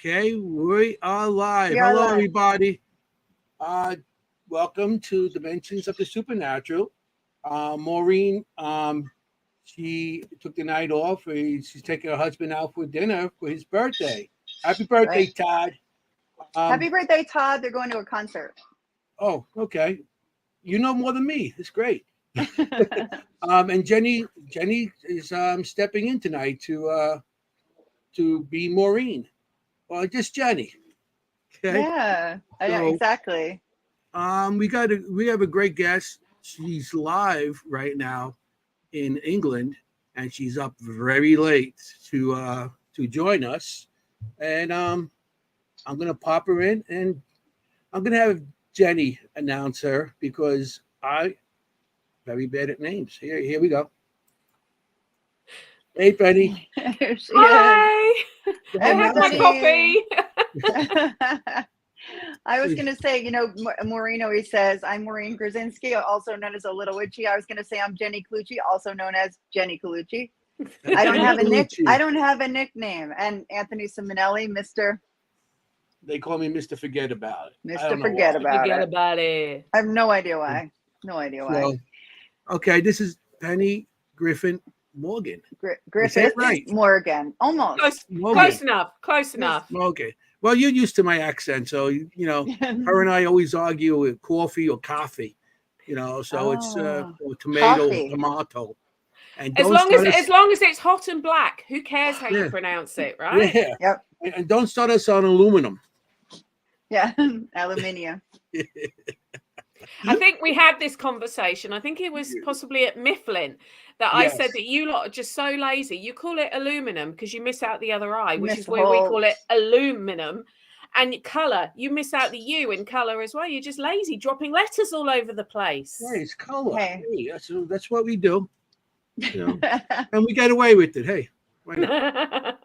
Okay, we are live. We are Hello, live. everybody. Welcome to Dimensions of the Supernatural. Maureen, she took the night off. She's taking her husband out for dinner for his birthday. Happy birthday, Right. Todd. Happy birthday, Todd. They're going to a concert. Oh, okay. You know more than me. It's great. And Jenny is stepping in tonight to be Maureen. Well, just Jenny. Okay. Yeah, So, exactly. We have a great guest. She's live right now in England, and she's up very late to join us. And I'm gonna pop her in, and I'm gonna have Jenny announce her because I very bad at names. Here we go. Hey, Penny. Here she Hi. Go I ahead, have my announce her. coffee. I was going to say, Maureen always says, I'm Maureen Grudzinski, also known as a Little Witchy. I was going to say I'm Jenny Colucci, also known as Jenny Colucci. I don't have a nickname. And Anthony Simonelli, Mr. They call me Mr. Forget About It. Mr. Forget About It. it. I have no idea why. No idea why. So, okay, this is Penny Griffin Morgan. Griffith right. Morgan. Almost. Close enough. Close enough. Okay. Well, you're used to my accent, so her and I always argue with coffee or coffee. So it's or tomato, Coffee. or tomato. And As long as it's hot and black, who cares how Yeah. you pronounce it, right? Yeah. Yep. And don't start us on aluminum. Yeah. Aluminium. I think we had this conversation. I think it was possibly at Mifflin that I said that you lot are just so lazy. You call it aluminum because you miss out the other eye, which is where we call it aluminum. And colour, you miss out the U in colour as well. You're just lazy, dropping letters all over the place. Hey, it's color. Hey. Hey, that's what we do. And we get away with it. Hey, why not?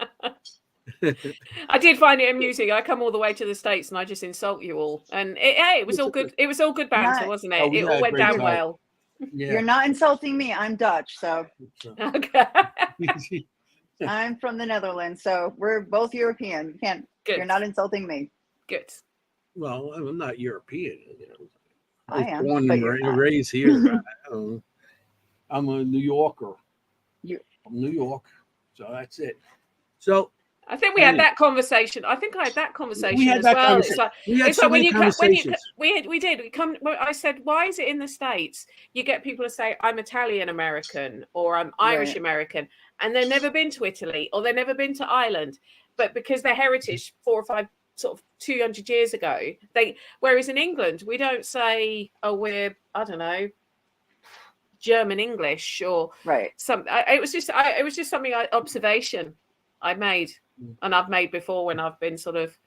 I did find it amusing. I come all the way to the States and I just insult you all. And it was all good. It was all good banter, wasn't it? It all went down well. Yeah. You're not insulting me. I'm Dutch, so Okay. I'm from the Netherlands, so we're both European. You can't. Good. You're not insulting me. Good. Well, I'm not European. I am, born but and you're not. raised here. I'm a New Yorker. I'm New York, so that's it. So I think we had that conversation. I think I had that conversation we had as that well. conversation. It's like when you we did. We come. I said, why is it in the States you get people to say I'm Italian American or I'm Irish American, and they've never been to Italy or they've never been to Ireland, but because their heritage 4 or 5 sort of 200 years ago, whereas in England we don't say, oh, we're I don't know, German English or some. It was just something observation I made. And I've made before when I've been sort of,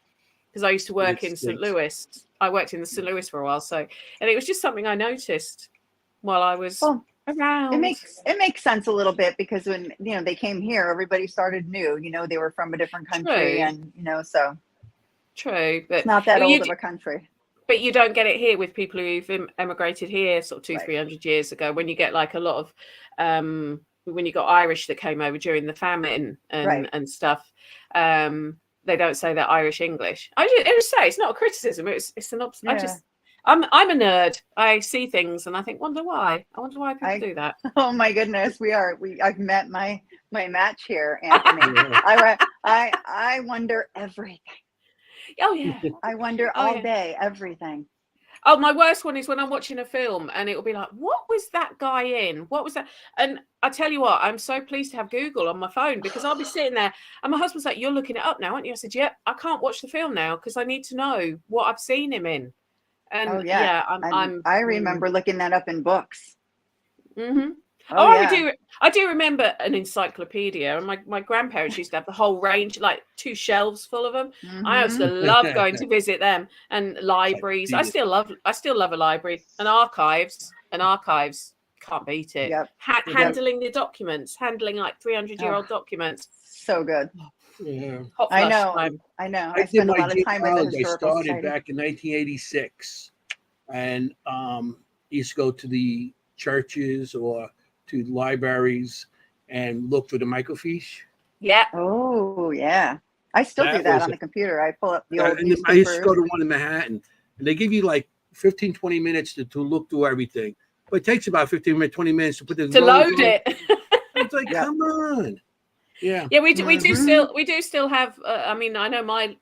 because I used to work in St. Louis. I worked in St. Louis for a while, and it was just something I noticed while I was around. It makes sense a little bit because when they came here, everybody started new. They were from a different country, True. and so True, but it's not that old of a country. But you don't get it here with people who've emigrated here sort of 200-300 years ago. When you get like a lot of when you got Irish that came over during the famine and stuff, they don't say that Irish English. I just say it's not a criticism. It's an observation. I'm a nerd. I see things and I think, wonder why people do that. Oh my goodness, I've met my match here, Anthony. I wonder everything. Oh yeah. I wonder all day everything. Oh, my worst one is when I'm watching a film and it will be like, what was that guy in? What was that? And I tell you what, I'm so pleased to have Google on my phone because I'll be sitting there and my husband's like, you're looking it up now, aren't you? I said, yep, I can't watch the film now because I need to know what I've seen him in. And I remember looking that up in books. Mm-hmm. I do remember an encyclopedia, and my grandparents used to have the whole range, like 2 shelves full of them. Mm-hmm. I used to love going to visit them, and libraries. I still love a library, and archives. Can't beat it. Yep. Handling the documents, handling like 300-year-old documents. So good. Yeah. I know. I spent a lot of time in the historical I started society. back in 1986, and used to go to the churches or to libraries and look for the microfiche. Yeah. Oh, yeah. I still do that on the computer. I pull up the old newspapers. I used to go to one in Manhattan, and they give you like 15, 20 minutes to look through everything. But it takes about 15 minutes, 20 minutes to put this to load it. It's like, come on. Yeah. Yeah, we do still have. I mean, I know I'm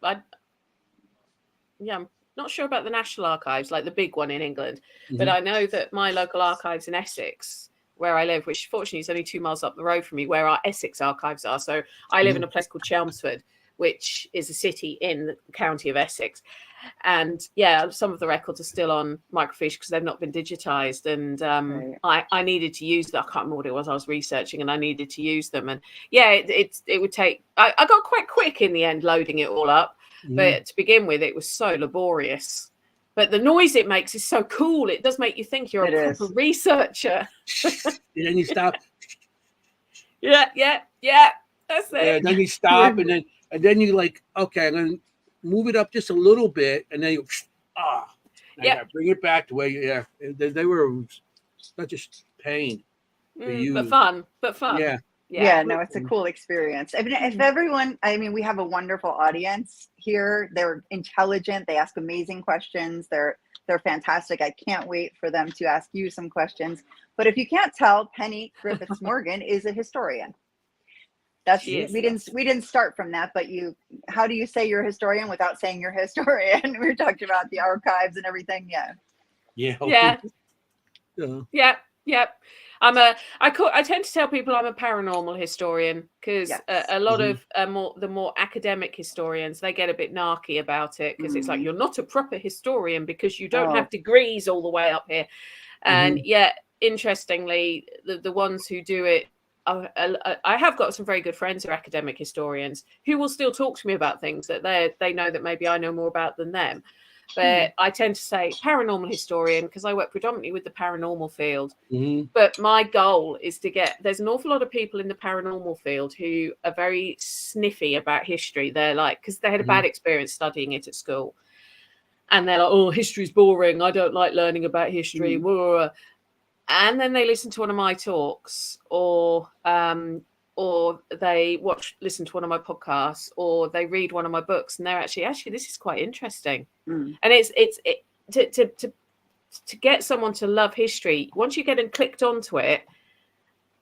not sure about the National Archives, like the big one in England, but I know that my local archives in Essex, where I live, which fortunately is only 2 miles up the road from me, where our Essex archives are. So I live in a place called Chelmsford, which is a city in the county of Essex. And yeah, some of the records are still on microfiche because they've not been digitized. And I needed to use them. I can't remember what it was I was researching, and I needed to use them. And yeah, it would take. I got quite quick in the end loading it all up, but to begin with, it was so laborious. But the noise it makes is so cool. It does make you think you're a proper researcher. And then you stop. Yeah. That's it. Yeah, then you stop, and then you like, okay, I'm gonna move it up just a little bit, and then you bring it back to where they were such a pain to use. But fun. Yeah, no, it's a cool experience. If everyone, I mean, we have a wonderful audience here. They're intelligent. They ask amazing questions. They're fantastic. I can't wait for them to ask you some questions. But if you can't tell, Penny Griffiths Morgan is a historian. We didn't start from that, but how do you say you're a historian without saying you're a historian? We were talking about the archives and everything. Yeah. I tend to tell people I'm a paranormal historian because a lot of the more academic historians, they get a bit narky about it because it's like, you're not a proper historian because you don't have degrees all the way up here. And yet, interestingly, the ones who do it, I have got some very good friends who are academic historians who will still talk to me about things that they know that maybe I know more about than them. But I tend to say paranormal historian because I work predominantly with the paranormal field. But my goal is there's an awful lot of people in the paranormal field who are very sniffy about history. They're like, because they had a bad experience studying it at school. And they're like, oh, history's boring. I don't like learning about history. And then they listen to one of my talks, or they listen to one of my podcasts, or they read one of my books, and they're actually this is quite interesting. And it's to get someone to love history. Once you get them clicked onto it,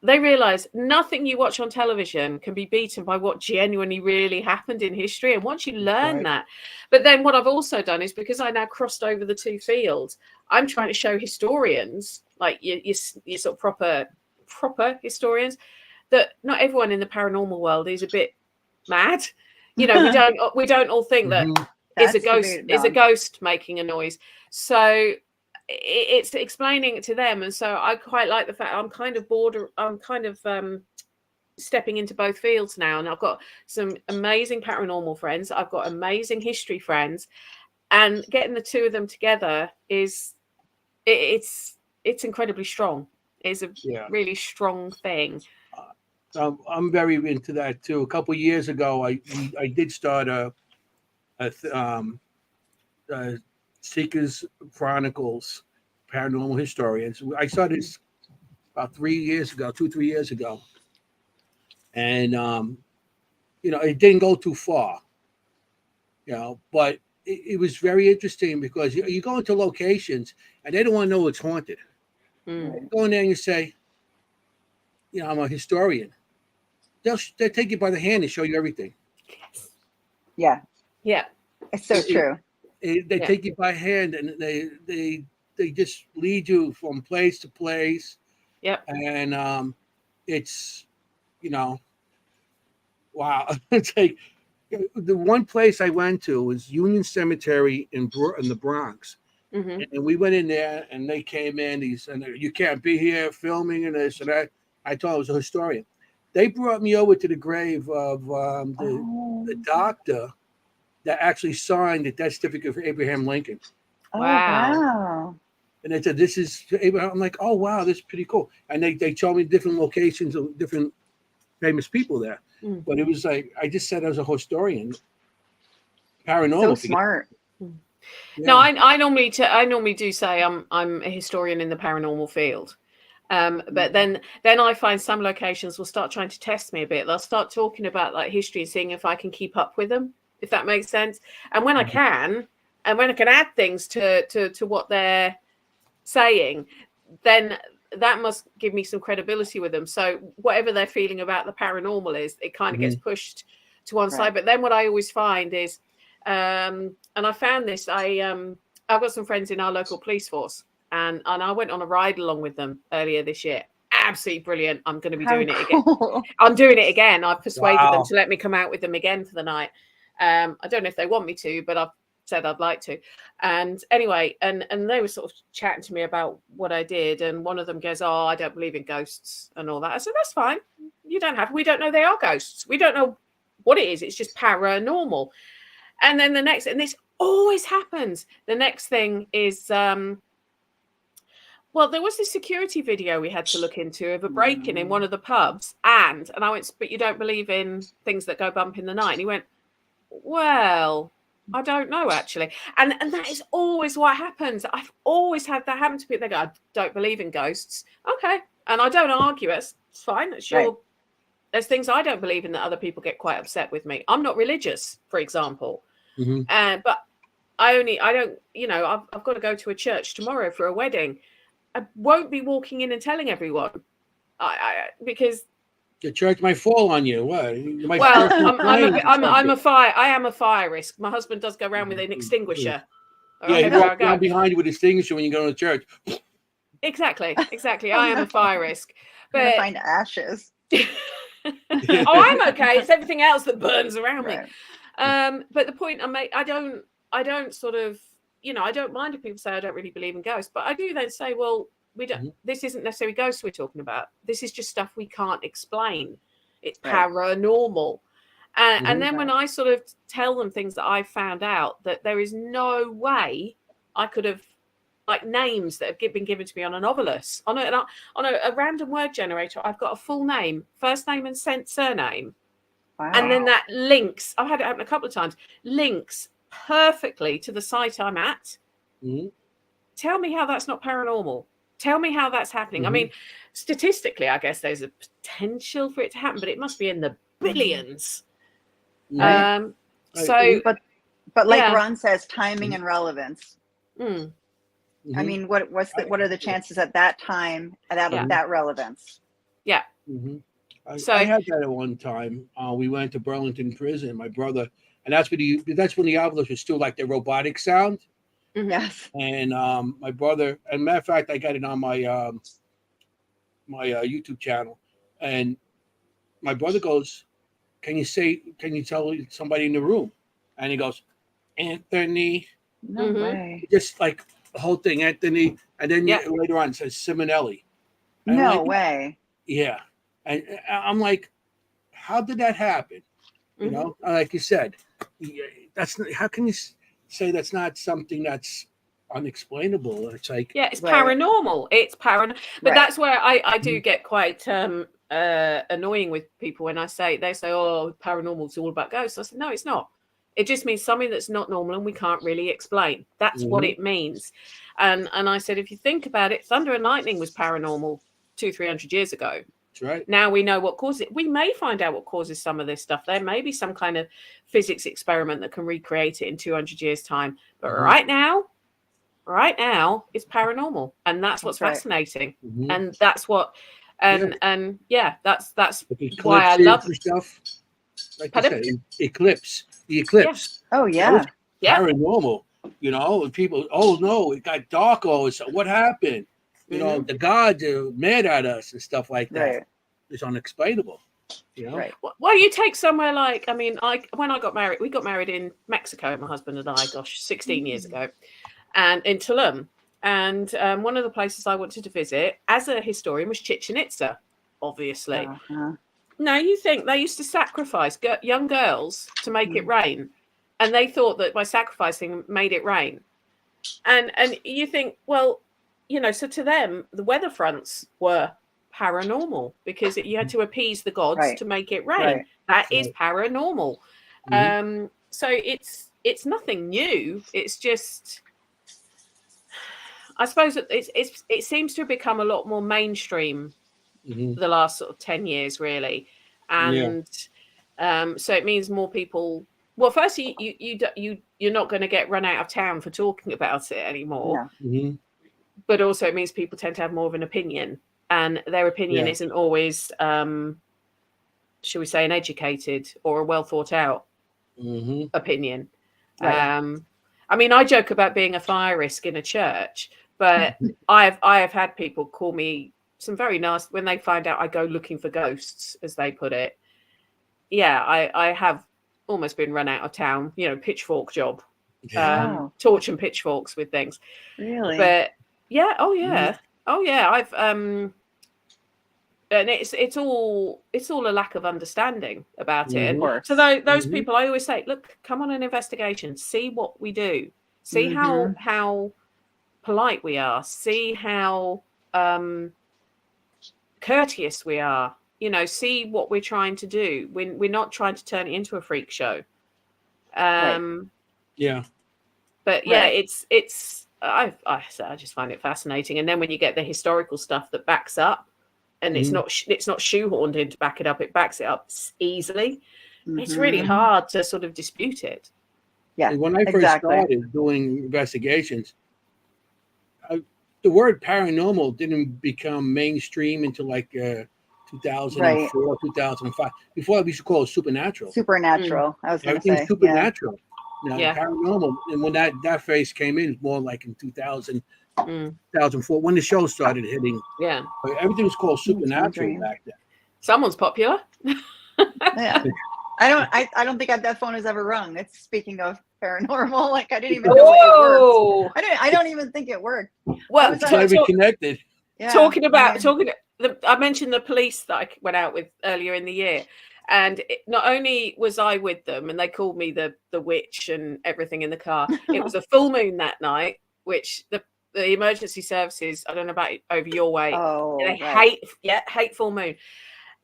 they realize nothing you watch on television can be beaten by what genuinely really happened in history. And once you learn that, but then what I've also done is, because I now crossed over the two fields, I'm trying to show historians, like you sort of proper historians, that not everyone in the paranormal world is a bit mad. You know, we don't all think that is a ghost making a noise. So it's explaining it to them. And so I quite like the fact I'm kind of stepping into both fields now. And I've got some amazing paranormal friends. I've got amazing history friends, and getting the two of them together it's incredibly strong. It's a really strong thing. I'm very into that too. A couple of years ago, I did start a Seekers Chronicles Paranormal Historians. I started this about 3 years ago, 2-3 years ago, and it didn't go too far, but it was very interesting because you go into locations and they don't want to know it's haunted. You go in there and you say, I'm a historian. They'll take you by the hand and show you everything. Yeah. It's so true. They take you by hand and they just lead you from place to place. Yep. And it's wow. It's like the one place I went to was Union Cemetery in the Bronx. And we went in there and they came in. And you can't be here filming and this and that. I told I was a historian. They brought me over to the grave of the doctor that actually signed the death certificate for Abraham Lincoln. Oh, wow. And they said, this is Abraham. I'm like, oh, wow, this is pretty cool. And they told me different locations of different famous people there. But it was like, I just said I was a historian. Paranormal. So smart. Yeah. No, I normally do say I'm a historian in the paranormal field. But then I find some locations will start trying to test me a bit. They'll start talking about like history and seeing if I can keep up with them, if that makes sense. And when I can, and when I can add things to what they're saying, then that must give me some credibility with them. So whatever they're feeling about the paranormal is, it kind of gets pushed to one side. But then what I always find is, and I found this, I've got some friends in our local police force, and I went on a ride along with them earlier this year. Absolutely brilliant. I'm going to be doing it again. I'm doing it again. I've persuaded them to let me come out with them again for the night. I don't know if they want me to, but I've said I'd like to. And anyway, and they were sort of chatting to me about what I did, and one of them goes, "Oh, I don't believe in ghosts and all that." I said, "That's fine. You don't have. We don't know they are ghosts. We don't know what it is. It's just paranormal." And then the next, and this always happens. The next thing is, well, there was this security video we had to look into of a break-in in one of the pubs, and I went, "But you don't believe in things that go bump in the night?" And he went, "Well, I don't know, actually." And that is always what happens. I've always had that happen to people. They go, "I don't believe in ghosts." Okay. And I don't argue. It's fine. It's your, right. There's things I don't believe in that other people get quite upset with me. I'm not religious, for example. But I don't, you know, I've got to go to a church tomorrow for a wedding. I won't be walking in and telling everyone because the church might fall on you. What? I'm a fire. I am a fire risk. My husband does go around with an extinguisher. Yeah, he walks down behind you with his extinguisher when you go to church. Exactly. I am a fire risk. But find ashes. I'm okay. It's everything else that burns around me. But the point I make, I don't sort of, you know, I don't mind if people say I don't really believe in ghosts, but I do then say, well, we don't. This isn't necessarily ghosts we're talking about. This is just stuff we can't explain. It's paranormal. And then when I sort of tell them things that I've found out, that there is no way I could have, like names that have been given to me on a novelist, on a random word generator, I've got a full name, first name and surname. Wow. And then that links, I've had it happen a couple of times, links perfectly to the site I'm at. Tell me how that's not paranormal. Tell me how that's happening. I mean, statistically, I guess there's a potential for it to happen, but it must be in the billions. Right. But like Ron says, timing and relevance. I mean, what are the chances at that time and that relevance? Yeah. I had that at one time. We went to Burlington Prison, my brother, and that's when the envelopes were still like the robotic sound. Yes. And my brother, and matter of fact, I got it on my my YouTube channel, and my brother goes, can you tell somebody in the room? And he goes, Anthony. No way. Just like the whole thing, Anthony. And then later on it says Simonelli. And no way. Yeah. And I'm like, how did that happen? You know, like you said, how can you say that's not something that's unexplainable? It's like, it's paranormal. It's paranormal. But that's where I do get quite annoying with people when they say, "Oh, paranormal is all about ghosts." I said, no, it's not. It just means something that's not normal and we can't really explain. That's what it means. And I said, if you think about it, thunder and lightning was paranormal 200-300 years ago. That's right. Now we know what causes it. We may find out what causes some of this stuff. There may be some kind of physics experiment that can recreate it in 200 years' time. But right now, it's paranormal, and that's what's fascinating. And that's what, that's why I love stuff. Like you said, the eclipse. Oh yeah. Paranormal. You know, and people. Oh no, it got dark. Oh, so what happened? You know, the gods are mad at us and stuff like that. Right. It's unexplainable. You know? Right. Well, you take somewhere like, when I got married, we got married in Mexico, my husband and I, 16 years ago, and in Tulum. And one of the places I wanted to visit as a historian was Chichen Itza, obviously. Now, you think they used to sacrifice young girls to make it rain, and they thought that by sacrificing made it rain. And you think, well, you know, so to them, the weather fronts were paranormal because you had to appease the gods to make it rain. That is paranormal. So it's nothing new. It's just, I suppose it seems to have become a lot more mainstream the last sort of 10 years, really. And so it means more people. Well, firstly, you're not going to get run out of town for talking about it anymore. But also it means people tend to have more of an opinion, and their opinion isn't always, shall we say, an educated or a well thought out opinion. Right. I mean, I joke about being a fire risk in a church, but I have had people call me some very nasty when they find out I go looking for ghosts, as they put it. Yeah, I have almost been run out of town, pitchfork job, torch and pitchforks with things. Really? But I've and it's all a lack of understanding about it. And so those people, I always say, look, come on an investigation, see what we do, see how polite we are, see how courteous we are, see what we're trying to do. We're not trying to turn it into a freak show. But it's I just find it fascinating. And then when you get the historical stuff that backs up, and it's not shoehorned in to back it up, it backs it up easily. It's really hard to sort of dispute it. Yeah. And when I first started doing investigations, the word paranormal didn't become mainstream until like 2004, 2005. Before we used to call it supernatural. Supernatural. I was going to say everything's supernatural. Paranormal. And when that phrase came in, more like in 2000, 2004, when the show started hitting. Yeah. Everything was called supernatural back then. Someone's popular. Yeah. I don't think that phone has ever rung. It's speaking of paranormal. Like I didn't even know it worked. I don't even think it worked. Well, it's not even connected. Yeah, I mentioned the police that I went out with earlier in the year. And not only was I with them, and they called me the witch and everything in the car. It was a full moon that night, which the emergency services, I don't know about over your way, they hate full moon.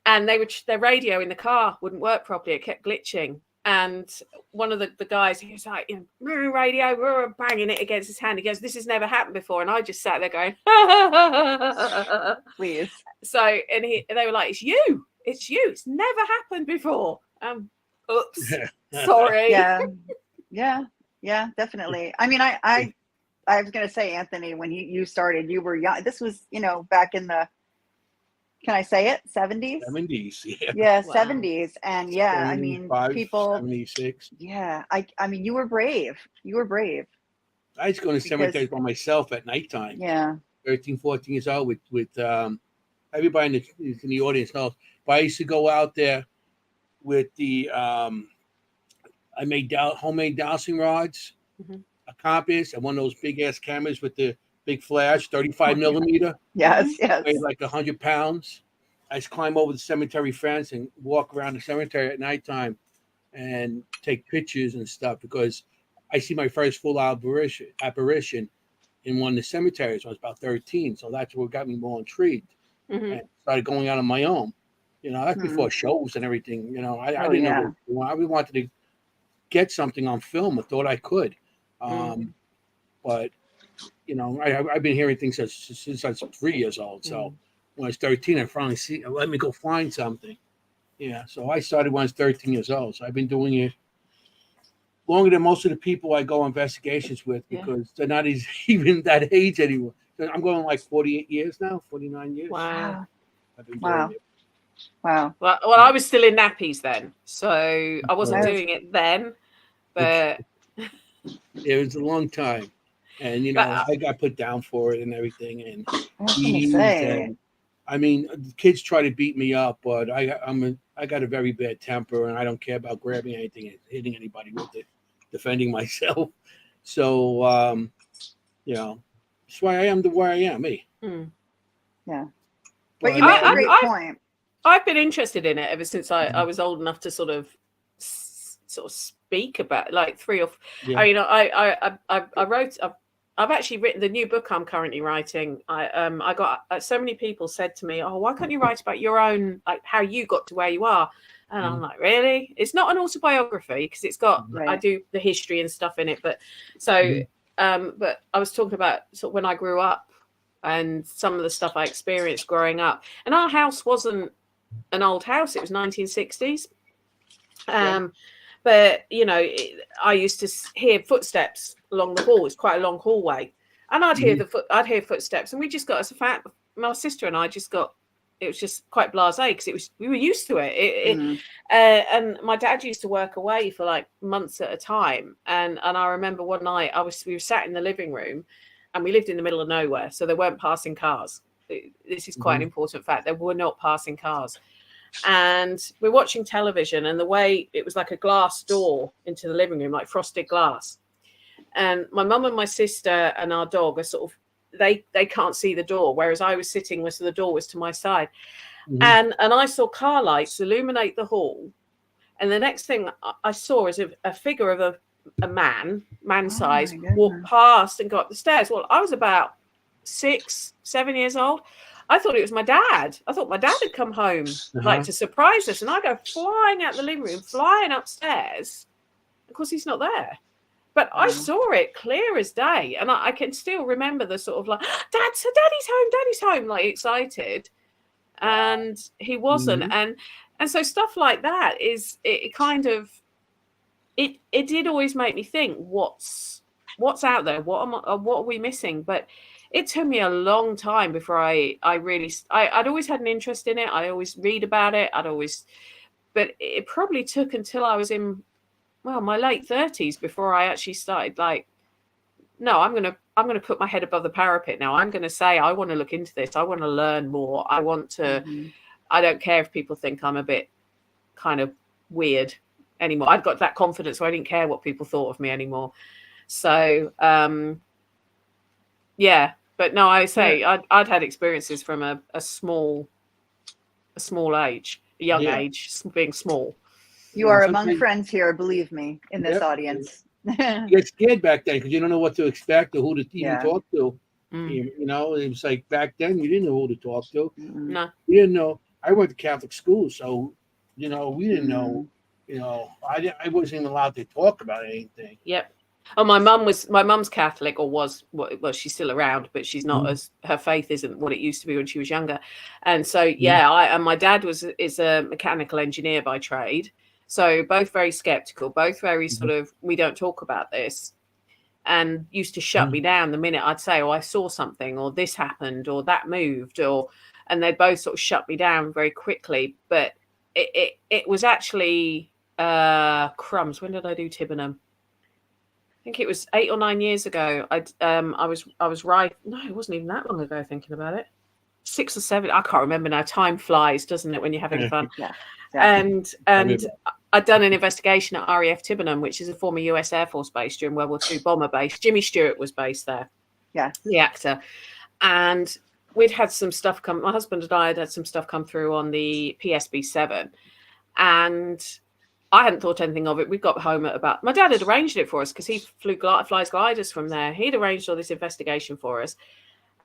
And their radio in the car wouldn't work properly; it kept glitching. And one of the guys, he was like, radio, we're banging it against his hand. He goes, "This has never happened before." And I just sat there going, "Please." So, and they were like, It's you. It's never happened before. Oops. Sorry. Yeah, definitely. I mean, I was going to say, Anthony, when you started, you were young. This was, back in the, can I say it? 70s? 70s, yeah. Yeah, wow. 70s. And I mean, people. 76. Yeah. I mean, you were brave. I used to go to cemeteries by myself at nighttime. Yeah. 13, 14 years old with everybody in the audience knows. But I used to go out there with the I made homemade dowsing rods, a compass, and one of those big ass cameras with the big flash, 35 millimeter. Yes. Weighed like 100 pounds. I just climb over the cemetery fence and walk around the cemetery at nighttime and take pictures and stuff, because I see my first full apparition in one of the cemeteries when I was about 13. So that's what got me more intrigued. And started going out on my own. That's before shows and everything. I didn't know. I wanted to get something on film. I thought I could. But, I've been hearing things since I was 3 years old. So when I was 13, I finally let me go find something. Yeah. So I started when I was 13 years old. So I've been doing it longer than most of the people I go on investigations with, because they're not even that age anymore. I'm going like 48 years now, 49 years. Wow. I've been doing it. Wow. Well, I was still in nappies then, so I wasn't doing it then, but it was a long time, and I got put down for it and everything, and I mean, the kids try to beat me up, but I got a very bad temper, and I don't care about grabbing anything and hitting anybody with it, defending myself. So, that's why I am the way I am, me. Yeah. But you make a great point. I've been interested in it ever since I was old enough to sort of speak about, like, three or. I mean, I wrote. I've actually written the new book I'm currently writing. I got so many people said to me, "Oh, why can't you write about your own, like how you got to where you are?" And I'm like, really? It's not an autobiography because it's got I do the history and stuff in it, but so but I was talking about sort of when I grew up and some of the stuff I experienced growing up. And our house wasn't an old house; it was 1960s. But you know, I used to hear footsteps along the hall. It's quite a long hallway, and I'd hear footsteps, and we just got as a fact. My sister and I just got. It was just quite blasé because we were used to it. And my dad used to work away for like months at a time. And I remember one night we were sat in the living room, and we lived in the middle of nowhere, so there weren't passing cars. This is quite an important fact. There were not passing cars. And we're watching television, and the way it was like a glass door into the living room, like frosted glass. And my mum and my sister and our dog are sort of, they can't see the door, whereas I was sitting where the door was to my side. And I saw car lights illuminate the hall. And the next thing I saw is a figure of a man size, walk past and go up the stairs. Well, I was about 6, 7 years old. I thought it was my dad. I thought my dad had come home like to surprise us. And I go flying out the living room, flying upstairs. Of course, he's not there. But I saw it clear as day. And I can still remember the sort of like, Daddy's home, like excited. And he wasn't. And so stuff like that it kind of, it did always make me think, what's out there? What are we missing? But it took me a long time before I'd always had an interest in it. I always read about it. But it probably took until I was in, my late 30s before I actually started like, no, I'm going to put my head above the parapet now. I'm going to say, I want to look into this. I want to learn more. I want to, I don't care if people think I'm a bit kind of weird anymore. I've got that confidence, so I didn't care what people thought of me anymore. So, yeah. But no, I say I'd had experiences from a small age, a young age, being small. You are among friends here, believe me, in this audience. You get scared back then because you don't know what to expect or who to even talk to. You know, it was like back then you didn't know who to talk to. No, you didn't know. I went to Catholic school, so you know we didn't know. You know, I wasn't even allowed to talk about anything. Yep. Oh, my mum's Catholic, or was, well, she's still around, but she's not as, her faith isn't what it used to be when she was younger. And so, and my dad is a mechanical engineer by trade. So both very skeptical, both very sort of, we don't talk about this, and used to shut me down the minute I'd say, oh, I saw something, or this happened, or that moved, and they'd both sort of shut me down very quickly. But it was actually, crumbs. When did I do Tibenham? I think it was 8 or 9 years ago. I was right. No, it wasn't even that long ago. Thinking about it, 6 or 7. I can't remember now. Time flies, doesn't it, when you're having fun? Yeah. And I'd done an investigation at RAF Tibenham, which is a former US Air Force base during World War II bomber base. Jimmy Stewart was based there. Yeah, the actor. And we'd had some stuff come. My husband and I had some stuff come through on the PSB-7, and I hadn't thought anything of it. We got home at about, my dad had arranged it for us because he flies gliders from there. He'd arranged all this investigation for us.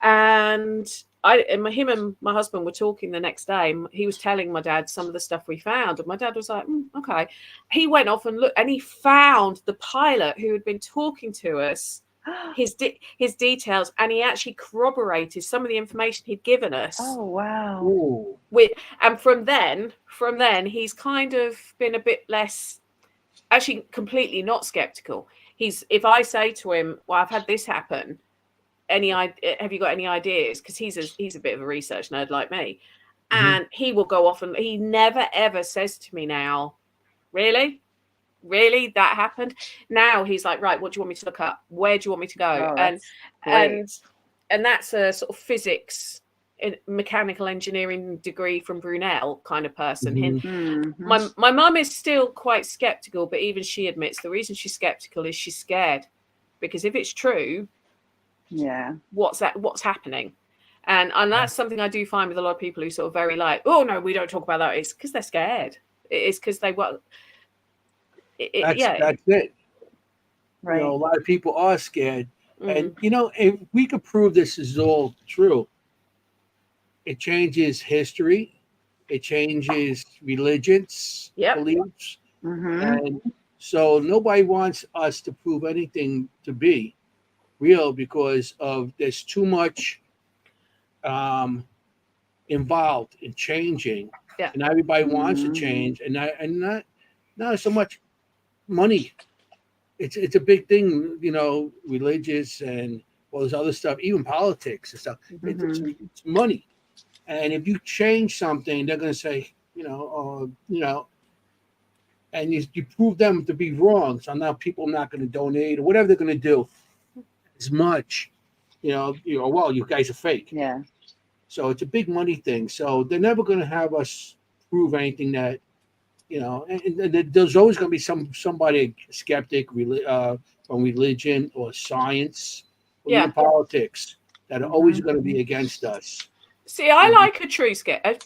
And him and my husband were talking the next day. He was telling my dad some of the stuff we found. And my dad was like, okay. He went off and looked, and he found the pilot who had been talking to us, his details, and he actually corroborated some of the information he'd given us. Oh, wow. Ooh. And from then he's kind of been a bit less, actually completely not skeptical. If I say to him, well, I've had this happen, have you got any ideas? Because he's a bit of a research nerd like me. And he will go off, and he never ever says to me now, really that happened? Now he's like, right, what do you want me to look up? Where do you want me to go? And that's a sort of physics and mechanical engineering degree from Brunel kind of person. My mum is still quite skeptical, but even she admits the reason she's skeptical is she's scared, because if it's true, what's happening? And that's something I do find with a lot of people who sort of very like, oh no, we don't talk about that. It's because they're scared. It's because they were. That's it. Right. You know, a lot of people are scared, and you know, if we could prove this is all true, it changes history, it changes religions, beliefs, and so nobody wants us to prove anything to be. real because of there's too much involved in changing, and everybody wants to change, and not so much money. It's a big thing, religious and all this other stuff, even politics and stuff. It's money, and if you change something, they're going to say, and you prove them to be wrong. So now people are not going to donate or whatever they're going to do as much. Well, you guys are fake. Yeah. So it's a big money thing. So they're never going to have us prove anything that, and there's always going to be somebody skeptic from religion or science or even politics that are always going to be against us. See, I like a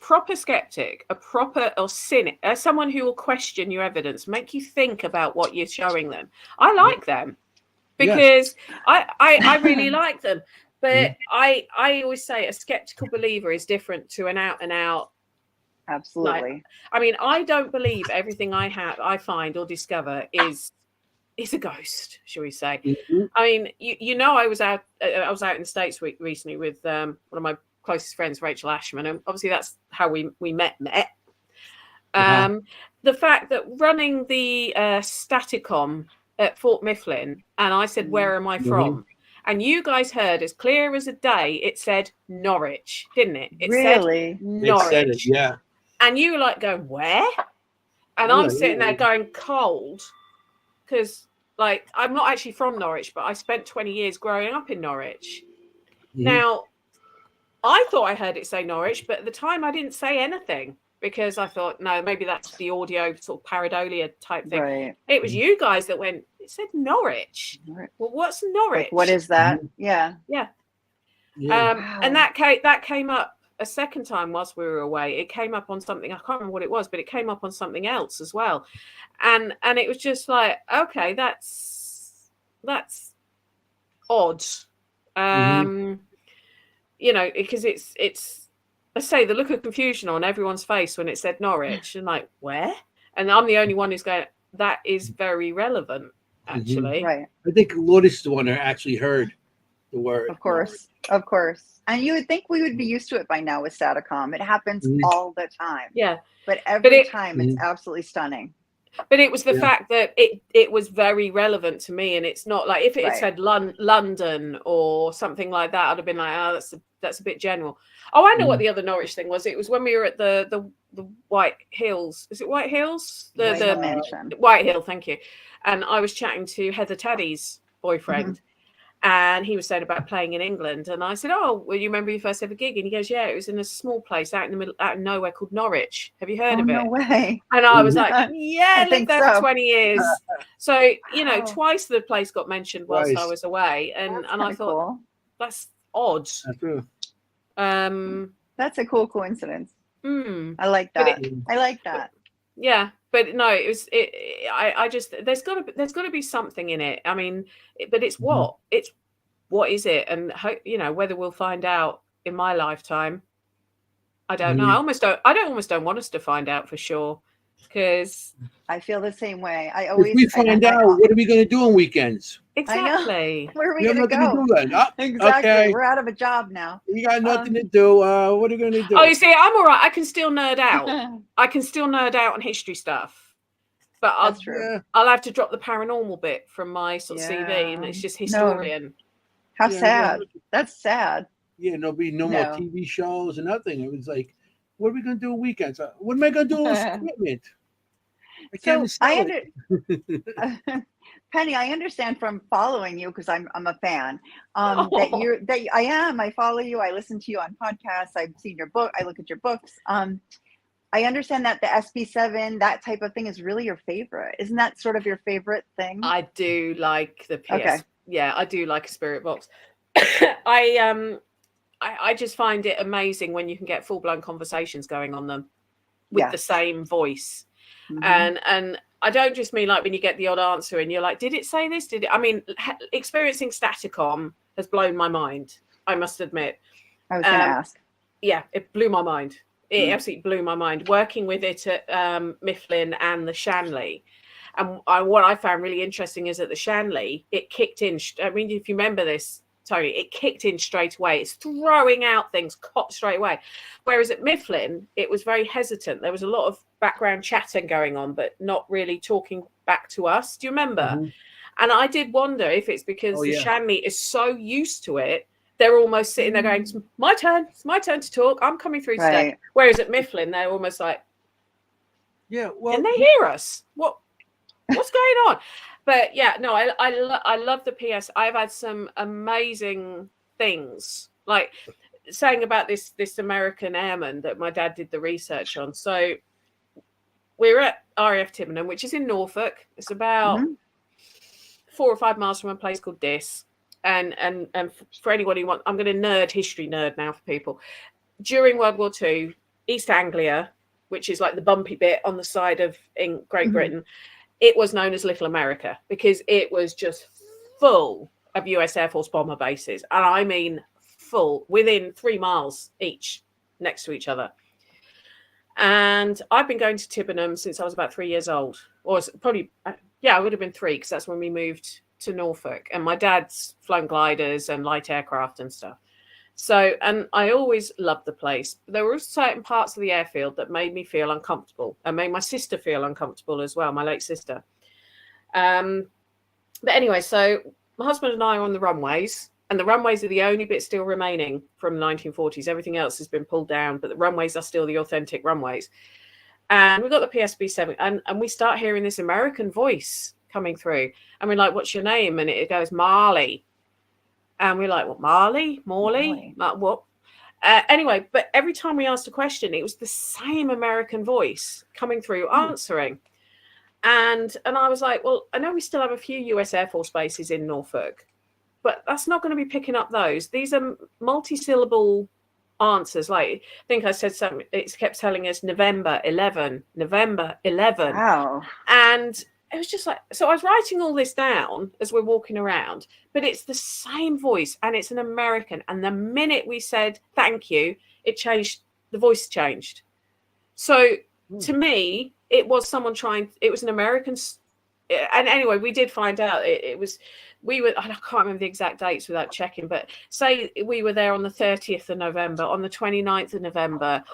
proper skeptic, a proper or cynic, someone who will question your evidence, make you think about what you're showing them. I like them because I really like them. But I always say a skeptical believer is different to an out and out. Absolutely. I don't believe everything I find or discover is a ghost, shall we say? I was out in the States recently with one of my closest friends, Rachel Ashman, and obviously that's how we met. The fact that running the Staticom at Fort Mifflin, and I said, "Where am I from?" And you guys heard as clear as a day, it said Norwich, didn't it? It really? said Norwich. It said it, yeah. And you were like going, where? And I'm sitting there going cold because, I'm not actually from Norwich, but I spent 20 years growing up in Norwich. Now, I thought I heard it say Norwich, but at the time I didn't say anything because I thought, no, maybe that's the audio sort of pareidolia type thing. Right. It was you guys that went, it said Norwich. Well, what's Norwich? What is that? Yeah. Wow. And that came up a second time whilst we were away. It came up on something, I can't remember what it was, but it came up on something else as well. And it was just like, okay, that's odd. Because it's I say the look of confusion on everyone's face when it said Norwich and like, where? And I'm the only one who's going, that is very relevant, actually. Right. I think Lourdes is the one that actually heard the word. Of course. And you would think we would be used to it by now with Staticom. It happens all the time. Yeah. But every time it's absolutely stunning. But it was the fact that it was very relevant to me, and it's not like if it had said London or something like that, I'd have been like, oh, that's a bit general. Oh, I know what the other Norwich thing was. It was when we were at the White Hills. Is it White Hills? The Mansion. White Hill, thank you. And I was chatting to Heather Teddy's boyfriend. And he was saying about playing in England. And I said, oh, well, you remember your first ever gig? And he goes, yeah, it was in a small place out of nowhere called Norwich. Have you heard of it? No way. And I was like, yeah, I lived there for 20 years. So, twice the place got mentioned whilst I was away. And I thought, that's odd. That's true. That's a cool coincidence. I like that. I like that. Yeah. But no, I just there's got to be something in it. I mean, but it's what is it, and whether we'll find out in my lifetime. I don't know. I almost don't want us to find out for sure, because I feel the same way. If we find out, what are we going to do on weekends? Exactly. Where are we going to go? Exactly. Okay. We're out of a job now. We got nothing to do. What are we going to do? Oh, you see, I'm all right. I can still nerd out. I can still nerd out on history stuff. But I'll have to drop the paranormal bit from my sort of CV, and it's just historian. No. How sad. That's sad. Yeah, there'll be no more TV shows and nothing. It was like, what are we going to do on weekends? What am I going to do with this equipment? Penny, I understand from following you, because I'm a fan, I follow you. I listen to you on podcasts. I've seen your book. I look at your books. I understand that the SB7, that type of thing, is really your favorite. Isn't that sort of your favorite thing? I do like the PS. Okay. Yeah, I do like a spirit box. I just find it amazing when you can get full-blown conversations going on them with the same voice. And I don't just mean like when you get the odd answer and you're like, did it say this? Did it? I mean, experiencing Staticom has blown my mind, I must admit. I was going to ask. Yeah, it blew my mind. It absolutely blew my mind, working with it at Mifflin and the Shanley. And what I found really interesting is at the Shanley, it kicked in. I mean, if you remember this, Tony, it kicked in straight away. It's throwing out things straight away. Whereas at Mifflin, it was very hesitant. There was a lot of background chatting going on, but not really talking back to us. Do you remember? Mm-hmm. And I did wonder if it's because the Shanley is so used to it, they're almost sitting there going, it's my turn to talk. I'm coming through today. Whereas at Mifflin, they're almost like, can they hear us? What's going on? But yeah, no, I love the PS. I've had some amazing things, like saying about this American airman that my dad did the research on. So we're at RAF Tiverton, which is in Norfolk. It's about 4 or 5 miles from a place called Diss. And for anyone who wants, I'm going to history nerd now for people. During World War II, East Anglia, which is like the bumpy bit on the side of in Great Britain, it was known as Little America because it was just full of US Air Force bomber bases. And I mean full, within 3 miles each, next to each other. And I've been going to Tiverton since I was about 3 years old. Or probably, I would have been 3 because that's when we moved to Norfolk. And my dad's flown gliders and light aircraft and stuff. So, and I always loved the place. There were certain parts of the airfield that made me feel uncomfortable and made my sister feel uncomfortable as well, my late sister. But anyway, so my husband and I are on the runways, and the runways are the only bit still remaining from the 1940s. Everything else has been pulled down, but the runways are still the authentic runways. And we've got the PSB-7, and we start hearing this American voice coming through. And we're like, what's your name? And it goes, Marley. And we're like, what, Marley? Morley? Like, what? Anyway, but every time we asked a question, it was the same American voice coming through, answering. And I was like, well, I know we still have a few US Air Force bases in Norfolk, but that's not going to be picking up those. These are multi-syllable answers. Like, I think I said something, it kept telling us November 11, November 11. Wow. And it was just like, so I was writing all this down as we're walking around, but it's the same voice and it's an American. And the minute we said thank you, it changed, the voice changed. So to me, it was it was an American. And anyway, we did find out I can't remember the exact dates without checking, but say we were there on the 30th of November, on the 29th of November,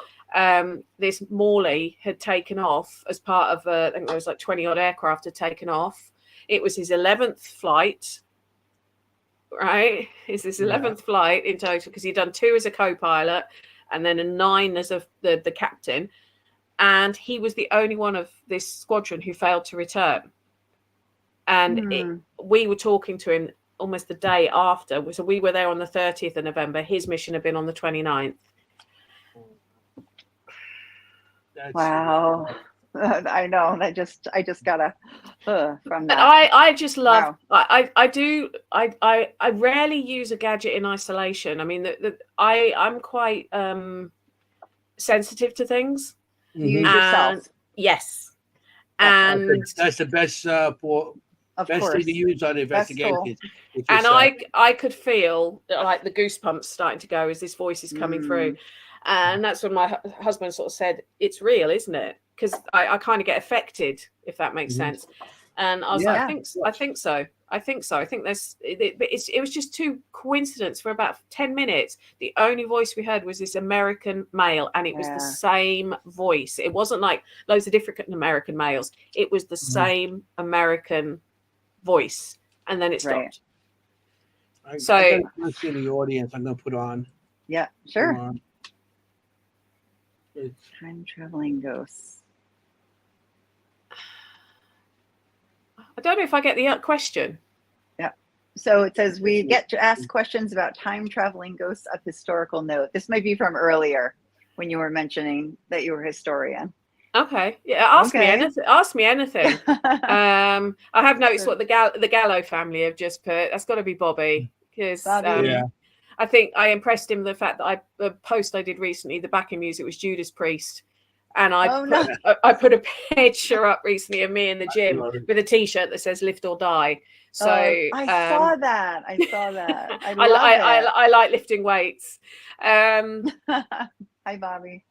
this Morley had taken off as part of I think there was like 20 odd aircraft had taken off. It was his 11th flight, right? It's his 11th flight in total because he'd done 2 as a co-pilot and then a 9 as the captain, and he was the only one of this squadron who failed to return. And we were talking to him almost the day after. So we were there on the 30th of November. His mission had been on the 29th. Wow. I know. I just got a from that. I just love, wow. I rarely use a gadget in isolation. I mean, I'm quite sensitive to things. You use yourself. Yes. And that's the best best thing to use on investigation. And I could feel like the goosebumps starting to go as this voice is coming through. And that's when my husband sort of said, it's real, isn't it? Because I kind of get affected, if that makes sense. And I was like, I think so. I think it was just too coincidence for about 10 minutes. The only voice we heard was this American male, and it was the same voice. It wasn't like loads of different American males. It was the same American voice. And then it stopped. I see the audience. I'm going to put on. Yeah, sure. Time traveling ghosts. I don't know if I get the question. Yeah. So it says we get to ask questions about time traveling ghosts of historical note. This might be from earlier when you were mentioning that you were a historian. Okay. Yeah. Ask me anything. Ask me anything. I have noticed what the Gallo family have just put. That's got to be Bobby, because I think I impressed him with the fact that the post I did recently, the backing music was Judas Priest. And I put a picture up recently of me in the gym with a T-shirt that says "Lift or Die." So I saw that. I like lifting weights. Hi, Bobby.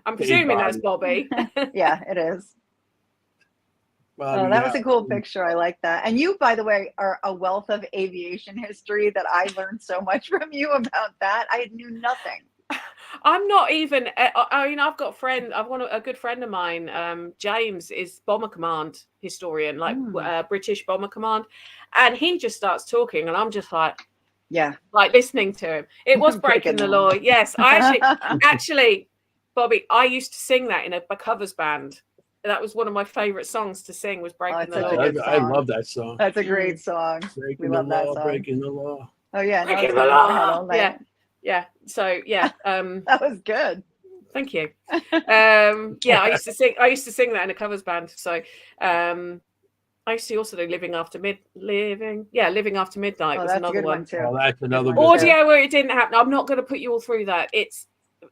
I'm presuming that's Bobby. Yeah, it is. Oh, that was a cool picture. I like that. And you, by the way, are a wealth of aviation history that I learned so much from you about that. I knew nothing. I'm not even. I mean, I've got a good friend of mine. James is Bomber Command historian, like British Bomber Command, and he just starts talking, and I'm just like, like listening to him. It was breaking the law. Yes, I actually, Bobby, I used to sing that in a covers band. That was one of my favorite songs to sing. Was Breaking the Law. I love that song. That's a great song. Breaking the law, breaking the law. Oh yeah, breaking the law. Yeah. So yeah, that was good. Thank you. Yeah, I used to sing that in a covers band. So I used to also do Living After Midnight was another one too. Oh, that's another audio where it didn't happen. I'm not going to put you all through that. It's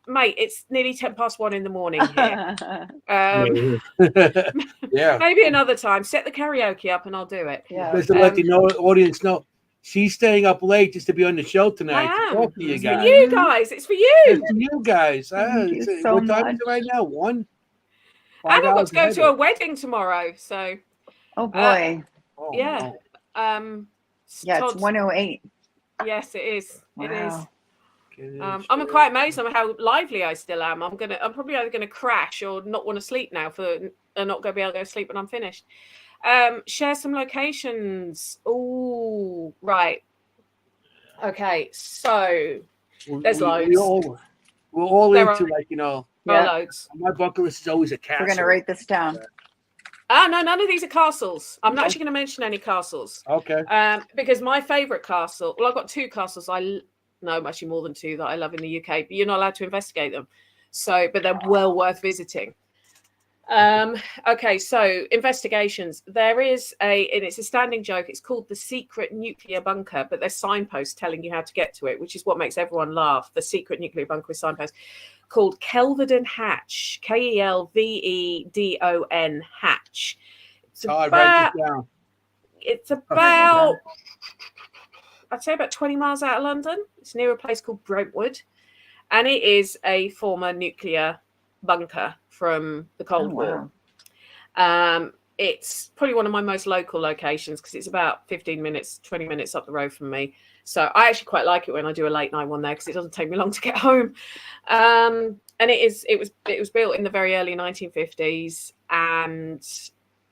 nearly 1:10 in the morning here. Yeah. Maybe another time. Set the karaoke up and I'll do it. Yeah. Just to let the audience know, she's staying up late just to be on the show tonight. To talk to you it's guys. for you guys. It's for you. It's for you guys. Thank you so what time much. is it right now? 1. And I've got to go to a wedding tomorrow. So. Oh boy. Yeah. No. Yeah, it's 1:08. Yes, it is. Wow. It is. I'm quite amazed on how lively I still am. I'm probably either gonna crash or not want to sleep now and not gonna be able to go to sleep when I'm finished. Share some locations. Oh, right. Okay, so there's loads. We're all into loads. My bucket list is always a castle. We're gonna write this down. No, none of these are castles. I'm not actually going to mention any castles. Okay. Because my favorite castle, well, I've got 2 castles. No, actually more than 2 that I love in the UK, but you're not allowed to investigate them. So, but they're well worth visiting. Okay, so investigations. There is and it's a standing joke. It's called the Secret Nuclear Bunker, but there's signposts telling you how to get to it, which is what makes everyone laugh. The Secret Nuclear Bunker with signposts. Called Kelvedon Hatch, Kelvedon Hatch. It's about, I'd say about 20 miles out of London. It's near a place called Brentwood, and it is a former nuclear bunker from the Cold War. It's probably one of my most local locations because it's about 15 minutes, 20 minutes up the road from me. So I actually quite like it when I do a late night one there because it doesn't take me long to get home. And it was built in the very early 1950s, and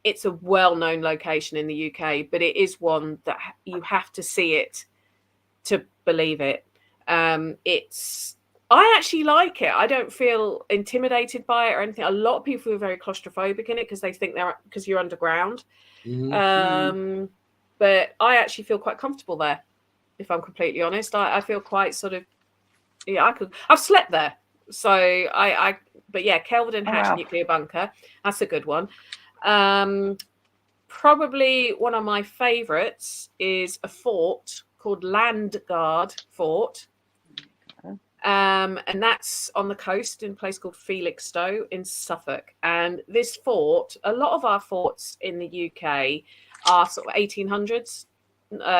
it's a well-known location in the UK, but it is one that you have to see it to believe it. I actually like it. I don't feel intimidated by it or anything. A lot of people are very claustrophobic in it because they think because you're underground. Mm-hmm. But I actually feel quite comfortable there, if I'm completely honest. I feel quite sort of, I've slept there. So but yeah, Kelvedon Hatch Nuclear Bunker. That's a good one. Probably one of my favorites is a fort called Landguard Fort. And that's on the coast in a place called Felixstowe in Suffolk. And this fort, a lot of our forts in the UK are sort of 1800s,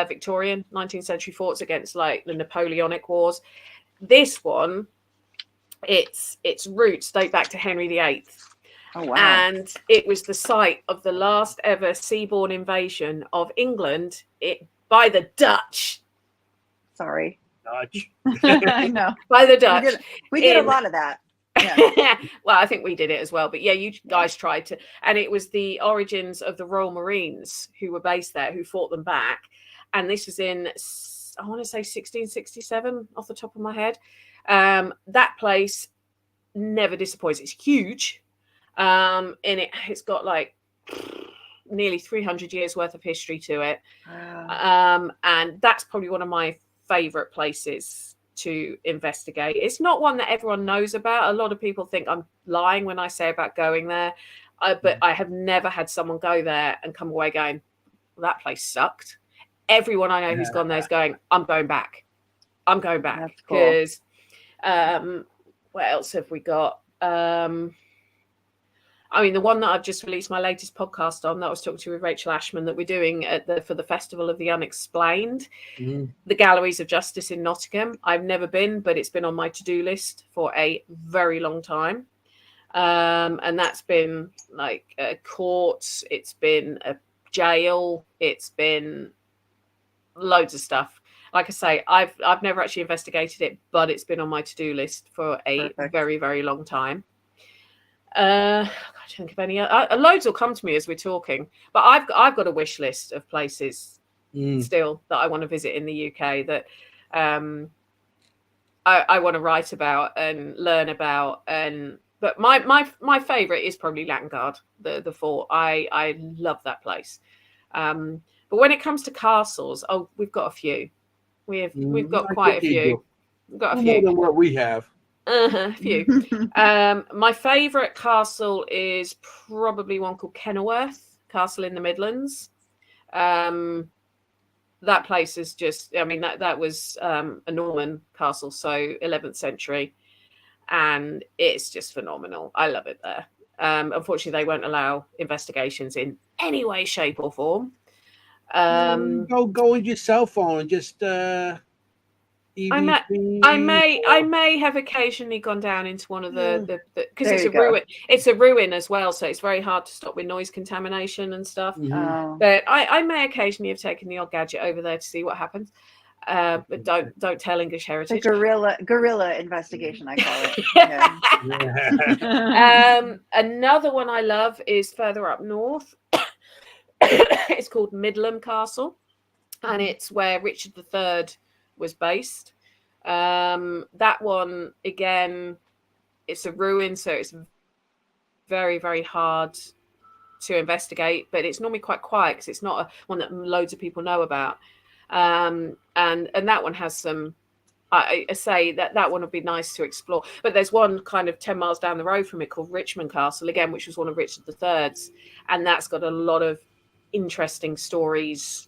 Victorian, 19th century forts against like the Napoleonic Wars. This one, its roots date back to Henry VIII. Oh, wow. And it was the site of the last ever seaborne invasion of England by the Dutch. Sorry. Dutch. I know. By the Dutch. We did a lot of that. Yeah. Well, I think we did it as well. But yeah, you guys tried to. And it was the origins of the Royal Marines who were based there, who fought them back. And this was in, I want to say 1667 off the top of my head. That place never disappoints. It's huge. And it's got like nearly 300 years worth of history to it. Wow. And that's probably one of my favorite places to investigate. It's not one that everyone knows about. A lot of people think I'm lying when I say about going there, but I have never had someone go there and come away going, well, that place sucked. Everyone I know who's gone there is going, I'm going back because what else have we got? I mean, the one that I've just released my latest podcast on, that I was talking to with Rachel Ashman, that we're doing for the Festival of the Unexplained, the Galleries of Justice in Nottingham. I've never been, but it's been on my to-do list for a very long time. And that's been like a court, it's been a jail, it's been loads of stuff. Like I say, I've never actually investigated it, but it's been on my to-do list for a very, very long time. I can't think of any. Loads will come to me as we're talking, but I've got a wish list of places still that I want to visit in the UK that I want to write about and learn about. But my favourite is probably Langard, the fort. I love that place. But when it comes to castles, we've got a few. We've got quite a few. We've got a few more than what we have. A few. My favourite castle is probably one called Kenilworth Castle in the Midlands. That place is just, I mean, that was a Norman castle, so 11th century, and it's just phenomenal. I love it there. Unfortunately, they won't allow investigations in any way, shape, or form. Go with your cell phone and just. I may have occasionally gone down into one of the because it's a ruin. It's a ruin as well, so it's very hard to stop with noise contamination and stuff. But I may occasionally have taken the odd gadget over there to see what happens. But don't tell English Heritage. The guerrilla investigation, I call it. Another one I love is further up north. It's called Midlam Castle, and it's where Richard III was based. That one, again, it's a ruin, so it's very, very hard to investigate, but it's normally quite quiet because it's not one that loads of people know about. And that one has some, I say that one would be nice to explore. But there's one kind of 10 miles down the road from it called Richmond Castle, again, which was one of Richard III's, and that's got a lot of interesting stories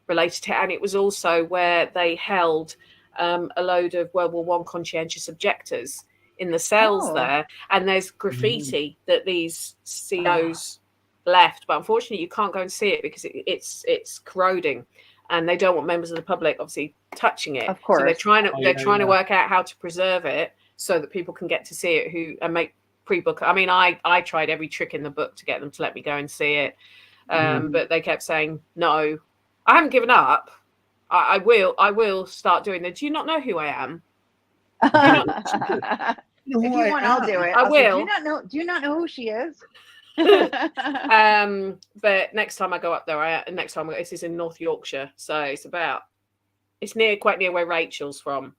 related to it. And it was also where they held a load of World War I conscientious objectors in the cells there, and there's graffiti that these COs left, but unfortunately you can't go and see it because it's corroding, and they don't want members of the public obviously touching it. Of course, so they're trying to work out how to preserve it so that people can get to see it and make pre-book. I mean, I tried every trick in the book to get them to let me go and see it, but they kept saying no. I haven't given up. I will start doing that. Do you not know who I am? If you want, I'll do it. I will. Do you not know who she is? But next time I go up there, this is in North Yorkshire, so it's quite near where Rachel's from.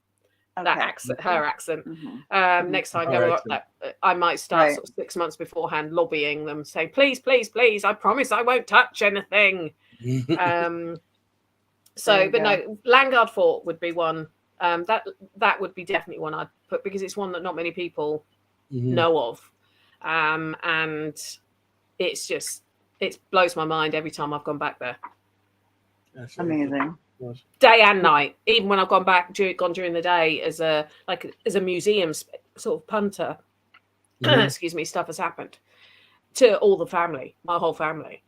That accent, her accent. Next time I go up there, I might start sort of 6 months beforehand lobbying them, saying, please, please, please, I promise I won't touch anything. But no, Langard Fort would be one. That would be definitely one I'd put, because it's one that not many people know of. And it blows my mind every time I've gone back there. That's amazing. Day and night, even when I've gone during the day as a museum sort of punter. Excuse me, stuff has happened to all the family, my whole family.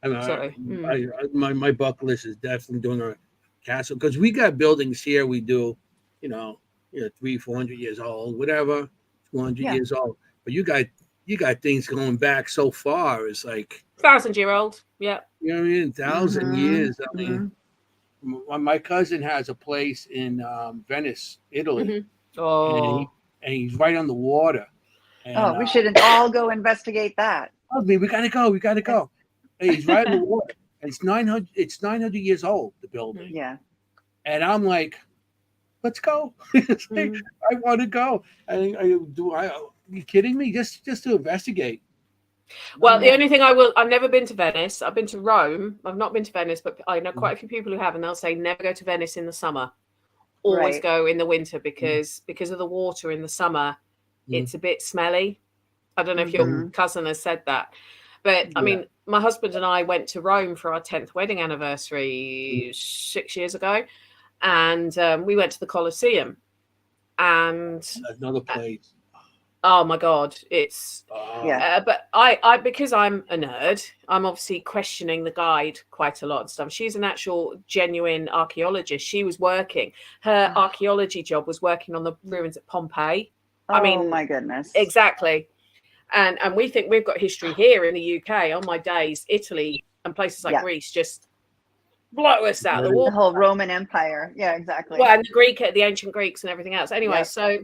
I mean, my bucket list is definitely doing a castle, because we got buildings here we do, 300-400 years old, whatever, 200 years old. But you got things going back so far. It's like 1,000-year-old. Yeah. You know what I mean? 1,000 years. I mean, my cousin has a place in Venice, Italy. And he's right on the water. And, we shouldn't all go investigate that. I mean, we gotta go. He's right on the water. It's 900 years old, the building. Yeah. And I'm like, let's go. I want to go. Are you kidding me? Just to investigate. Well, the only thing I've never been to Venice. I've been to Rome. I've not been to Venice, but I know quite a few people who have, and they'll say never go to Venice in the summer. Always go in the winter because of the water in the summer. It's a bit smelly. I don't know if your cousin has said that. But I mean, my husband and I went to Rome for our 10th wedding anniversary 6 years ago. And we went to the Colosseum. And another place. Oh my God, it's but I because I'm a nerd, I'm obviously questioning the guide quite a lot and stuff. She's an actual genuine archaeologist. She was working, her archaeology job was working on the ruins at Pompeii. I mean, my goodness. Exactly. And we think we've got history here in the UK. On my days, Italy and places like Greece just blow us out of the water. The whole Roman Empire. Yeah, exactly. Well, and the ancient Greeks and everything else. Anyway, so,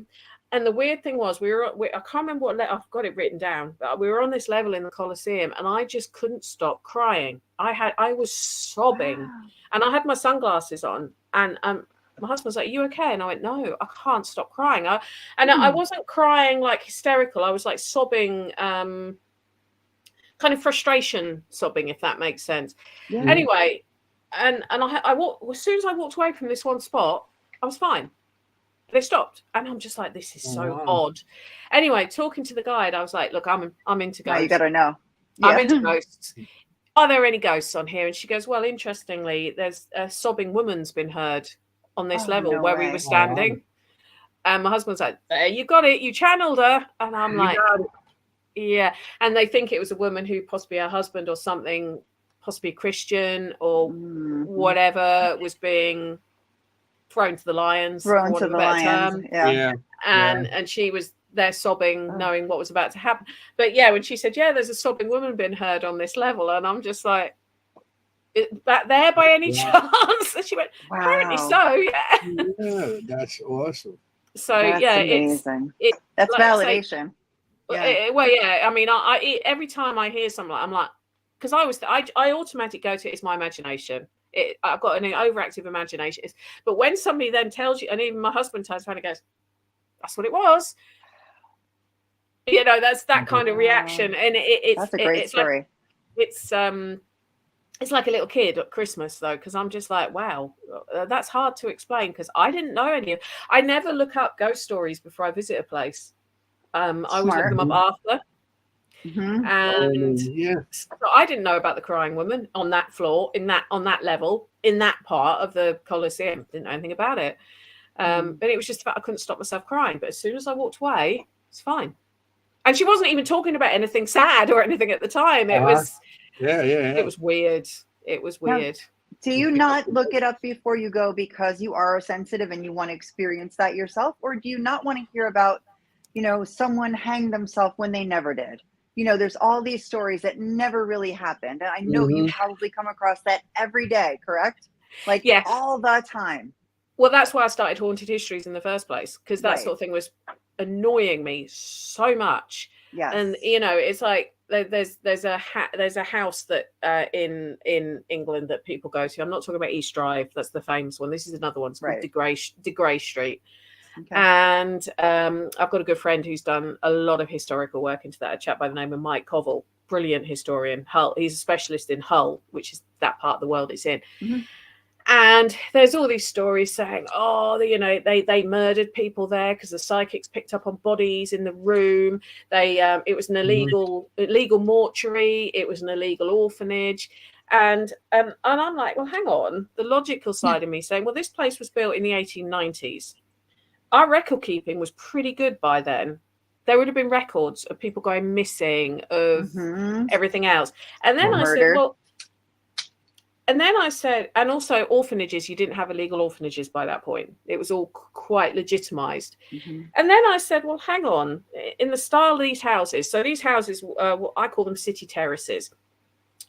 and the weird thing was I can't remember I've got it written down, but we were on this level in the Colosseum and I just couldn't stop crying. I was sobbing and I had my sunglasses on and my husband was like, "Are you okay?" And I went, "No, I can't stop crying." I wasn't crying like hysterical. I was like sobbing, kind of frustration sobbing, if that makes sense. Yeah. Anyway, and I walked, as soon as I walked away from this one spot, I was fine. They stopped, and I'm just like, "This is so odd." Anyway, talking to the guide, I was like, "Look, I'm into ghosts. Now you gotta know. I'm into ghosts. Are there any ghosts on here?" And she goes, "Well, interestingly, there's a sobbing woman's been heard on this level where we were standing." And my husband's like, "There, you got it, you channeled her." And I'm like, yeah. And they think it was a woman who possibly her husband or something, possibly Christian or whatever, was being thrown to the lions. And she was there sobbing, knowing what was about to happen. But yeah, when she said, "Yeah, there's a sobbing woman been heard on this level," and I'm just like, "Is that there by any chance?" And she went, "Apparently so, yeah." That's awesome. So that's amazing. That's like, validation. I mean, I every time I hear something, I'm like, because I automatically go to it's my imagination. I've got an overactive imagination. But when somebody then tells you, and even my husband turns around and goes, "That's what it was." You know, that's that kind of reaction, and that's a great story. It's like a little kid at Christmas, though, because I'm just like, wow, that's hard to explain because I didn't know any of. I never look up ghost stories before I visit a place. I always look them up after. And so I didn't know about the crying woman on that floor, on that level, in that part of the Colosseum. Didn't know anything about it. But it was just about I couldn't stop myself crying. But as soon as I walked away, it's fine. And she wasn't even talking about anything sad or anything at the time. It was. It was weird. It was weird. Now, do you not look it up before you go because you are sensitive and you want to experience that yourself? Or do you not want to hear about, someone hanged themselves when they never did? There's all these stories that never really happened. And I know you probably come across that every day, correct? Like all the time. Well, that's why I started Haunted Histories in the first place, because that sort of thing was annoying me so much. Yeah. And, it's like, there's a house that in England that people go to. I'm not talking about East Drive. That's the famous one. This is another one. It's called De Grey Street. Okay. And I've got a good friend who's done a lot of historical work into that. A chap by the name of Mike Covell, brilliant historian. Hull. He's a specialist in Hull, which is that part of the world it's in. And there's all these stories saying, they murdered people there because the psychics picked up on bodies in the room. It was an illegal mortuary. It was an illegal orphanage. And I'm like, well, hang on. The logical side of me saying, well, this place was built in the 1890s. Our record keeping was pretty good by then. There would have been records of people going missing, of everything else. And then I said, and also orphanages, you didn't have illegal orphanages by that point. It was all quite legitimized. And then I said, well, hang on, in the style of these houses. So these houses, I call them city terraces.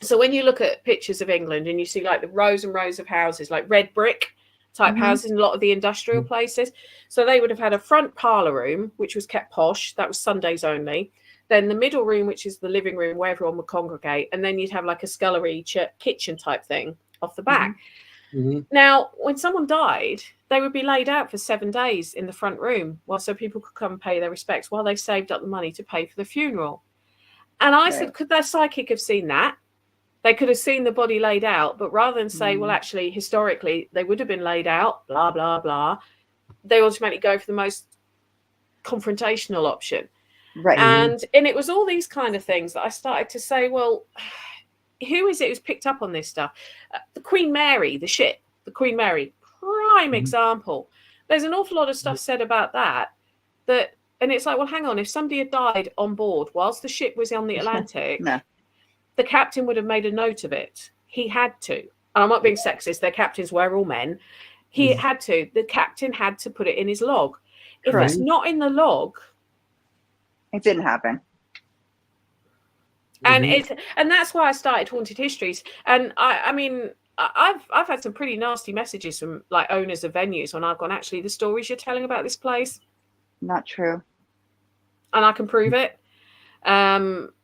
So when you look at pictures of England and you see like the rows and rows of houses, like red brick type houses in a lot of the industrial places. So they would have had a front parlor room, which was kept posh. That was Sundays only. Then the middle room, which is the living room where everyone would congregate. And then you'd have like a scullery kitchen type thing off the back. Now, when someone died, they would be laid out for 7 days in the front room so people could come and pay their respects while they saved up the money to pay for the funeral. And I said, could their psychic have seen that? They could have seen the body laid out, but rather than say, well, actually, historically, they would have been laid out, blah, blah, blah, they automatically go for the most confrontational option. Right. And it was all these kind of things that I started to say, well, who is it who's picked up on this stuff? The Queen Mary, the ship, the Queen Mary, prime example. There's an awful lot of stuff said about that, and it's like, well, hang on, if somebody had died on board whilst the ship was on the Atlantic, the captain would have made a note of it. He had to. And I'm not being sexist. Their captains were all men. He had to. The captain had to put it in his log. If it's not in the log, It didn't happen. And and that's why I started Haunted Histories. And I mean, I've had some pretty nasty messages from like owners of venues when I've gone, actually, the stories you're telling about this place, not true, and I can prove it. I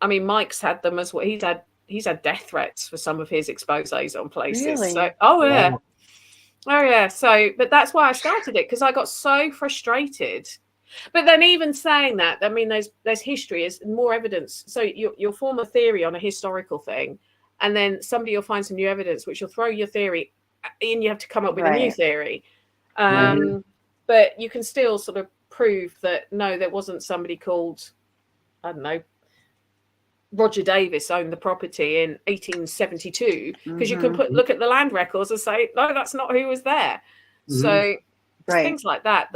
mean, Mike's had them as well. He's had death threats for some of his exposés on places. Really? So, oh yeah. So, but that's why I started it, because I got so frustrated. But then, even saying that, I mean, there's history, is more evidence. So you'll form a theory on a historical thing, and then somebody will find some new evidence, which will throw your theory, and you have to come up with a new theory. But you can still sort of prove that no, there wasn't somebody called, I don't know, Roger Davis owned the property in 1872, because you can look at the land records and say, no, that's not who was there. So things like that.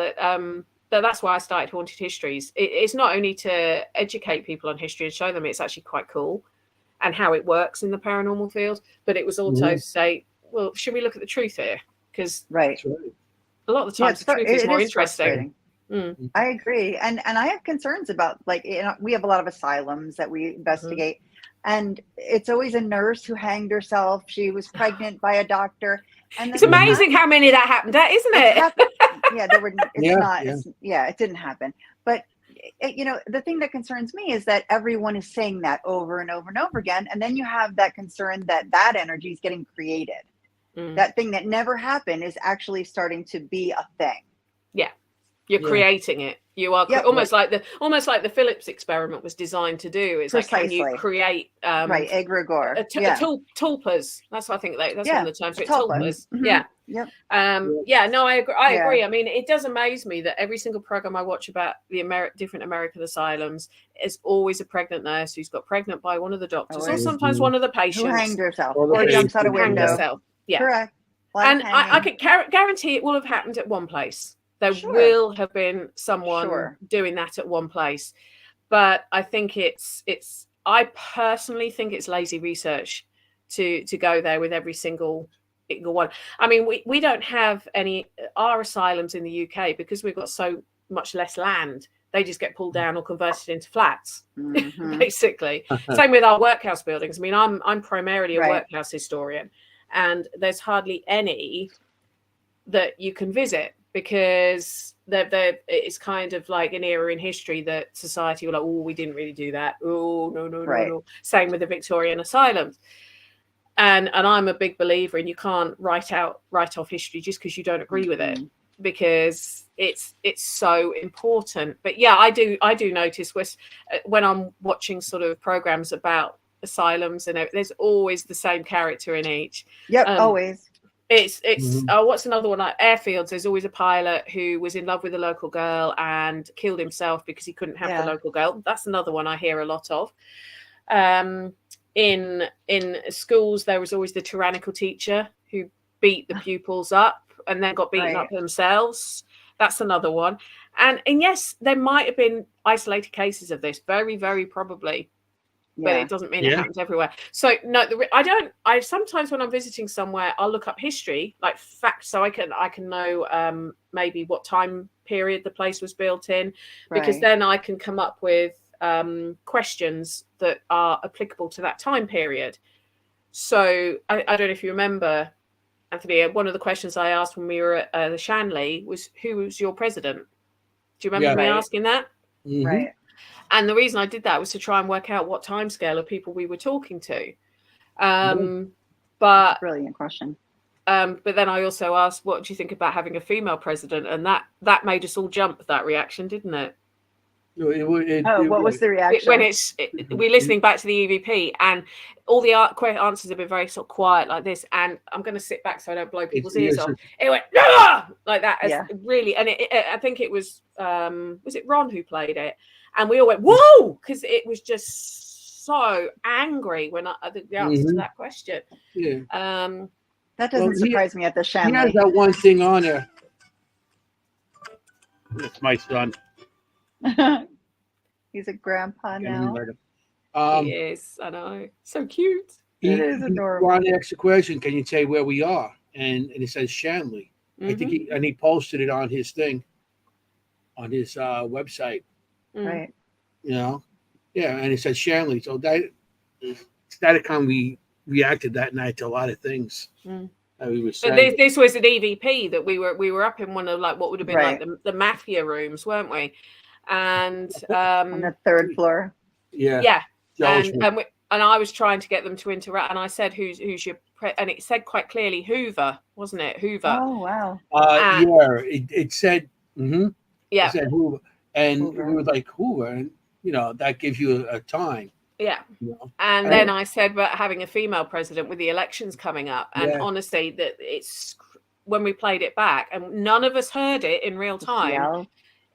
That's why I started Haunted Histories. It's not only to educate people on history and show them it's actually quite cool and how it works in the paranormal field, but it was also to say, well, should we look at the truth here? Because a lot of the times the truth is more interesting. I agree. And I have concerns about, like, we have a lot of asylums that we investigate, and it's always a nurse who hanged herself. She was pregnant by a doctor. And it's amazing how many that happened at, isn't it? Yeah, there were. It didn't happen. But the thing that concerns me is that everyone is saying that over and over and over again, and then you have that concern that that energy is getting created. That thing that never happened is actually starting to be a thing. Yeah. You're creating it. You are almost like the Phillips experiment was designed to do. Is like, can you create egregore, tulpas? That's what I think. That's one of the terms. Tulpas. I agree. I mean, it does amaze me that every single program I watch about the different American asylums is always a pregnant nurse who's got pregnant by one of the doctors, or sometimes one of the patients who hanged herself or jumps out a window. Yeah, correct. And I can guarantee it will have happened at one place. There will have been someone doing that at one place, but I think I personally think it's lazy research to go there with every single one. I mean, we don't have our asylums in the UK, because we've got so much less land. They just get pulled down or converted into flats, basically. Same with our workhouse buildings. I mean, I'm primarily a workhouse historian, and there's hardly any that you can visit, because it's kind of like an era in history that society were like, oh, we didn't really do that. Oh, no. Same with the Victorian asylums. And I'm a big believer in, you can't write off history just because you don't agree with it, because it's so important. But yeah, I do notice when I'm watching sort of programs about asylums, and there's always the same character in each. Always. It's what's another one, like Airfields? There's always a pilot who was in love with a local girl and killed himself because he couldn't have the local girl. That's another one I hear a lot of. In schools, there was always the tyrannical teacher who beat the pupils up and then got beaten up themselves. That's another one. And yes, there might have been isolated cases of this, very, very probably. But it doesn't mean it happens everywhere. So no, I sometimes when I'm visiting somewhere, I'll look up history, like facts, so I can know maybe what time period the place was built in, because then I can come up with questions that are applicable to that time period. So I don't know if you remember, Anthony, one of the questions I asked when we were at the Shanley was, who was your president? Do you remember me asking that? Right. And the reason I did that was to try and work out what timescale of people we were talking to. But brilliant question. But then I also asked, what do you think about having a female president? And that made us all jump, that reaction, didn't it? What was the reaction? When we're listening back to the EVP, and all the answers have been very sort of quiet like this, and I'm going to sit back so I don't blow people's ears off. It went like that, really, and I think it was it Ron who played it, and we all went whoa, because it was just so angry when the answer to that question. That doesn't surprise me at the Shanley. He has that one thing on there. That's my son. He's a grandpa now. He is. I know. So cute. It is adorable. Ron asked the question, can you say where we are? And it says Shanley. I think he posted it on his thing, on his website. Right. you know. Yeah, and it said Shanley. So that kind we reacted that night to a lot of things that we were saying. But this was an EVP that we were up in one of like what would have been like the mafia rooms, weren't we? And on the third floor. Yeah. And I was trying to get them to interact, and I said, "Who's your?" And it said quite clearly Hoover, wasn't it? Hoover. Oh wow. It said. Mm-hmm. Yeah. It said Hoover, and we were like Hoover, and that gives you a time. Yeah. And then I said, but having a female president with the elections coming up, and honestly, that it's when we played it back, and none of us heard it in real time. Yeah.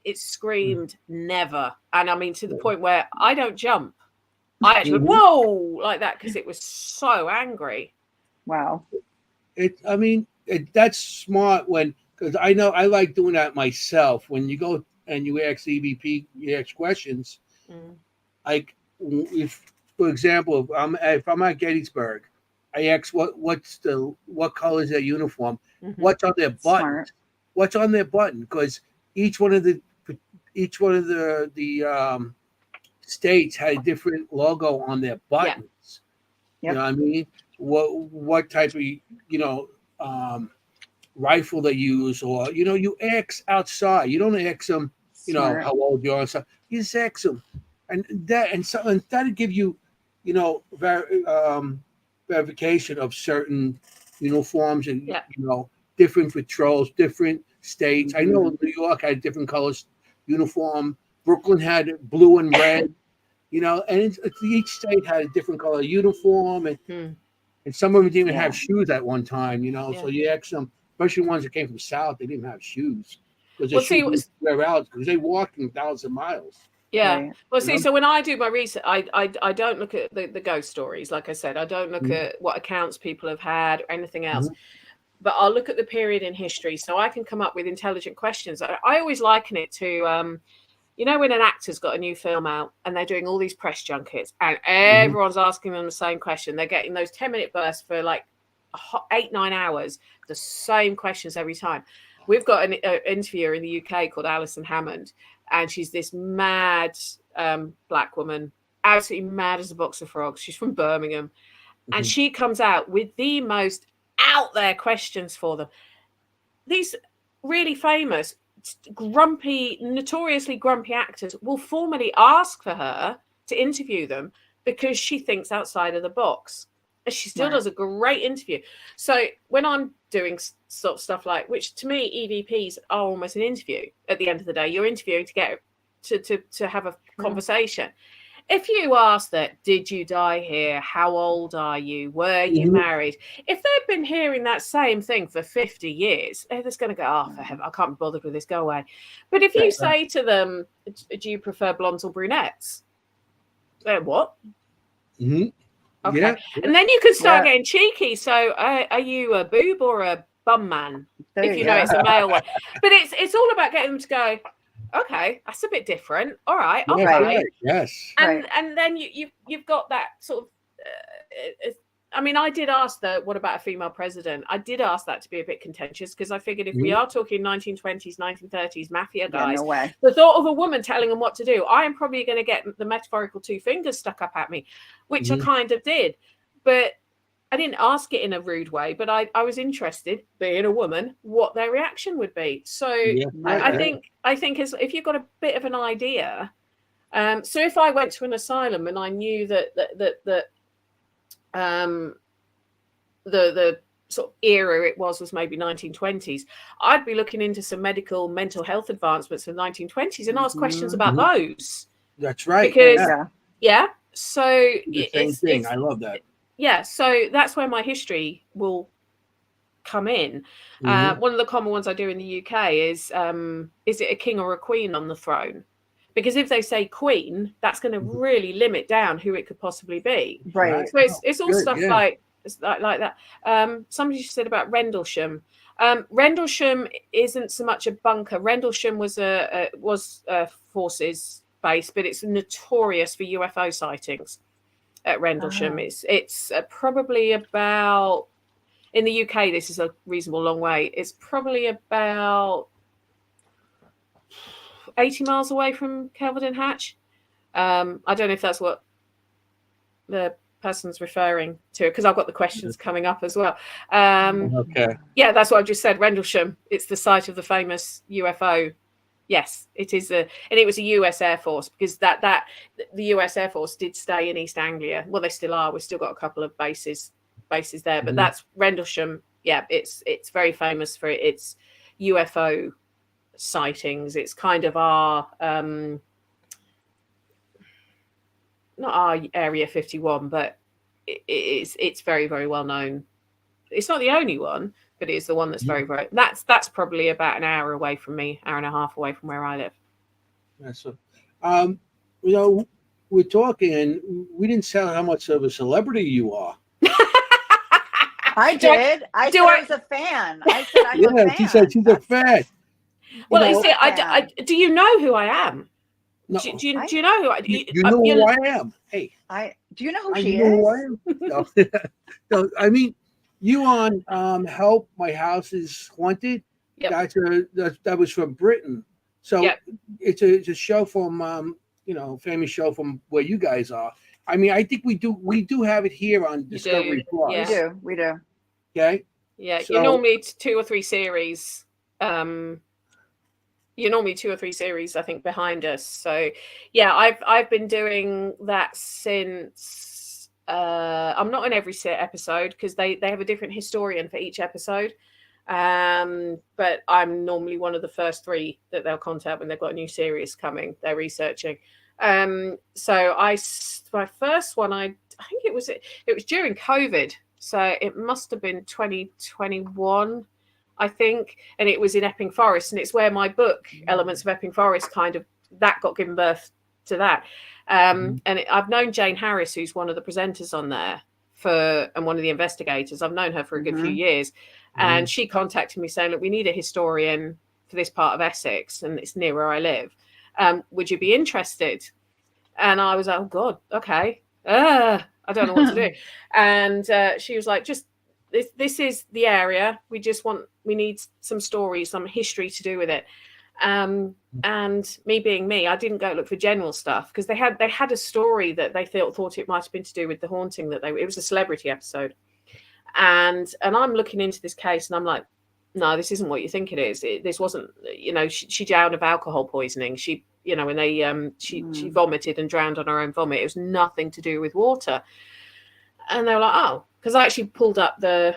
It screamed never, and I mean to the point where I don't jump. I actually went, whoa, like that, because it was so angry. Wow. That's smart because I know I like doing that myself. When you go and you ask EVP, you ask questions. Like, if, for example, if I'm at Gettysburg, I ask what color is their uniform? What's on their button? Smart. What's on their button? Because each one of the states had a different logo on their buttons. Yep. You know what I mean? What type of rifle they use, or you ask outside. You don't ask them, Smart. how old you are and stuff. You just ask them, and that'll give you, verification of certain uniforms and different patrols, different states. I know New York had different colors uniform. Brooklyn had blue and red, and each state had a different color uniform, and some of them didn't even have shoes at one time, So you ask them, especially ones that came from South, they didn't have shoes because they walked 1,000 miles. Yeah. Right. Well, see, so when I do my research, I don't look at the ghost stories. Like I said, I don't look at what accounts people have had or anything else. But I'll look at the period in history, so I can come up with intelligent questions. I always liken it to, when an actor's got a new film out and they're doing all these press junkets and everyone's asking them the same question. They're getting those 10-minute bursts for like 8-9 hours, the same questions every time. We've got an interviewer in the UK called Alison Hammond, and she's this mad black woman, absolutely mad as a box of frogs. She's from Birmingham, and she comes out with the most out there questions for them. These really famous, notoriously grumpy actors will formally ask for her to interview them because she thinks outside of the box. And she still does a great interview. So when I'm doing sort of stuff like, which to me, EVPs are almost an interview at the end of the day. You're interviewing to get to have a conversation. If you ask that, did you die here? How old are you? Were you married? If they've been hearing that same thing for 50 years, they're just going to go, oh, for heaven, I can't be bothered with this, go away. But if you say to them, do you prefer blondes or brunettes? They're what? Okay. Yeah. And then you can start getting cheeky. So are you a boob or a bum man? If you know it's a male one. But it's all about getting them to go, okay, that's a bit different. All right, okay. Right. Yes. And then you've got that sort of. I mean, I did ask what about a female president? I did ask that to be a bit contentious because I figured if we are talking 1920s, 1930s mafia guys, the thought of a woman telling them what to do, I am probably going to get the metaphorical two fingers stuck up at me, which I kind of did. But I didn't ask it in a rude way, but I was interested, being a woman, what their reaction would be. So I think if you've got a bit of an idea, so if I went to an asylum and I knew that the sort of era it was maybe 1920s, I'd be looking into some mental health advancements in the 1920s and ask questions about those. That's right. Because so the same thing. I love that. Yeah, so that's where my history will come in. One of the common ones I do in the UK is it a king or a queen on the throne? Because if they say queen, that's going to really limit down who it could possibly be. Right. So it's all stuff like that. Somebody said about Rendlesham. Rendlesham isn't so much a bunker. Rendlesham was a forces base, but it's notorious for UFO sightings. At Rendlesham, it's probably about, in the UK, this is a reasonable long way. It's probably about 80 miles away from Kelvedon Hatch, I don't know if that's what the person's referring to, because I've got the questions coming up as well. Okay. Yeah, that's what I've just said. Rendlesham. It's the site of the famous UFO. Yes, it is and it was a US Air Force, because that the US Air Force did stay in East Anglia. Well, they still are. We've still got a couple of bases there, but that's Rendlesham. Yeah, it's very famous for its UFO sightings. It's kind of our not our Area 51, but it's very, very well known. It's not the only one, but it is the one that's very, very. That's probably about an hour away from me, hour and a half away from where I live. That's we're talking, and we didn't say how much of a celebrity you are. I did. I said I was a fan. I said I'm a fan. She said she's a fan. Well, you see, I do you know who I am? No. Do you know who I am? You know who I am. Hey. Do you know who she is? Who I am. No, I mean, you on Help My House is Haunted. Yep. That was from Britain. So it's a show from famous show from where you guys are. I mean, I think we do have it here on Discovery Plus. Yeah. We do. Okay. Yeah, so, you're normally 2 or 3 series. You're normally 2 or 3 series, I think, behind us. So, yeah, I've been doing that since. I'm not in every episode, because they have a different historian for each episode. But I'm normally one of the first 3 that they'll contact when they've got a new series coming. They're researching. So my first one, I think it was during COVID. So it must have been 2021, I think. And it was in Epping Forest. And it's where my book, Elements of Epping Forest, that got given birth to that. And I've known Jane Harris, who's one of the presenters on there and one of the investigators. I've known her for a good few years. And she contacted me saying, look, we need a historian for this part of Essex, and it's near where I live. Would you be interested? And I was like, oh God, okay. I don't know what to do. And she was like, just this is the area. We need some stories, some history to do with it. And me being me, I didn't go look for general stuff, because they had a story that they thought it might have been to do with the haunting it was a celebrity episode. And I'm looking into this case, and I'm like, no, this isn't what you think it is. This wasn't, she drowned of alcohol poisoning. She, when they, she vomited and drowned on her own vomit. It was nothing to do with water. And they were like, oh, because I actually pulled up the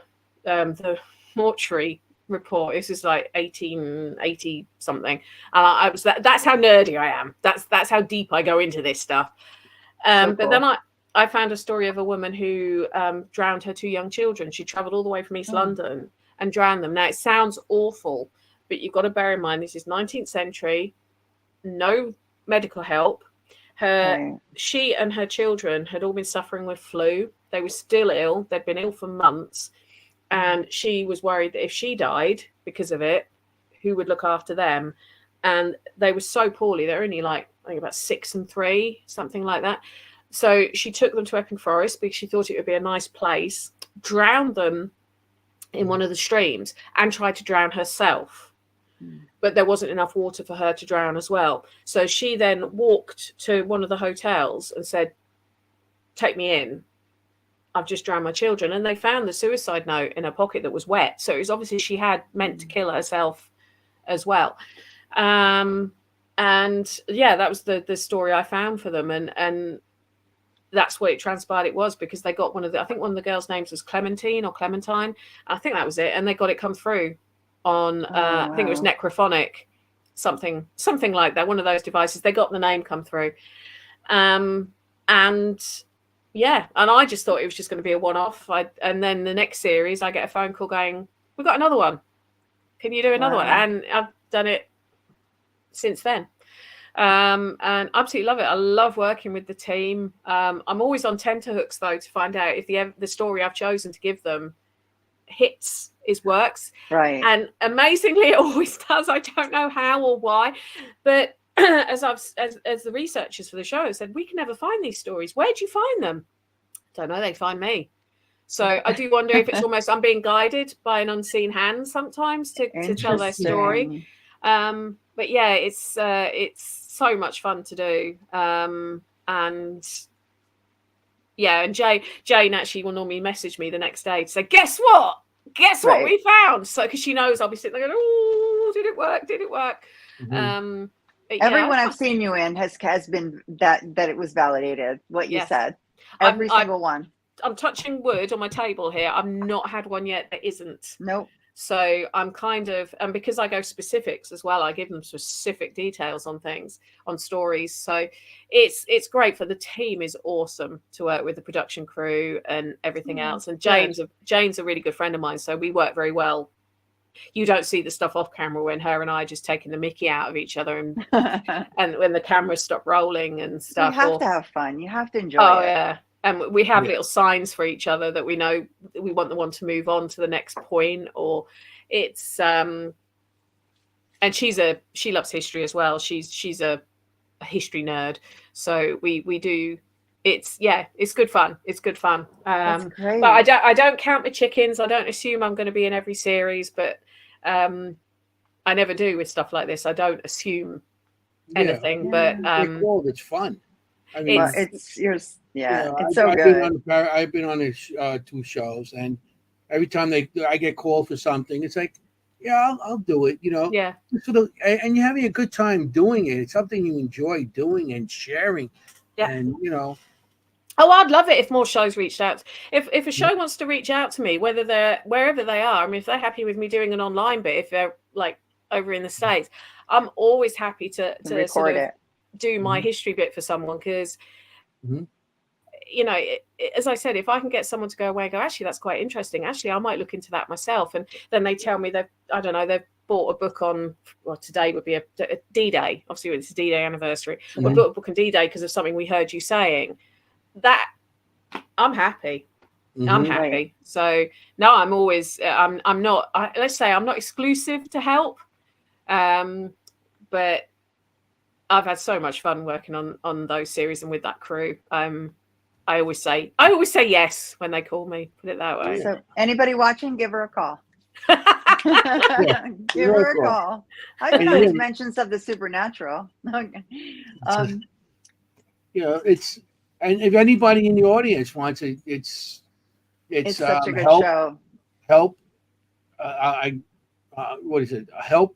mortuary report. This is like 1880 something. And that's how nerdy I am. That's how deep I go into this stuff. But then I found a story of a woman who drowned her 2 young children. She traveled all the way from East London and drowned them. Now, it sounds awful, but you've got to bear in mind, this is 19th century, no medical help. She and her children had all been suffering with flu. They were still ill. They'd been ill for months. And she was worried that if she died because of it, who would look after them? And they were so poorly. They're only I think about 6 and 3, something like that. So she took them to Epping Forest because she thought it would be a nice place, drowned them in one of the streams, and tried to drown herself. But there wasn't enough water for her to drown as well. So she then walked to one of the hotels and said, take me in. I've just drowned my children. And they found the suicide note in her pocket that was wet. So it was obviously she had meant to kill herself as well. And yeah, that was the story I found for them. And that's what it transpired it was, because they got I think one of the girls' names was Clementine or Clementine. I think that was it. And they got it come through on, I think it was Necrophonic, something like that. One of those devices. They got the name come through. And yeah, and I just thought it was just going to be a one-off. And then the next series, I get a phone call going, we've got another one. Can you do another one? And I've done it since then. And absolutely love it. I love working with the team. I'm always on tenterhooks though to find out if the story I've chosen to give them works. Right. And amazingly, it always does. I don't know how or why, but as the researchers for the show have said, we can never find these stories. Where'd you find them? Don't know. They find me. So I do wonder if it's almost I'm being guided by an unseen hand sometimes to tell their story. But yeah, it's so much fun to do. And yeah, and Jane actually will normally message me the next day to say, guess what we found? So because she knows I'll be sitting there going, oh, did it work? Mm-hmm. Everyone I've seen you in has been that it was validated what you said. Every single one. I'm touching wood on my table here. I've not had one yet that isn't. Nope. So I'm kind of, and because I go specifics as well, I give them specific details on things, on stories. So it's great. For the team is awesome to work with, the production crew and everything else. And Jane's a really good friend of mine, so we work very well. You don't see the stuff off camera when her and I just taking the mickey out of each other, and and when the cameras stop rolling and stuff. You have to have fun. You have to enjoy it. Oh yeah. And we have little signs for each other that we know we want the one to move on to the next point, or it's and she loves history as well. She's a history nerd. So we do, it's good fun. It's good fun. That's great. But I don't count the chickens. I don't assume I'm going to be in every series, but I never do with stuff like this. I don't assume anything, but it's fun. I mean, it's yours. Yeah, it's so good. I've been on 2 shows, and every time I get called for something, it's like, yeah, I'll do it. You know, and you're having a good time doing it. It's something you enjoy doing and sharing. Yeah, and you know. Oh, I'd love it if more shows reached out. If a show wants to reach out to me, whether they're wherever they are, I mean, if they're happy with me doing an online bit, if they're like over in the States, I'm always happy to record sort of it. Do my history bit for someone, because you know, as I said, if I can get someone to go away and go, actually, that's quite interesting. Actually, I might look into that myself. And then they tell me they've bought a book on, well, today would be a D-Day. Obviously, it's a D-Day anniversary. We bought a book on D-Day because of something we heard you saying. That I'm happy. I'm happy. Right. So no, I'm always, I'm not, let's say I'm not exclusive to help. But I've had so much fun working on those series and with that crew. I always say yes when they call me, put it that way. So anybody watching, give her a call. Give her a call. I've heard mentions of the supernatural. Okay. You know, it's, and if anybody in the audience wants it, it's such a good show. Help. What is it? Help.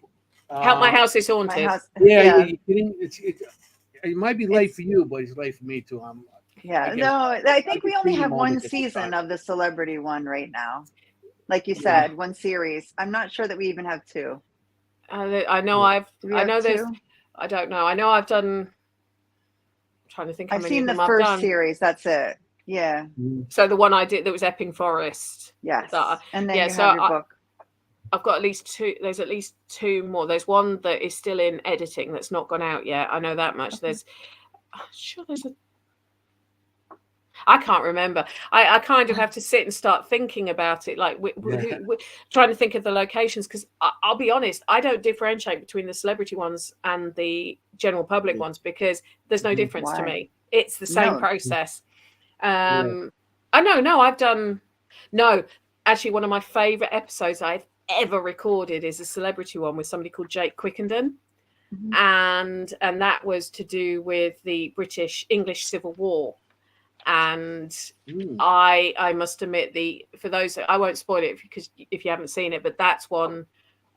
Help My House is Haunted. It might be late for you, but it's late for me too. I think we only have one season of the celebrity one right now. Like you said, one series. I'm not sure that we even have 2. I know there's, I don't know. I know I've done, I'm trying to think how I've many seen of them the I've first done. Series. That's it. Yeah. So the one I did that was Epping Forest. Yes. And then you have your book. I've got at least 2. There's at least 2 more. There's one that is still in editing that's not gone out yet. I know that much. Okay. I can't remember. I kind of have to sit and start thinking about it, like we're trying to think of the locations, because I'll be honest, I don't differentiate between the celebrity ones and the general public ones, because there's no difference to me. It's the same process. Actually, one of my favorite episodes I've ever recorded is a celebrity one with somebody called Jake Quickenden. And that was to do with the English Civil War. And I must admit, for those, I won't spoil it because if you haven't seen it, but that's one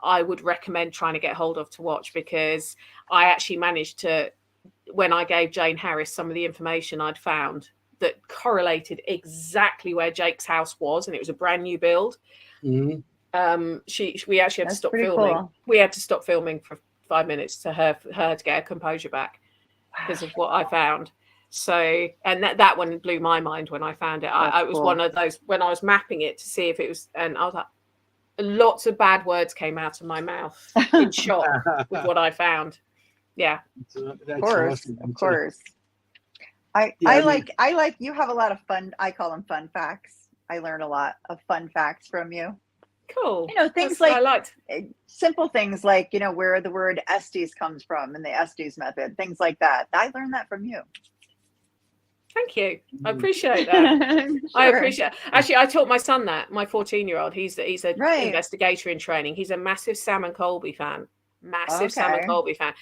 I would recommend trying to get hold of to watch, because I actually managed to, when I gave Jane Harris some of the information I'd found that correlated exactly where Jake's house was, and it was a brand new build. We actually had to stop filming. Cool. We had to stop filming for 5 minutes to her to get her composure back because of what I found. So, and that one blew my mind when I found it. I was one of those, when I was mapping it to see if it was, and I was like, lots of bad words came out of my mouth in shock with what I found. Yeah. Of course. Of course. I like, you have a lot of fun. I call them fun facts. I learn a lot of fun facts from you. Cool. You know, things simple things like, you know, where the word Estes comes from and the Estes method, things like that. I learned that from you. Thank you. I appreciate that. Sure. I appreciate it. Actually, I taught my son that, my 14-year-old. He's an investigator in training. He's a massive Sam and Colby fan. Massive Sam Colby fan.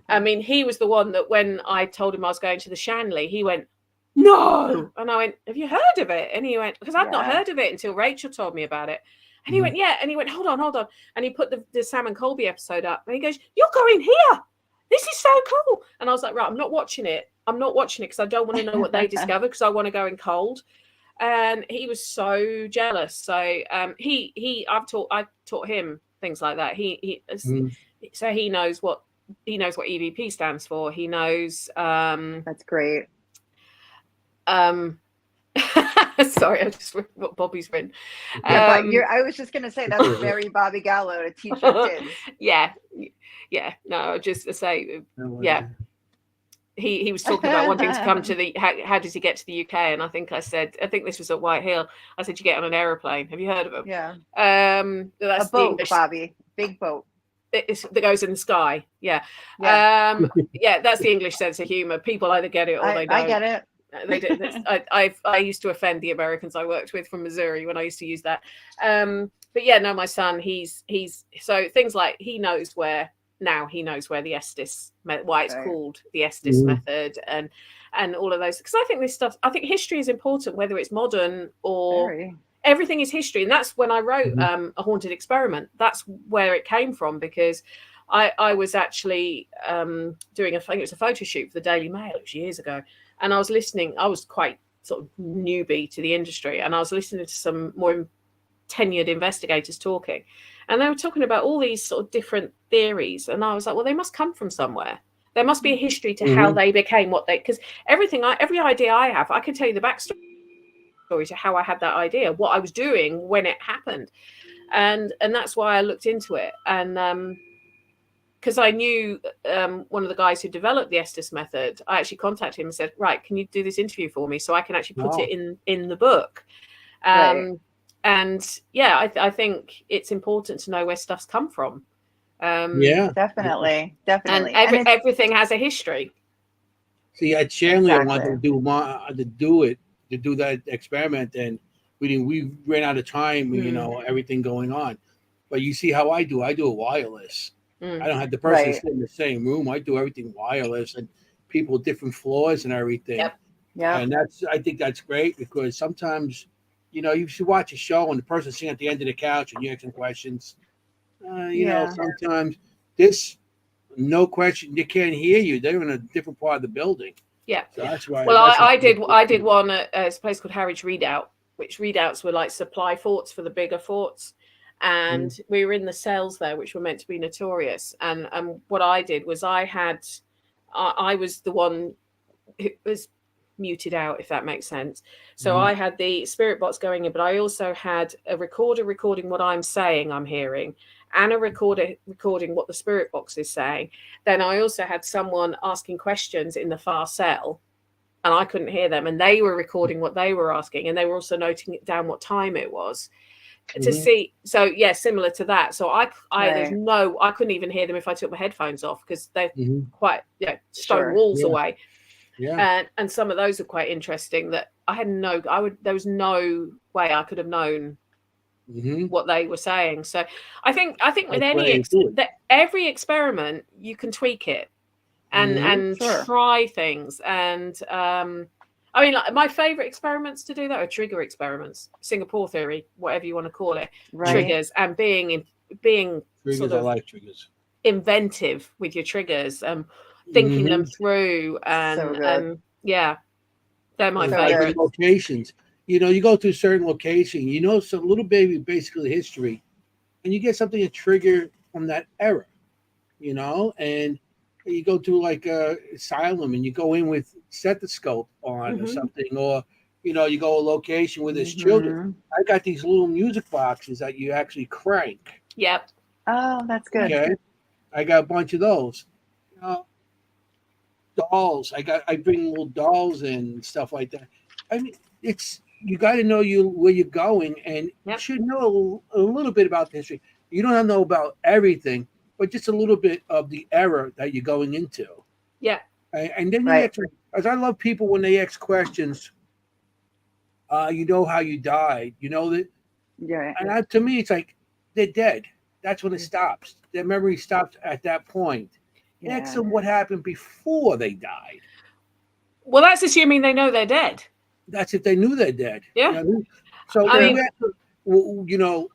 I mean, he was the one that when I told him I was going to the Shanley, he went, no. And I went, have you heard of it? And he went, because I'd not heard of it until Rachel told me about it. And he went, yeah. And he went, hold on. And he put the Sam and Colby episode up. And he goes, you're going here. This is so cool. And I was like, right, I'm not watching it because I don't want to know what they discover, because I want to go in cold. And he was so jealous. So I taught him things like that. So he knows what EVP stands for. He knows. That's great. Sorry, I just read what Bobby's written. Yeah, but I was just gonna say that's very Bobby Gallo to teach your kids. Yeah. No, just to say, yeah. He was talking about wanting to come to the. How does he get to the UK? And I think this was at White Hill. I said, you get on an aeroplane. Have you heard of them? Yeah. That's a boat, Bobby. Big boat. That goes in the sky. Yeah. That's the English sense of humor. People either get it or they don't. I get it. They do. I used to offend the Americans I worked with from Missouri when I used to use that. But yeah, no, my son, he's so things like he knows where the Estes, why it's called the Estes method, and all of those, because I think history is important, whether it's modern or everything is history. And that's when I wrote A Haunted Experiment. That's where it came from, because I was actually doing I think it was a photo shoot for the Daily Mail. It was years ago. And I was listening. I was quite sort of newbie to the industry. And I was listening to some more tenured investigators talking. And they were talking about all these sort of different theories. And I was like, well, they must come from somewhere. There must be a history to how they became what they... Because every idea I have, I can tell you the backstory to how I had that idea, what I was doing when it happened. And that's why I looked into it. And... because I knew one of the guys who developed the Estes method, I actually contacted him and said, right, can you do this interview for me so I can actually put it in the book? And yeah, I think it's important to know where stuff's come from. Definitely. And everything has a history. See, at Shanley, I wanted to do that experiment, and we ran out of time, everything going on. But you see how I do it wireless. I don't have the person sit in the same room. I do everything wireless, and people with different floors and everything. Yeah. And I think that's great, because sometimes, you should watch a show and the person's sitting at the end of the couch and you ask them questions. Sometimes no question, they can't hear you. They're in a different part of the building. Yeah. So that's why. Well, I did one at a place called Harwich Redoubt, which redoubts were like supply forts for the bigger forts. And we were in the cells there, which were meant to be notorious. And what I did was I was the one who was muted out, if that makes sense. So I had the spirit box going in, but I also had a recorder recording what I'm saying, I'm hearing, and a recorder recording what the spirit box is saying. Then I also had someone asking questions in the far cell, and I couldn't hear them. And they were recording what they were asking, and they were also noting it down what time it was. To see, so yeah, similar to that. So I couldn't even hear them if I took my headphones off, because they're quite stone walls away. Yeah. And some of those are quite interesting that there was no way I could have known what they were saying. So I think with every experiment you can tweak it and try things. And I mean, like, my favorite experiments to do that are trigger experiments, Singapore theory, whatever you want to call it, triggers, and being triggers, sort of I like triggers. Inventive with your triggers, thinking them through, and they're my favorite locations. You go to a certain location, some little baby, basically history, and you get something to trigger from that era, and you go to like a asylum and you go in with stethoscope on or something, or you go a location where there's children. I got these little music boxes that you actually crank. Yep. Oh, that's good. Okay. I got a bunch of those. Dolls. I bring little dolls and stuff like that. I mean, you got to know where you're going, and you should know a little bit about the history. You don't have to know about everything, but just a little bit of the era that you're going into. Yeah. And then as I love people when they ask questions, how you died, that. Yeah. And to me, it's like, they're dead. that's when it stops. Their memory stops at that point. Yeah. Ask them what happened before they died. Well, that's assuming they know they're dead. That's if they knew they're dead. Yeah. You know? So I mean, you know,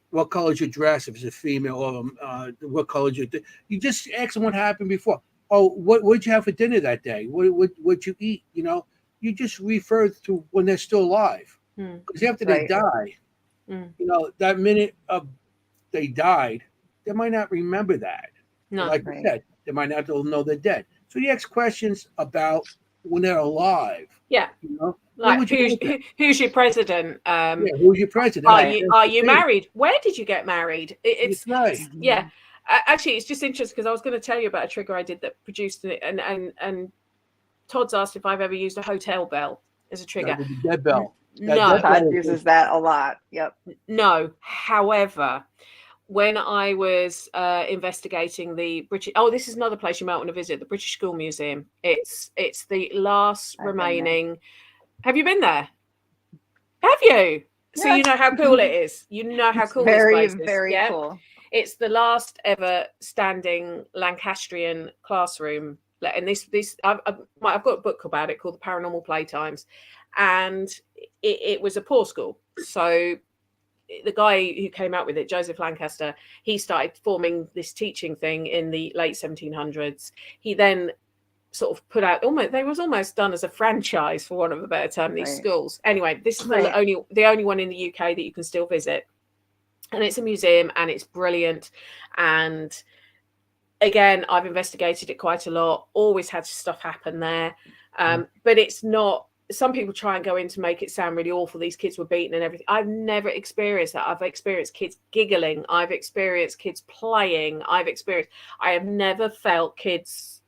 what color is your dress if it's a female, or what color is your you just ask them what happened before. Oh, what'd you have for dinner that day? What'd you eat? You know, you just refer to when they're still alive. Because after they die, you know, that minute of they died, they might not remember that. No, like you said, they might not know they're dead. So you ask questions about when they're alive. Yeah. You know, like who's your president? Who's your president? Are you married? Where did you get married? It's right. Yeah. Actually, it's just interesting because I was going to tell you about a trigger I did that produced it, and Todd's asked if I've ever used a hotel bell as a trigger. Dead bell. No, Todd uses that a lot. Yep. No. However, when I was investigating the British, this is another place you might want to visit, the British School Museum. It's the last remaining. Have you been there? Have you? Yes. So you know how cool it is. You know how cool this place is. Very cool. It's the last ever standing Lancastrian classroom, and I've got a book about it called The Paranormal Playtimes, and it was a poor school. So the guy who came out with it, Joseph Lancaster, he started forming this teaching thing in the late 1700s. He then sort of put out they was almost done as a franchise, for want of a better term, these schools. Anyway, this is the only one in the UK that you can still visit. And it's a museum and it's brilliant. And again, I've investigated it quite a lot, always had stuff happen there. But it's not, some people try and go in to make it sound really awful. These kids were beaten and everything. I've never experienced that. I've experienced kids giggling. I've experienced kids playing. I have never felt kids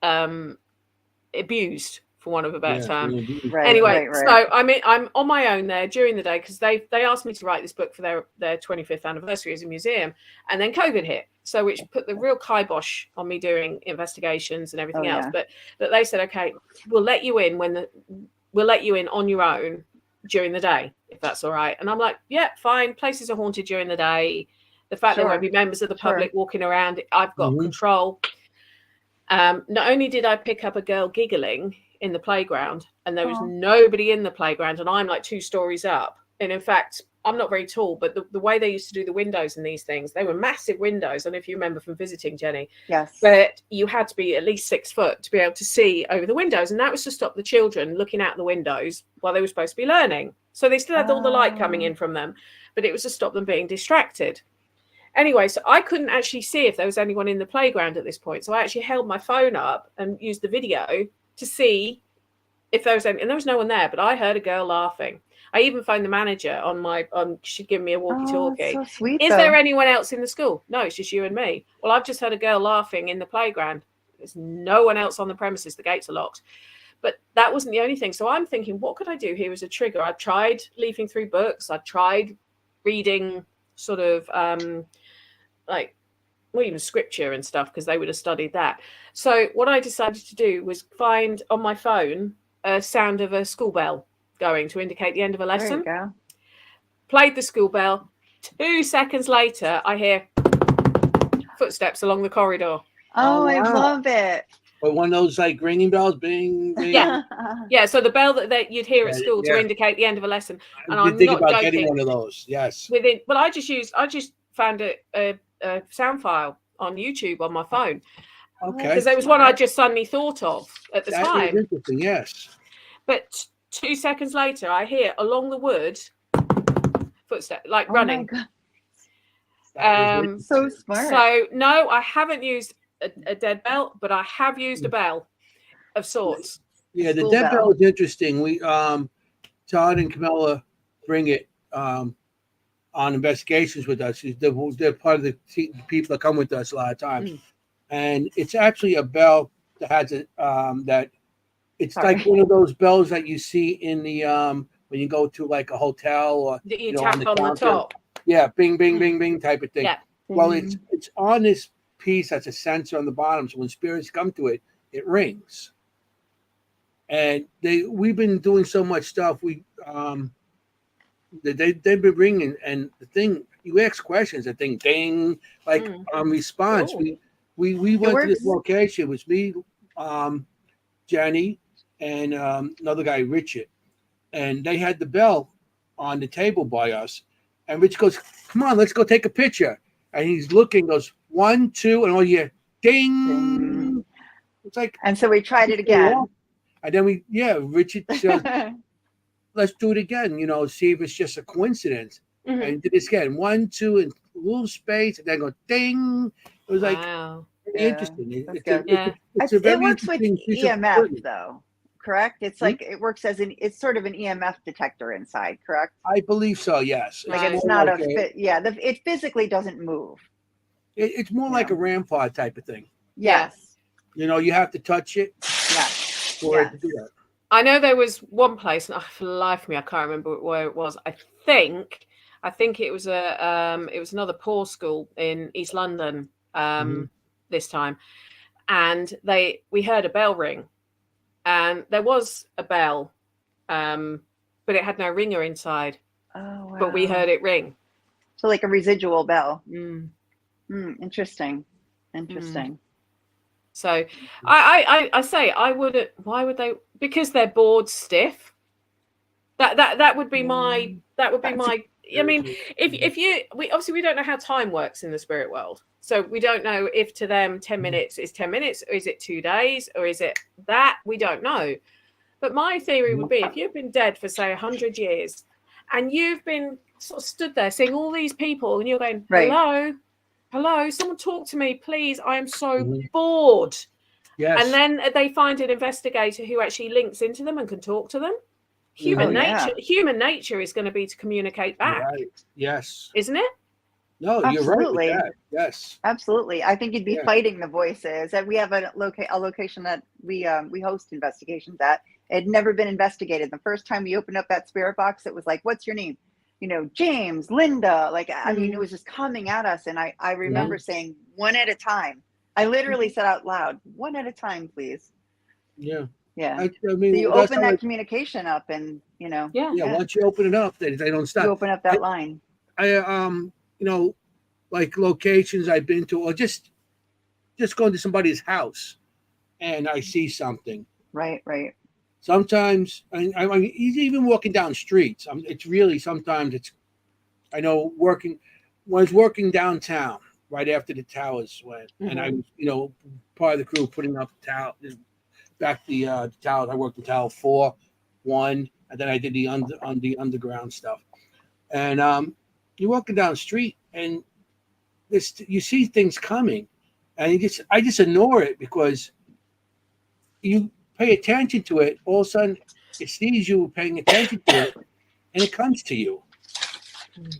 abused, for want of a better term. Anyway, so I'm on my own there during the day because they asked me to write this book for their 25th anniversary as a museum, and then COVID hit, so which put the real kibosh on me doing investigations and everything else. But they said, okay, we'll let you in on your own during the day, if that's all right. And I'm like, yeah, fine. Places are haunted during the day. The fact there won't be members of the public walking around, I've got control. Not only did I pick up a girl giggling in the playground, and there was nobody in the playground, and I'm like 2 stories up. And in fact, I'm not very tall, but the way they used to do the windows in these things, they were massive windows. I don't know if you remember from visiting, Jenny. Yes. But you had to be at least 6 foot to be able to see over the windows. And that was to stop the children looking out the windows while they were supposed to be learning. So they still had all the light coming in from them, but it was to stop them being distracted. Anyway, so I couldn't actually see if there was anyone in the playground at this point. So I actually held my phone up and used the video to see if there was any, and there was no one there, but I heard a girl laughing. I even phoned the manager she'd given me a walkie-talkie. So sweet, Is there anyone else in the school? No, it's just you and me. Well, I've just heard a girl laughing in the playground. There's no one else on the premises. The gates are locked. But that wasn't the only thing. So I'm thinking, what could I do here as a trigger? I tried leafing through books. I tried reading sort of even scripture and stuff, because they would have studied that. So what I decided to do was find on my phone a sound of a school bell going to indicate the end of a lesson. There you go. Played the school bell. 2 seconds later, I hear footsteps along the corridor. Oh, I love it. But one of those like ringing bells, bing, bing. Yeah. So the bell that you'd hear at school to indicate the end of a lesson. And I'm think not about joking. getting one of those. Yes. I just found a sound file on YouTube on my phone. Okay. Because there was one I just suddenly thought of at the time. That is interesting. Yes. But 2 seconds later, I hear along the wood footsteps, like running. So smart. So no, I haven't used a dead bell, but I have used a bell of sorts. Yeah, the dead bell is interesting. We Todd and Camilla bring it on investigations with us. They're part of the people that come with us a lot of times, and it's actually a bell that has that. It's like one of those bells that you see in the when you go to like a hotel or that you tap on the top. Yeah, bing, bing, bing, bing type of thing. Yeah. Well, it's on this piece that's a sensor on the bottom, so when spirits come to it, it rings. And we've been doing so much stuff. They've been ringing, and the thing, you ask questions, I think ding, like response. Cool. We went to this location. It was me, Jenny, and another guy, Richard, and they had the bell on the table by us. And Rich goes, "Come on, let's go take a picture." And he's looking, goes 1, 2, and all you hear, ding. It's like, and so we tried it again. And then Richard said, "Let's do it again. See if it's just a coincidence." And did this again, 1, 2, and a little space, and then go ding. It was like interesting. It works with EMF though, correct? It's like it works as it's sort of an EMF detector inside, correct? I believe so. Yes. Like it's not it physically doesn't move. It's more like a rampart type of thing. Yes. You have to touch it. Yes. For it to do that. I know there was one place, and for the life of me, I can't remember where it was. I think it was another poor school in East London this time, and we heard a bell ring, and there was a bell, but it had no ringer inside. Oh, wow. But we heard it ring. So like a residual bell. Interesting. So I say I wouldn't. Why would they? Because they're bored stiff. That would be my. I mean, we obviously don't know how time works in the spirit world, so we don't know if to them 10 minutes is 10 minutes, or is it 2 days, or is it that, we don't know. But my theory would be, if you've been dead for say 100 years, and you've been sort of stood there seeing all these people, and you're going, hello, someone talk to me, please. I am so bored. Yes. And then they find an investigator who actually links into them and can talk to them. Human nature is going to be to communicate back. Right. Yes. Isn't it? No, absolutely. You're right with that. Yes. Absolutely. I think you'd be fighting the voices. And we have a location that we host investigations at. It had never been investigated. The first time we opened up that spirit box, it was like, "What's your name?" James, Linda. Like, I mean, it was just coming at us. And I remember saying, "One at a time." I literally said out loud, "One at a time, please." Yeah. Yeah. I mean, so you open that communication up, and once you open it up, they don't stop. You open up that line. Like locations I've been to, or just going to somebody's house, and I see something. Right. Sometimes I mean, even walking down streets. It's really sometimes it's. I know when I was working downtown right after the towers went, and I was part of the crew putting up the towers. I worked in Tower 4, 1, and then I did the underground stuff. And you're walking down the street, and you see things coming, and I just ignore it, because you pay attention to it. All of a sudden, it sees you paying attention to it, and it comes to you.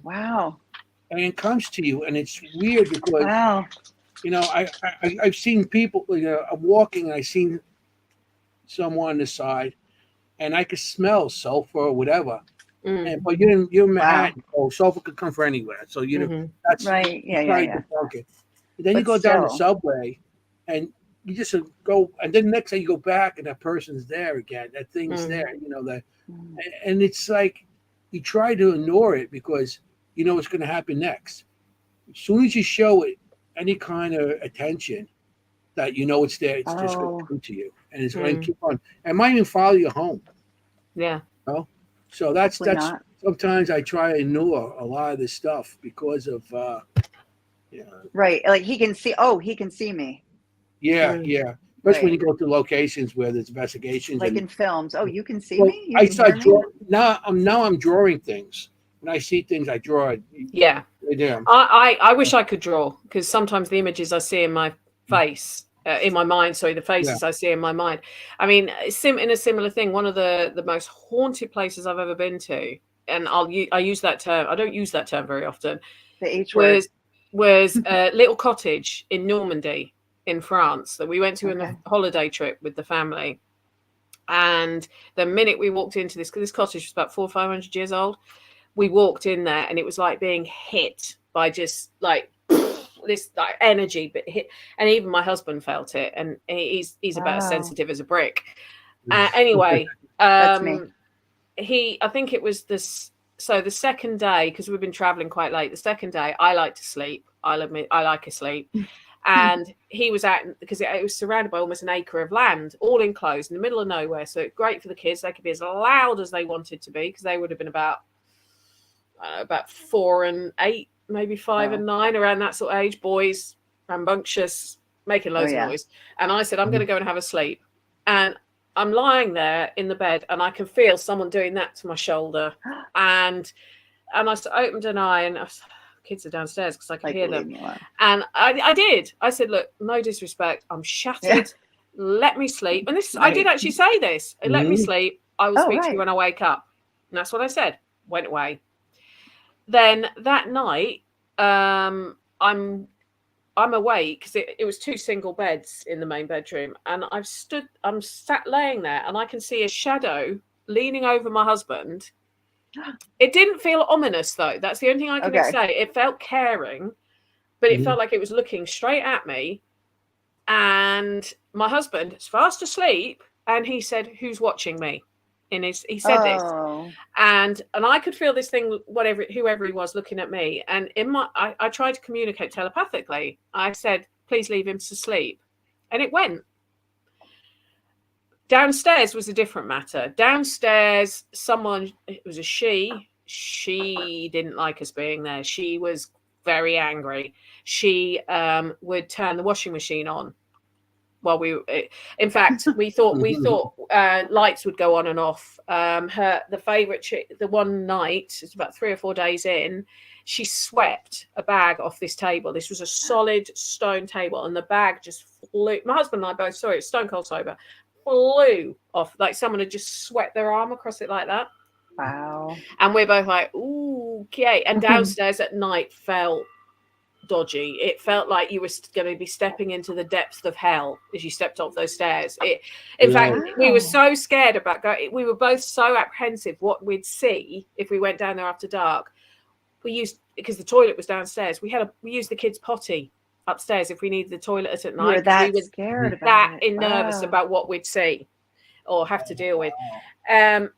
Wow. And it comes to you, and it's weird because I've seen people. I'm walking, and I seen someone on the side, and I could smell sulfur or whatever. But you're in Manhattan. Oh, sulfur could come from anywhere. So that's right. Yeah. Then you go down the subway, and you just go, and then the next day you go back, and that person's there again. That thing's there. And it's like you try to ignore it because you know what's going to happen next. As soon as you show it any kind of attention, that it's there, it's just going to come to you, and it's going to keep on. And it might even follow you home. Yeah. So that's sometimes I try to ignore a lot of this stuff because of right. Like he can see me. Yeah. Especially when you go to locations where there's investigations, like in films. Oh, you can see me. I start drawing now. I'm drawing things. When I see things, I draw it. Yeah. I wish I could draw, because sometimes the images I see in my face. In my mind, the faces I see in my mind. I mean, in a similar thing, one of the most haunted places I've ever been to, and I use that term. I don't use that term very often. The H word was a little cottage in Normandy, in France, that we went to on a holiday trip with the family. And the minute we walked into this cottage was about 400 or 500 years old. We walked in there, and it was like being hit by just like this like energy, but and even my husband felt it, and he's about as sensitive as a brick. Anyway, That's me. I think it was this so the second day, because we've been traveling quite late, the second day, I like to sleep. I'll admit, I like to sleep. And he was out because it was surrounded by almost an acre of land, all enclosed in the middle of nowhere. So great for the kids. They could be as loud as they wanted to be because they would have been about 4 and 8, maybe 5 and 9, around that sort of age. Boys, rambunctious, making loads of noise. And I said, I'm going to go and have a sleep. And I'm lying there in the bed and I can feel someone doing that to my shoulder. And I opened an eye and kids are downstairs because I could hear them. And I did. I said, look, no disrespect. I'm shattered. Yeah. Let me sleep. And this, I did actually say this. Let me sleep. I will speak to you when I wake up. And that's what I said. Went away. Then that night, I'm awake because it was 2 single beds in the main bedroom. And I'm sat laying there and I can see a shadow leaning over my husband. It didn't feel ominous, though. That's the only thing I can say. It felt caring, but it felt like it was looking straight at me. And my husband is fast asleep, and he said, "Who's watching me?" He said this, and I could feel this thing, whoever he was, looking at me. And I tried to communicate telepathically. I said, "Please leave him to sleep," and it went. Downstairs was a different matter. Downstairs, it was a she didn't like us being there. She was very angry. She would turn the washing machine on while in fact, we thought lights would go on and off. The one night, it's about 3 or 4 days in, she swept a bag off this table. This was a solid stone table, and the bag just flew. My husband and I both saw it, stone cold sober, flew off, like someone had just swept their arm across it like that. Wow. And we're both like, ooh, okay. And downstairs at night felt dodgy. It felt like you were going to be stepping into the depths of hell as you stepped off those stairs. In fact, we were so scared about going. We were both so apprehensive what we'd see if we went down there after dark. Because the toilet was downstairs. We used the kids' potty upstairs if we needed the toilet at night. We were scared about it. Nervous about what we'd see or have to deal with. And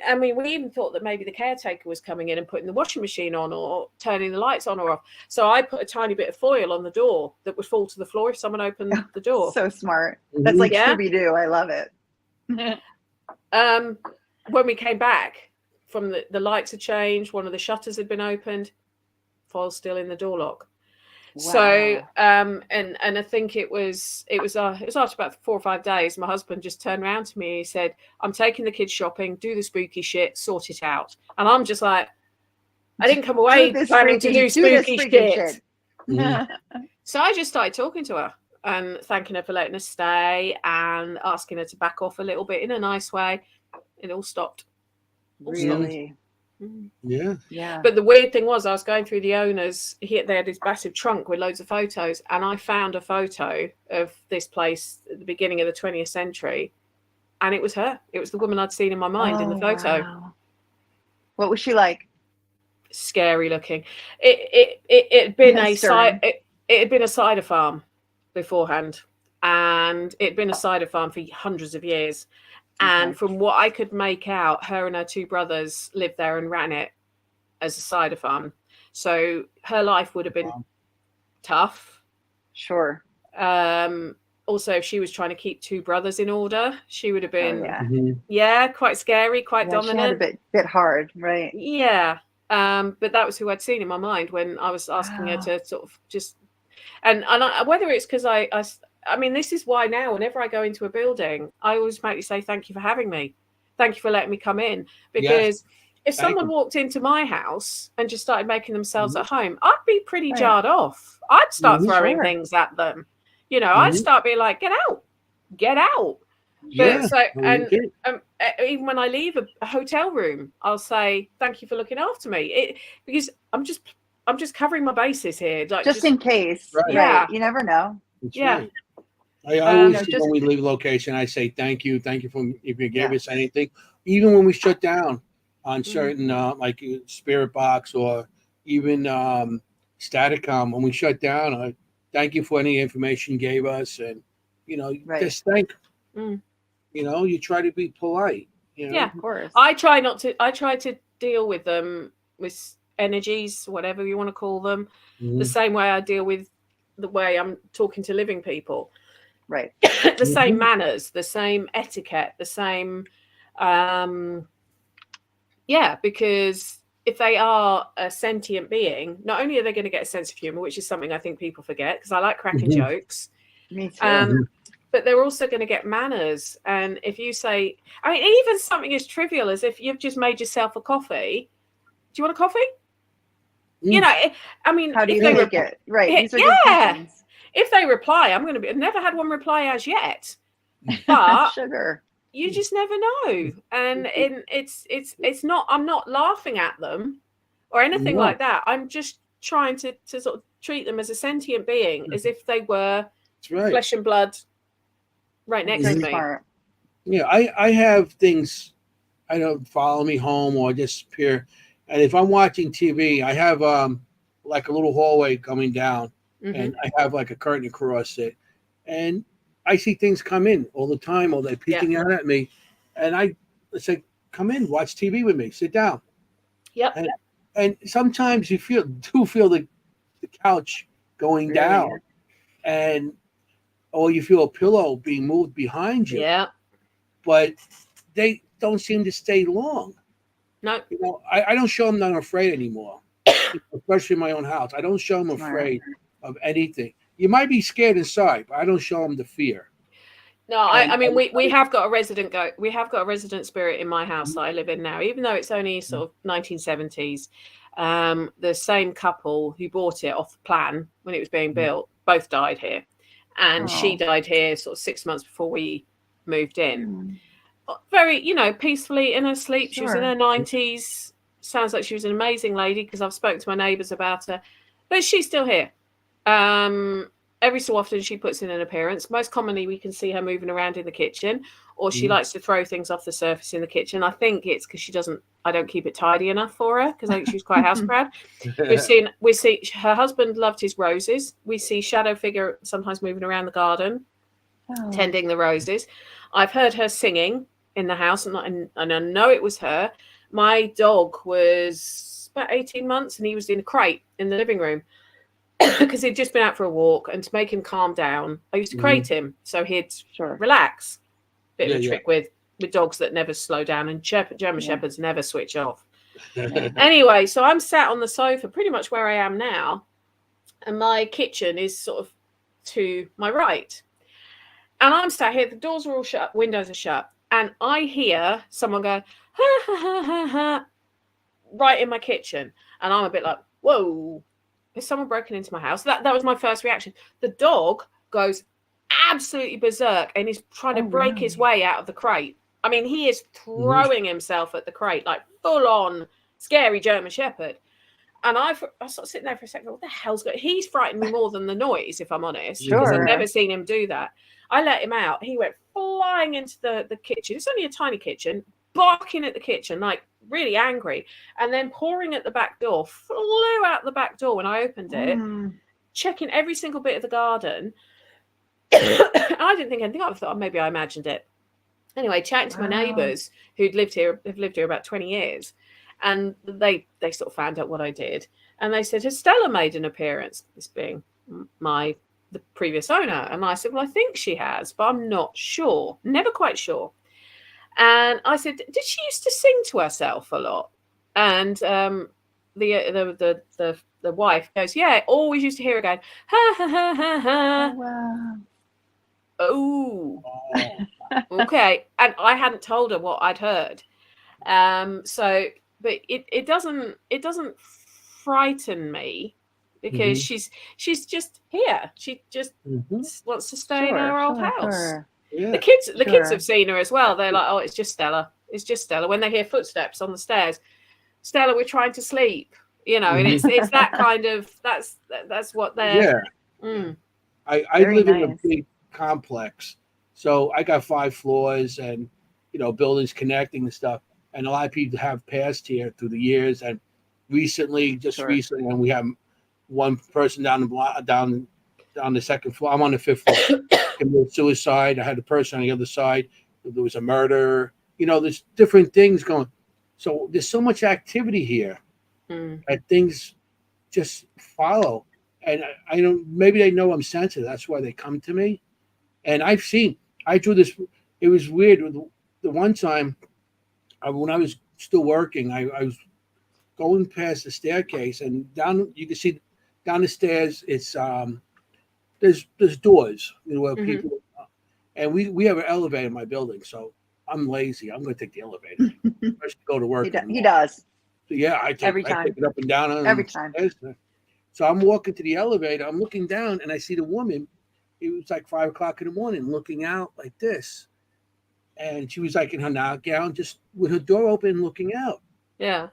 I mean, we even thought that maybe the caretaker was coming in and putting the washing machine on or turning the lights on or off. So I put a tiny bit of foil on the door that would fall to the floor if someone opened the door. So smart. That's like Scooby-Doo. I love it. When we came back from the lights had changed, one of the shutters had been opened, foil still in the door lock. Wow. So and I think it was after about 4 or 5 days, my husband just turned around to me. He said, "I'm taking the kids shopping, do the spooky shit, sort it out." And I'm just like, I didn't come away planning to do spooky shit. So I just started talking to her and thanking her for letting us stay and asking her to back off a little bit in a nice way. It all stopped. Really? Yeah. But the weird thing was, I was going through the owners. They had this massive trunk with loads of photos, and I found a photo of this place at the beginning of the 20th century, and it was her. It was the woman I'd seen in my mind in the photo. Wow. What was she like? Scary looking. It had been it had been a cider farm beforehand, and it'd been a cider farm for hundreds of years. And from what I could make out, her and her 2 brothers lived there and ran it as a cider farm. So her life would have been tough. Sure. Also, if she was trying to keep 2 brothers in order, she would have been, quite scary, quite dominant. She had a bit hard, right? Yeah. But that was who I'd seen in my mind when I was asking her to sort of just, and whether it's because I mean, this is why now, whenever I go into a building, I always make you say, "Thank you for having me. Thank you for letting me come in." Because if someone walked into my house and just started making themselves at home, I'd be pretty jarred off. I'd start throwing things at them. You know, I'd start being like, "Get out." Yeah. But even when I leave a hotel room, I'll say, "Thank you for looking after me," because I'm just covering my bases here, like, just in case. Right. Yeah, you never know. That's right. I always, when we leave location, I say thank you for if you gave us anything. Even when we shut down on certain like Spirit Box or even Staticom, when we shut down, thank you for any information you gave us, and just thank. You know, you try to be polite. You know? Yeah, of course. I try to deal with them, with energies, whatever you want to call them, the same way I deal with the way I'm talking to living people. Right. The same manners, the same etiquette, the same, because if they are a sentient being, not only are they going to get a sense of humor, which is something I think people forget, because I like cracking jokes. Me too. But they're also going to get manners. And if you say, I mean, even something as trivial as if you've just made yourself a coffee, do you want a coffee? You know, I mean, how do you make it? Right. These are good questions. If they reply, I've never had one reply as yet, but sugar. You just never know. And it's not, I'm not laughing at them or anything like that. I'm just trying to sort of treat them as a sentient being, as if they were flesh and blood right next to me. Yeah, I have things, I don't follow me home or disappear. And if I'm watching TV, I have like a little hallway coming down, and I have like a curtain across it. And I see things come in all the time, or they're peeking out at me. And I say, come in, watch TV with me, sit down. Yep. And sometimes you feel the couch going down, or you feel a pillow being moved behind you. Yeah. But they don't seem to stay long. No. You know, I don't show them that I'm afraid anymore, especially in my own house. I don't show them afraid of anything. You might be scared inside, but I don't show them the fear. No, I mean, we have got a resident we have got a resident spirit in my house that I live in now, even though it's only sort of 1970s. The same couple who bought it off the plan when it was being built, both died here. And she died here sort of 6 months before we moved in. Very, peacefully in her sleep. She was in her 90s. Sounds like she was an amazing lady, because I've spoken to my neighbours about her. But she's still here. Every so often she puts in an appearance. Most commonly we can see her moving around in the kitchen, or she likes to throw things off the surface in the kitchen. I think it's because I don't keep it tidy enough for her, because I think she's quite house proud. we see her husband loved his roses. We see shadow figure sometimes moving around the garden, tending the roses. I've heard her singing in the house, and I know it was her. My dog was about 18 months, and he was in a crate in the living room, because he'd just been out for a walk, and to make him calm down, I used to crate him so he'd relax. Bit of a trick with dogs that never slow down, and German Shepherds never switch off. Anyway, so I'm sat on the sofa pretty much where I am now, and my kitchen is sort of to my right. And I'm sat here, the doors are all shut, windows are shut, and I hear someone go, ha, ha, ha, ha, ha, right in my kitchen. And I'm a bit like, whoa. Is someone broken into my house? That was my first reaction. The dog goes absolutely berserk and is trying to break his way out of the crate. I mean, he is throwing himself at the crate, like full on scary German Shepherd. And I sort of sitting there for a second, what the hell's going on? He's frightened me more than the noise, if I'm honest, because I've never seen him do that. I let him out. He went flying into the kitchen. It's only a tiny kitchen, barking at the kitchen, like really angry, and then pouring at the back door, flew out the back door when I opened it, checking every single bit of the garden. I didn't think anything of it. I thought maybe I imagined it. Anyway, chatting to my neighbours who'd lived here about 20 years, and they sort of found out what I did, and they said, has Stella made an appearance? This being the previous owner. And I said, well, I think she has, but I'm not sure, never quite sure. And I said, did she used to sing to herself a lot? And the wife goes, yeah, always used to hear her going, ha, ha, ha, ha, ha. Oh, wow. Oh, okay. And I hadn't told her what I'd heard. But it doesn't frighten me, because she's just here. She just wants to stay in her old house. Yeah. The kids have seen her as well. They're like, oh, it's just Stella. It's just Stella. When they hear footsteps on the stairs, Stella, we're trying to sleep. And it's that kind of that's what they're. Yeah. I live in a big complex, so I got 5 floors and buildings connecting and stuff. And a lot of people have passed here through the years, and recently, and we have one person down the block, down the second floor. I'm on the 5th floor. Committed suicide. I had a person on the other side. There was a murder. There's different things going. So there's so much activity here that things just follow. And I don't, maybe they know I'm sensitive. That's why they come to me. And I drew this. It was weird. The one time when I was still working, I was going past the staircase, and down, you can see down the stairs, it's there's doors, where people, and we have an elevator in my building, so I'm lazy. I'm going to take the elevator. I should go to work. He does. So yeah, I take it up and down every time. So I'm walking to the elevator. I'm looking down, and I see the woman. It was like 5 o'clock in the morning, looking out like this, and she was like in her nightgown, just with her door open, looking out. Yeah.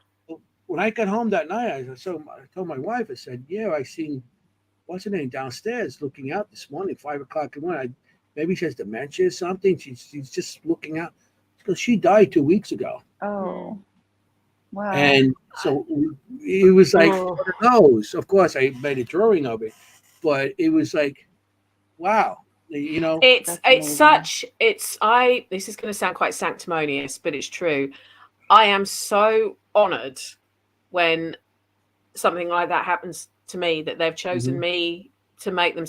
When I got home that night, I told my wife. I said, "Yeah, I seen what's her name downstairs looking out this morning, 5 o'clock in the morning. Maybe she has dementia or something. She's just looking out because she died 2 weeks ago." Oh, wow! And so it was like, who knows? Of course, I made a drawing of it, but it was like, wow, This is going to sound quite sanctimonious, but it's true. I am so honored when something like that happens to me, that they've chosen me to make them.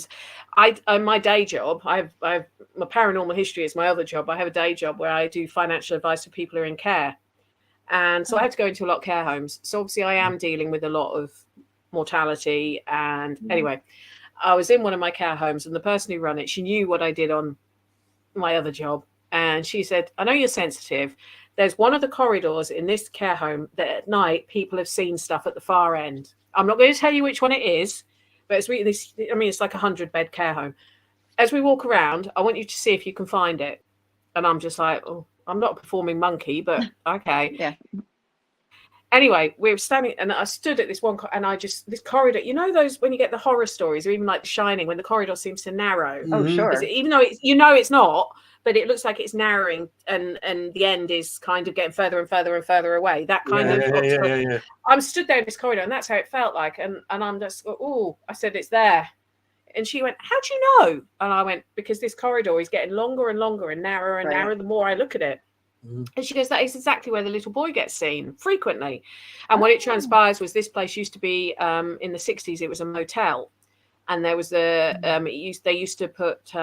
My day job, I have my paranormal history is my other job. I have a day job where I do financial advice for people who are in care, and so I have to go into a lot of care homes. So obviously I am dealing with a lot of mortality. And anyway, I was in one of my care homes, and the person who ran it, she knew what I did on my other job, and she said, "I know you're sensitive. There's one of the corridors in this care home that at night people have seen stuff at the far end. I'm not going to tell you which one it is, but it's like a 100-bed care home. As we walk around, I want you to see if you can find it." And I'm just like, "Oh, I'm not a performing monkey, but okay." Yeah. Anyway, we were standing, and I stood at this one, and this corridor, those when you get the horror stories, or even like The Shining, when the corridor seems to narrow. Oh, sure. Even though it's not, but it looks like it's narrowing, and the end is kind of getting further and further and further away. That kind of. Yeah. I'm stood there in this corridor, and that's how it felt like. And I'm just, I said, "It's there." And she went, "How do you know?" And I went, "Because this corridor is getting longer and longer and narrower and narrower the more I look at it." And she goes, "That is exactly where the little boy gets seen frequently." And what it transpires was this place used to be in the 60s. It was a motel, and there was they used to put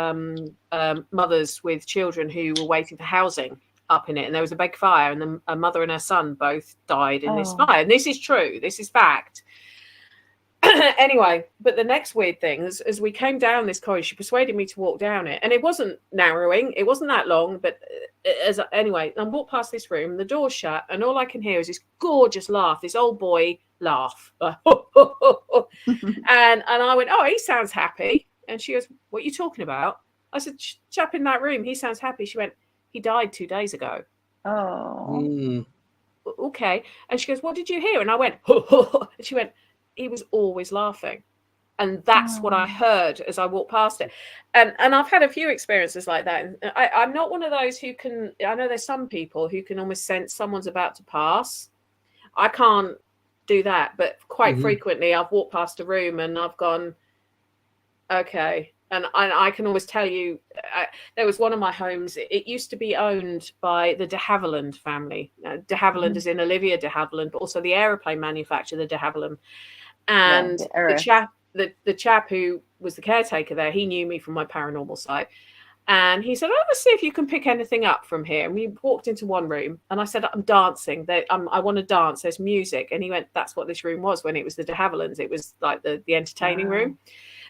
mothers with children who were waiting for housing up in it, and there was a big fire, and a mother and her son both died in this fire. And this is true. This is fact. Anyway, but the next weird thing is, as we came down this corridor, she persuaded me to walk down it, and it wasn't narrowing, it wasn't that long, but anyway, I walked past this room, the door's shut, and all I can hear is this gorgeous laugh, this old boy laugh. And I went, "Oh, he sounds happy." And she goes, "What are you talking about?" I said, "Chap in that room, he sounds happy." She went, "He died 2 days ago." Oh. Okay. And she goes, "What did you hear?" And I went, and she went, "He was always laughing." And that's what I heard as I walked past it. And I've had a few experiences like that. And I'm not one of those who can, I know there's some people who can almost sense someone's about to pass. I can't do that. But quite frequently I've walked past a room and I've gone, okay. And I can always tell you, there was one of my homes, it used to be owned by the de Havilland family. De Havilland is in Olivia de Havilland, but also the aeroplane manufacturer, the de Havilland. And the chap who was the caretaker there, he knew me from my paranormal site. And he said, "Oh, let's see if you can pick anything up from here." And we walked into one room, and I said, "I'm dancing. I want to dance. There's music." And he went, "That's what this room was when it was the de Havillands. It was like the entertaining room."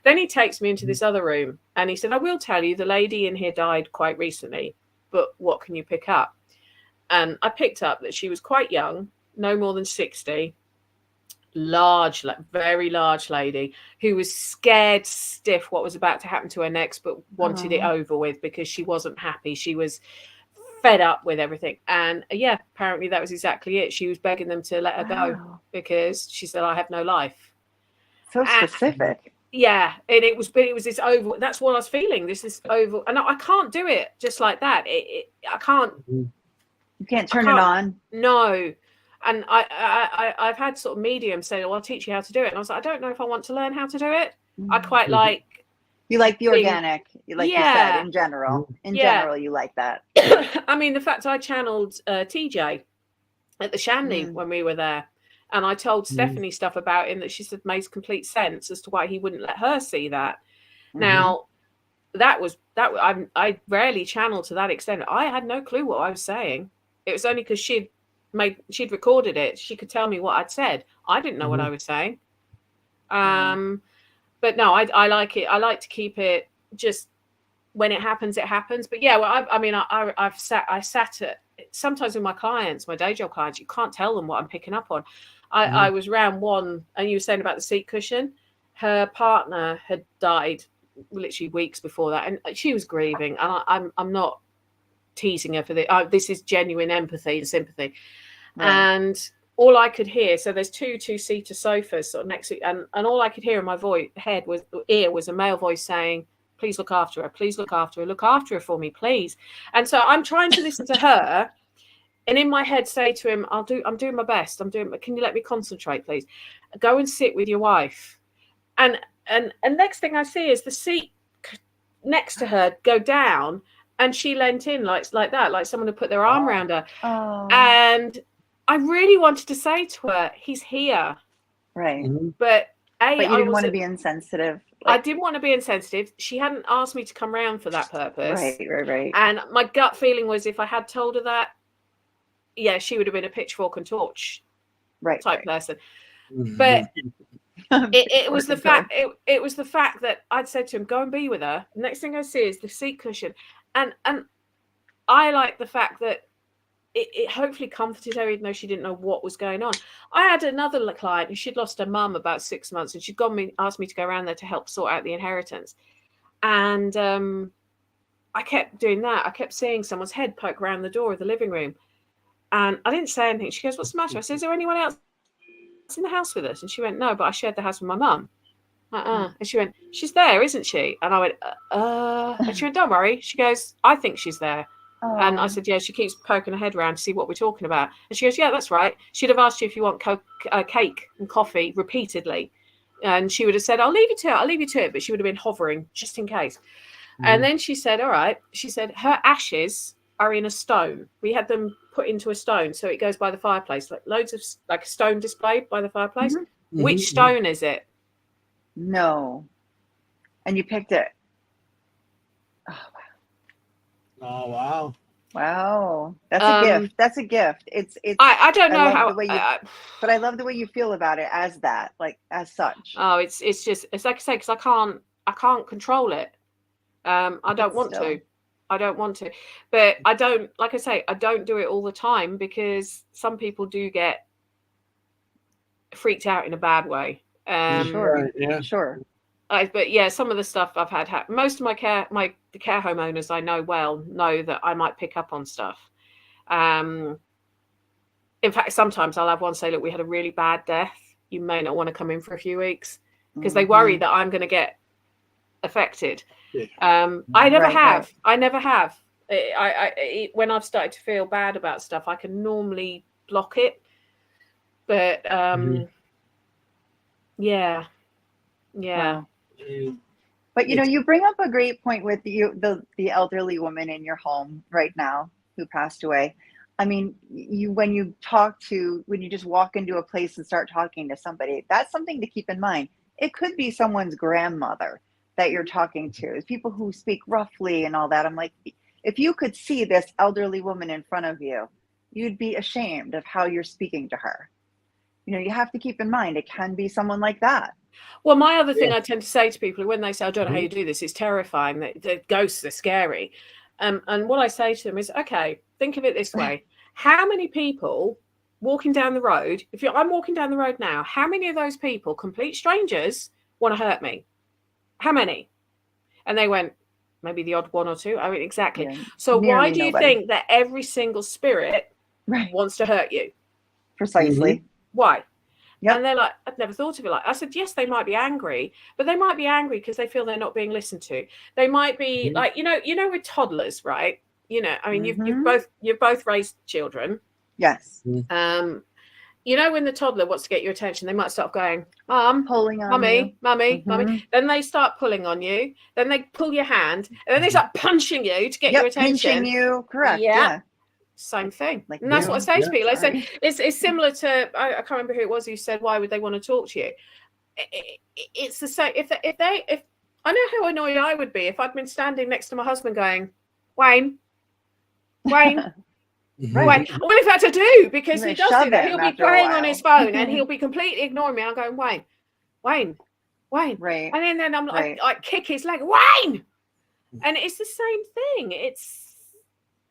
Then he takes me into this other room, and he said, "I will tell you, the lady in here died quite recently, but what can you pick up?" And I picked up that she was quite young, no more than 60, large, like very large lady who was scared stiff what was about to happen to her next, but wanted it over with because she wasn't happy. She was fed up with everything. And apparently that was exactly it. She was begging them to let her go because she said, "I have no life." So specific. Yeah, and it was this over. That's what I was feeling. This is over, and I can't do it just like that. I can't. You can't turn it on. No, and I've had sort of mediums say, "Well, I'll teach you how to do it," and I was like, I don't know if I want to learn how to do it. I quite like. You like the organic, you said, in general. In general, you like that. I mean, the fact I channeled TJ at the Shanley when we were there. And I told Stephanie stuff about him that she said made complete sense as to why he wouldn't let her see that. Now, I rarely channel to that extent. I had no clue what I was saying. It was only because she'd recorded it. She could tell me what I'd said. I didn't know what I was saying. But no, I like it. I like to keep it just when it happens, it happens. But yeah, well, I sat at, sometimes with my clients, my day job clients, you can't tell them what I'm picking up on. I was round one, and you were saying about the seat cushion. Her partner had died literally weeks before that, and she was grieving. And I'm not teasing her for this. This is genuine empathy and sympathy. Right. And all I could hear, so there's two-seater sofas sort of next to, and all I could hear in my ear was a male voice saying, "Please look after her. Please look after her. Look after her for me, please." And so I'm trying to listen to her. And in my head, say to him, I'm doing my best. Can you let me concentrate, please? Go and sit with your wife. And next thing I see is the seat next to her go down, and she leant in like that, like someone had put their arm around her. Oh. And I really wanted to say to her, "He's here." Right. But you didn't want to be insensitive. I didn't want to be insensitive. She hadn't asked me to come round for that purpose. Right. And my gut feeling was, if I had told her that, yeah, she would have been a pitchfork and torch type person. But it was the fact. It was the fact that I'd said to him, "Go and be with her." The next thing I see is the seat cushion, and I like the fact that it hopefully comforted her, even though she didn't know what was going on. I had another client who she'd lost her mum about 6 months, and she'd asked me to go around there to help sort out the inheritance, and I kept doing that. I kept seeing someone's head poke around the door of the living room. And I didn't say anything. She goes, "What's the matter?" I said, "Is there anyone else in the house with us?" And she went, "No, but I shared the house with my mum." And she went, "She's there, isn't she?" And I went, And she went, "Don't worry." She goes, "I think she's there." And I said, "Yeah, she keeps poking her head around to see what we're talking about." And she goes, "Yeah, that's right. She'd have asked you if you want cake and coffee repeatedly. And she would have said, 'I'll leave you to it.' But she would have been hovering just in case." And then she said, "All right." She said, "Her ashes are in a stone. We had them put into a stone, so it goes by the fireplace, like loads of like a stone display by the fireplace." Which stone is it? No. And you picked it. Oh wow. Wow. That's a gift. That's a gift. It's I don't know how but I love the way you feel about it as that, like as such. Oh, it's just, it's like I say, because I can't control it. I don't want to. I don't want to, but I don't, like I say, I don't do it all the time, because some people do get freaked out in a bad way. Sure. But yeah, some of the stuff I've had happen. Most of the care home owners I know well know that I might pick up on stuff. In fact, sometimes I'll have one say, "Look, we had a really bad death. You may not want to come in for a few weeks," because they worry that I'm going to get affected. I never have. I when I've started to feel bad about stuff, I can normally block it. But yeah. Wow. But you bring up a great point with the elderly woman in your home right now who passed away. I mean, when you just walk into a place and start talking to somebody, that's something to keep in mind. It could be someone's grandmother that you're talking to. It's people who speak roughly and all that. I'm like, if you could see this elderly woman in front of you, you'd be ashamed of how you're speaking to her. You have to keep in mind, it can be someone like that. Well, my other thing I tend to say to people when they say, "I don't know how you do this, it's terrifying, that the ghosts are scary." And what I say to them is, okay, think of it this way. How many people walking down the road, I'm walking down the road now, how many of those people, complete strangers, want to hurt me? How many? And they went, maybe the odd one or two. I mean, exactly. Yeah, so why do you think that every single spirit wants to hurt you? Precisely. Why? Yep. And they're like, "I've never thought of it like." I said, yes, they might be angry, but they might be angry because they feel they're not being listened to. They might be like, with toddlers, right? I mean, you've both raised children. Yes. When the toddler wants to get your attention, they might start going, "Mum, pulling on mummy, mummy." Then they start pulling on you. Then they pull your hand, and then they start punching you to get your attention. Pinching you, correct? Yeah. Same thing. Like, And that's what I say to people. I say, sorry. it's similar to, I can't remember who it was who said, why would they want to talk to you? It's the same. If I know how annoyed I would be if I'd been standing next to my husband going, Wayne. Right. Wayne. What if I had to do? Because he does do that. He'll be playing on his phone and he'll be completely ignoring me. I'm going, Wayne. Right. And then I'm like, I kick his leg, Wayne. And it's the same thing. It's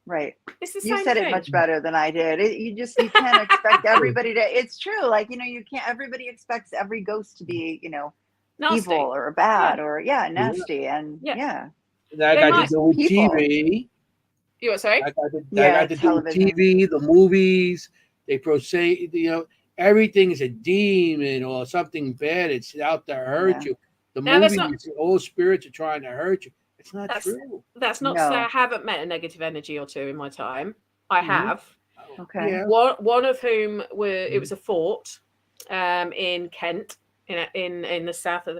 right. It's the you same said thing. It much better than I did. You can't expect everybody to. It's true. Like, you can't. Everybody expects every ghost to be, Nasty. evil or bad or nasty and That got to do with TV. You what? Sorry. I got to do with TV, the movies. They proceed. Everything is a demon or something bad. It's out to hurt you. The movies, all spirits are trying to hurt you. It's not true. That's not to say I haven't met a negative energy or two in my time. I have. Okay. Yeah. One of whom it was a fort in Kent, in the south of,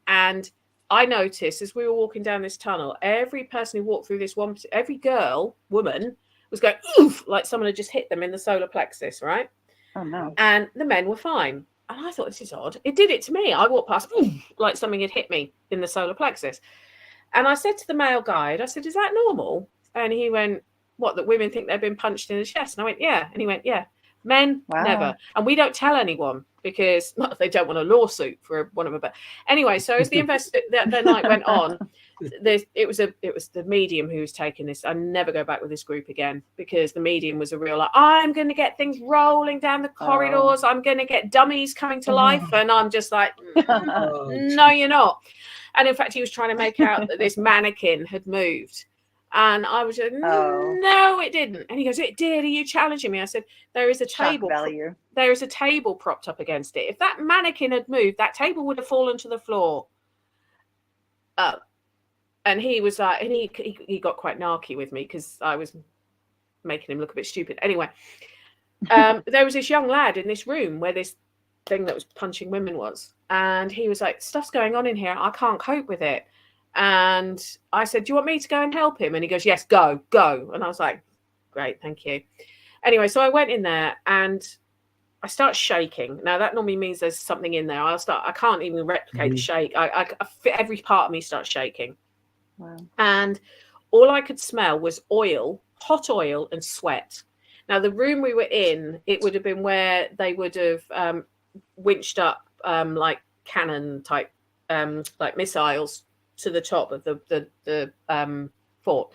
and I noticed as we were walking down this tunnel, every person who walked through this every woman was going oof, like someone had just hit them in the solar plexus, right? Oh no. And the men were fine. And I thought, this is odd. It did it to me. I walked past like something had hit me in the solar plexus. And I said to the male guide, I said, is that normal? And he went, what, that women think they've been punched in the chest? And I went, yeah. And he went, yeah. Men, never. And we don't tell anyone because they don't want a lawsuit for one of them. But anyway, so as the night went on, it was the medium who was taking this. I never go back with this group again because the medium was a real like, I'm going to get things rolling down the corridors. I'm going to get dummies coming to life. And I'm just like, no, you're not. And in fact, he was trying to make out that this mannequin had moved. And I was just, no, it didn't. And he goes, it did. Are you challenging me? I said, there is a table. There is a table propped up against it. If that mannequin had moved, that table would have fallen to the floor. And he was like, and he got quite narky with me because I was making him look a bit stupid. Anyway, there was this young lad in this room where this thing that was punching women was. And he was like, stuff's going on in here. I can't cope with it. And I said, do you want me to go and help him? And he goes, yes, go. And I was like, great, thank you. Anyway, so I went in there and I start shaking. Now that normally means there's something in there. I can't even replicate the shake. Every part of me starts shaking. Wow. And all I could smell was oil, hot oil and sweat. Now the room we were in, it would have been where they would have winched up like cannon type, like missiles to the top of the fort.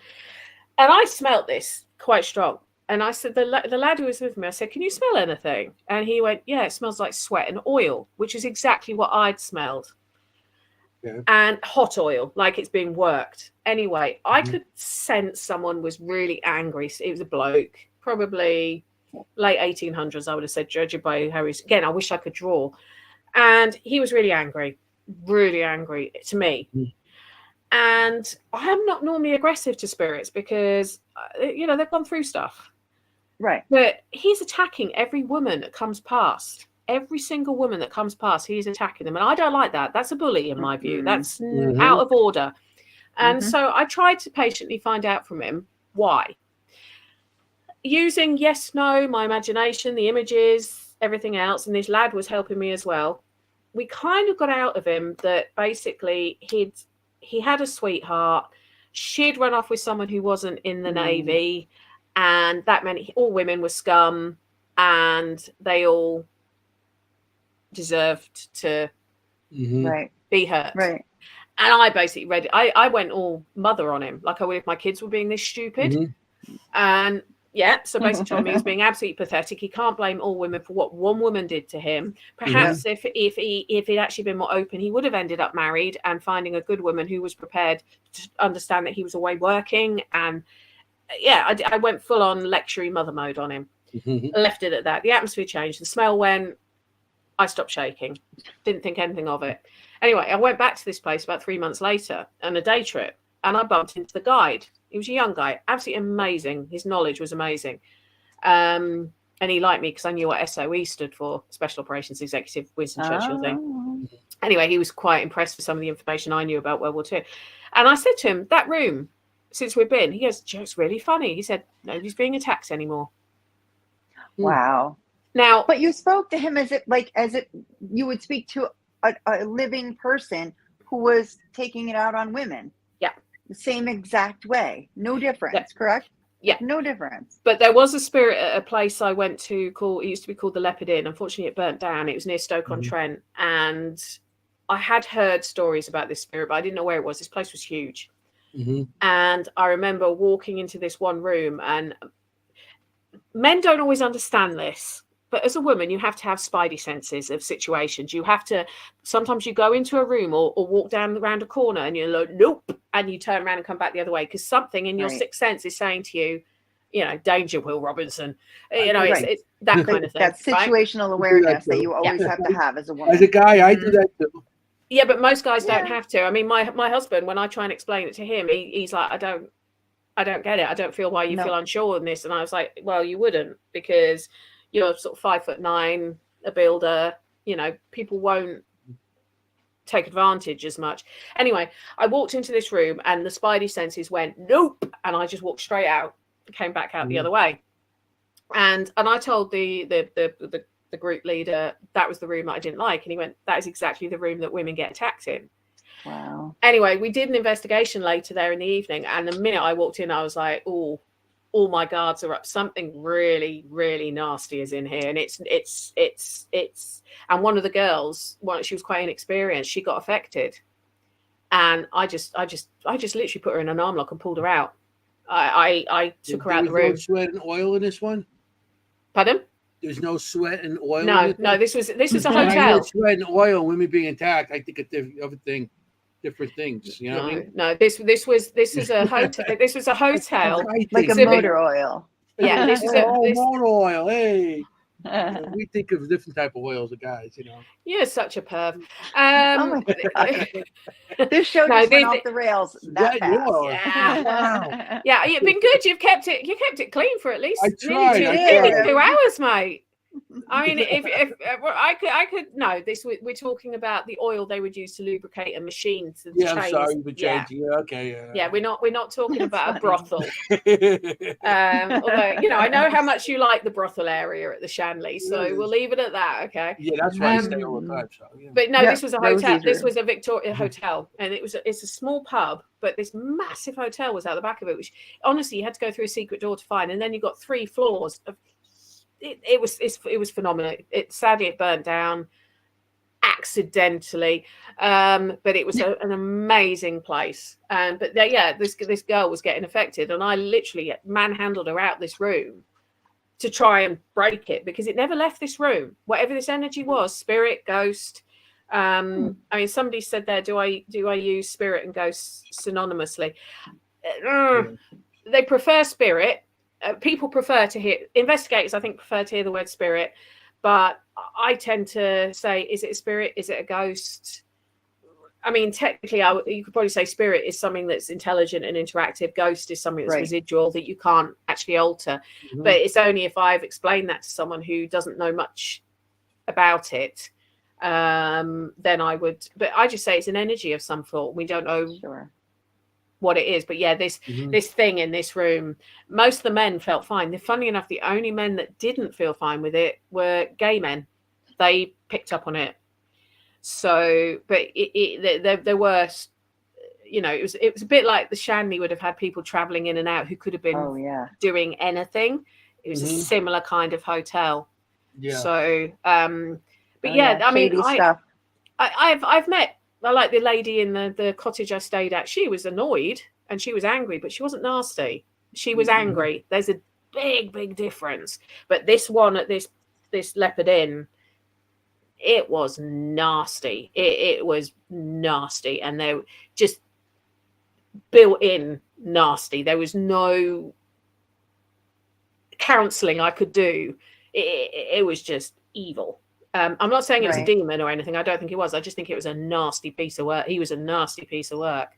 And I smelt this quite strong. And I said, the lad who was with me, I said, can you smell anything? And he went, yeah, it smells like sweat and oil, which is exactly what I'd smelled. Yeah. And hot oil, like it's being worked. Anyway, I could sense someone was really angry. It was a bloke, probably late 1800s, I would have said, judging by how he's, again, I wish I could draw. And he was really angry to me. And I am not normally aggressive to spirits because, they've gone through stuff. Right. But he's attacking every woman that comes past. Every single woman that comes past, he's attacking them. And I don't like that. That's a bully in my view. That's out of order. And so I tried to patiently find out from him why. Using yes, no, my imagination, the images, everything else. And this lad was helping me as well. We kind of got out of him that basically he had a sweetheart. She'd run off with someone who wasn't in the Navy. And that meant all women were scum. And they all deserved to be hurt. Right. And I basically read it. I went all mother on him, like I would if my kids were being this stupid. And so basically told me he was being absolutely pathetic. He can't blame all women for what one woman did to him. Perhaps if he'd actually been more open, he would have ended up married and finding a good woman who was prepared to understand that he was away working. And I went full on lecturing mother mode on him. Left it at that. The atmosphere changed. The smell went. I stopped shaking. Didn't think anything of it. Anyway, I went back to this place about 3 months later on a day trip, and I bumped into the guide. He was a young guy, absolutely amazing. His knowledge was amazing. And he liked me because I knew what SOE stood for, Special Operations Executive, Winston Churchill thing. Anyway, he was quite impressed with some of the information I knew about World War II. And I said to him, that room, since we've been. He goes, Joe's really funny. He said, nobody's being attacked anymore. Wow. Now, but you spoke to him as if you would speak to a living person who was taking it out on women. Yeah. The same exact way. No difference, correct? Yeah. No difference. But there was a spirit at a place I went to it used to be called the Leopard Inn. Unfortunately, it burnt down. It was near Stoke-on-Trent. And I had heard stories about this spirit, but I didn't know where it was. This place was huge. And I remember walking into this one room, and men don't always understand this. But as a woman, you have to have spidey senses of situations. You have to, sometimes you go into a room or walk around a corner and you're like, nope. And you turn around and come back the other way because something in your sixth sense is saying to you, danger, Will Robinson. It's that kind of thing. That situational awareness that you always have to have as a woman. As a guy, I do that too. Yeah, but most guys don't have to. I mean, my husband, when I try and explain it to him, he's like, I don't get it. I don't feel why you feel unsure in this. And I was like, well, you wouldn't, because you're sort of 5'9", a builder, people won't take advantage as much. Anyway, I walked into this room and the spidey senses went, nope. And I just walked straight out, came back out the other way. And I told the group leader that was the room that I didn't like. And he went, that is exactly the room that women get attacked in. Wow. Anyway, we did an investigation later there in the evening. And the minute I walked in, I was like, oh, all my guards are up. Something really, really nasty is in here. And it's and one of the girls, she was quite inexperienced, she got affected. And I just literally put her in an arm lock and pulled her out. I took her out the room. No sweat and oil in this one? Pardon? There's no sweat and oil. No, this was a hotel. I hear sweat and oil, women being attacked. I think different things. You know what I mean? No, this is a hotel. This was a hotel, like a motor oil. Yeah, this is motor oil. Hey, we think of different type of oils, guys. You're such a perv. This show just went off the rails. That fast. Wow. Yeah, you've been good. You kept it clean for at least nearly 2 hours, mate. I mean, if I could no. We're talking about the oil they would use to lubricate a machine. I'm sorry, but yeah, we're not talking about a brothel. Although I know how much you like the brothel area at the Shanley, so we'll leave it at that. Okay. Yeah, that's why I stay all the time. So, But no, this was a hotel. This was a Victoria hotel, and it's a small pub, but this massive hotel was out the back of it, which honestly you had to go through a secret door to find, and then you got 3 floors of. It was phenomenal. Sadly it burnt down accidentally, but it was an amazing place. But this girl was getting affected, and I literally manhandled her out this room to try and break it because it never left this room. Whatever this energy was, spirit, ghost. I mean, somebody said there, do I use spirit and ghost synonymously? They prefer spirit. People prefer to hear, investigators I think prefer to hear the word spirit, but I tend to say, is it a spirit? Is it a ghost? I mean, technically you could probably say spirit is something that's intelligent and interactive. Ghost is something that's residual that you can't actually alter. But it's only if I've explained that to someone who doesn't know much about it, then I would, but I just say it's an energy of some sort. We don't know what it is, but yeah, this thing in this room, most of the men felt fine. Funny enough, the only men that didn't feel fine with it were gay men. They picked up on it. So, but there were, it was a bit like the Shanley would have had people traveling in and out who could have been doing anything. It was a similar kind of hotel. Yeah. So, but I mean, I've met. I like the lady in the cottage I stayed at. She was annoyed and she was angry, but she wasn't nasty. She was angry. There's a big difference. But this one at this Leopard Inn, it was nasty. It was nasty, and they just built in nasty. There was no counselling I could do. It was just evil. I'm not saying it was a demon or anything. I don't think it was. I just think it was a nasty piece of work. He was a nasty piece of work.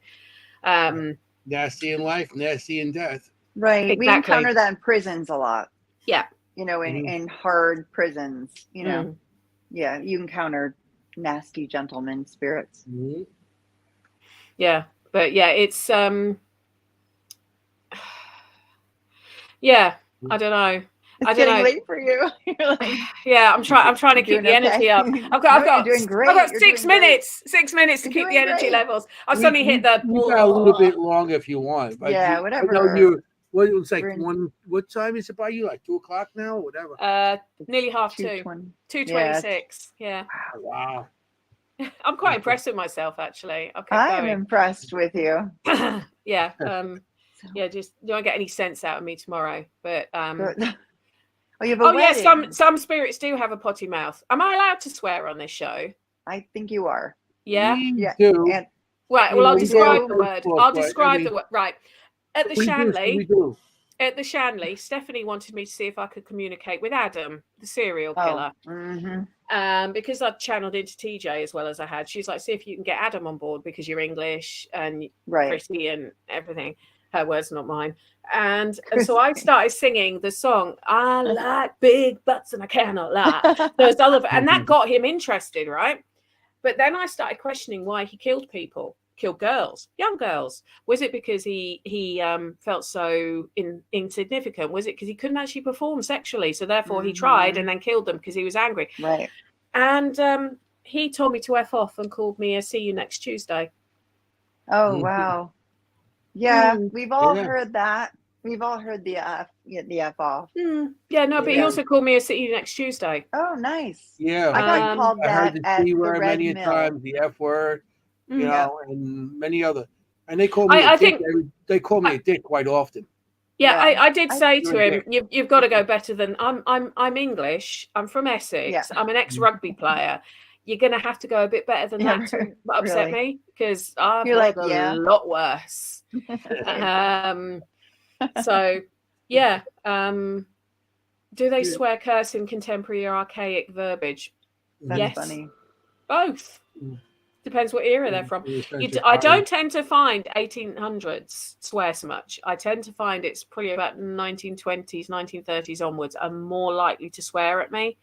Nasty in life, nasty in death. Right. Exactly. We encounter that in prisons a lot. Yeah. In hard prisons, yeah, you encounter nasty gentleman spirits. Yeah. But yeah, it's Yeah, I don't know. It's I don't getting know. late for you. You're like, Yeah, I'm trying to keep doing the energy okay. up. I've got You're doing great. I've got You're 6 doing great. minutes. 6 minutes to You're keep the doing energy great. levels. I suddenly hit the. We got a little bit longer if you want. But Yeah, I know whatever. you. What it was like We're in- one. What time is it by you? Like 2:00 now, or whatever. Nearly half 2. 2:20. 2:26. Yeah. Wow. I'm quite impressed with myself, actually. I kept I am going. impressed with you. Yeah. Yeah. Just don't get any sense out of me tomorrow. But Oh, you have a wedding. yeah. Some spirits do have a potty mouth. Am I allowed to swear on this show? I think you are. Yeah. Yeah. Do. And Right. You Well, know, I'll we describe do. the word. But, I'll I describe mean, the word. Right. At the we Shanley. do. At the Shanley, Stephanie wanted me to see if I could communicate with Adam, the serial killer. Because I'd channeled into TJ as well as I had. She's like, see if you can get Adam on board because you're English and pretty and everything. Her words, not mine. And so I started singing the song, I like big butts and I cannot lie. There's other, and that got him interested, right? But then I started questioning why he killed people. Killed girls, young girls. Was it because he felt so insignificant? Was it because he couldn't actually perform sexually, so therefore he tried and then killed them because he was angry? Right. And he told me to F off and called me a see you next Tuesday. Oh wow. Yeah, we've all heard that. We've all heard the F off. Yeah, no, but he also called me a see you next Tuesday. Oh, nice. Yeah, I got called I heard that the at C the word Red many Mill. times, the F word, you know, and many other. And they call me I a dick. think They call me a dick quite often. Yeah, I did say to him, you've got to go better than I'm English. I'm from Essex. I'm an ex-rugby player. You're going to have to go a bit better than that to upset me because I've heard a lot worse. So, yeah. Do they swear, curse in contemporary or archaic verbiage? That's funny. Both. Depends what era they're from. I don't tend to find 1800s swear so much. I tend to find it's probably about 1920s, 1930s onwards are more likely to swear at me.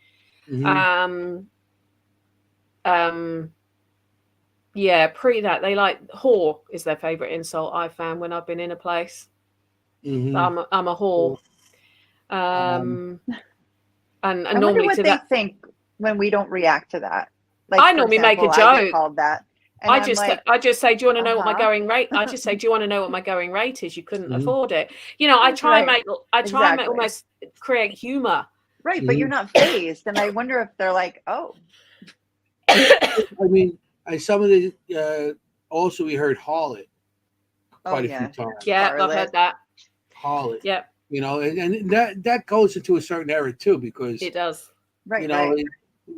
Yeah, pre that they like whore is their favorite insult I've found when I've been in a place. I'm a whore. And I normally wonder what to they that think when we don't react to that. Like, I normally make a joke. I get called that. I just say, do you want to know what my going rate? I just say, do you want to know what my going rate is? You couldn't afford it. You know, I try and make almost create humor. Right, but you're not phased, and I wonder if they're like, oh. I mean, some of the also we heard harlot quite a few times. Yeah, I've heard that. Harlot. Yeah. You know, and that goes into a certain era too, because it does. Right. You know,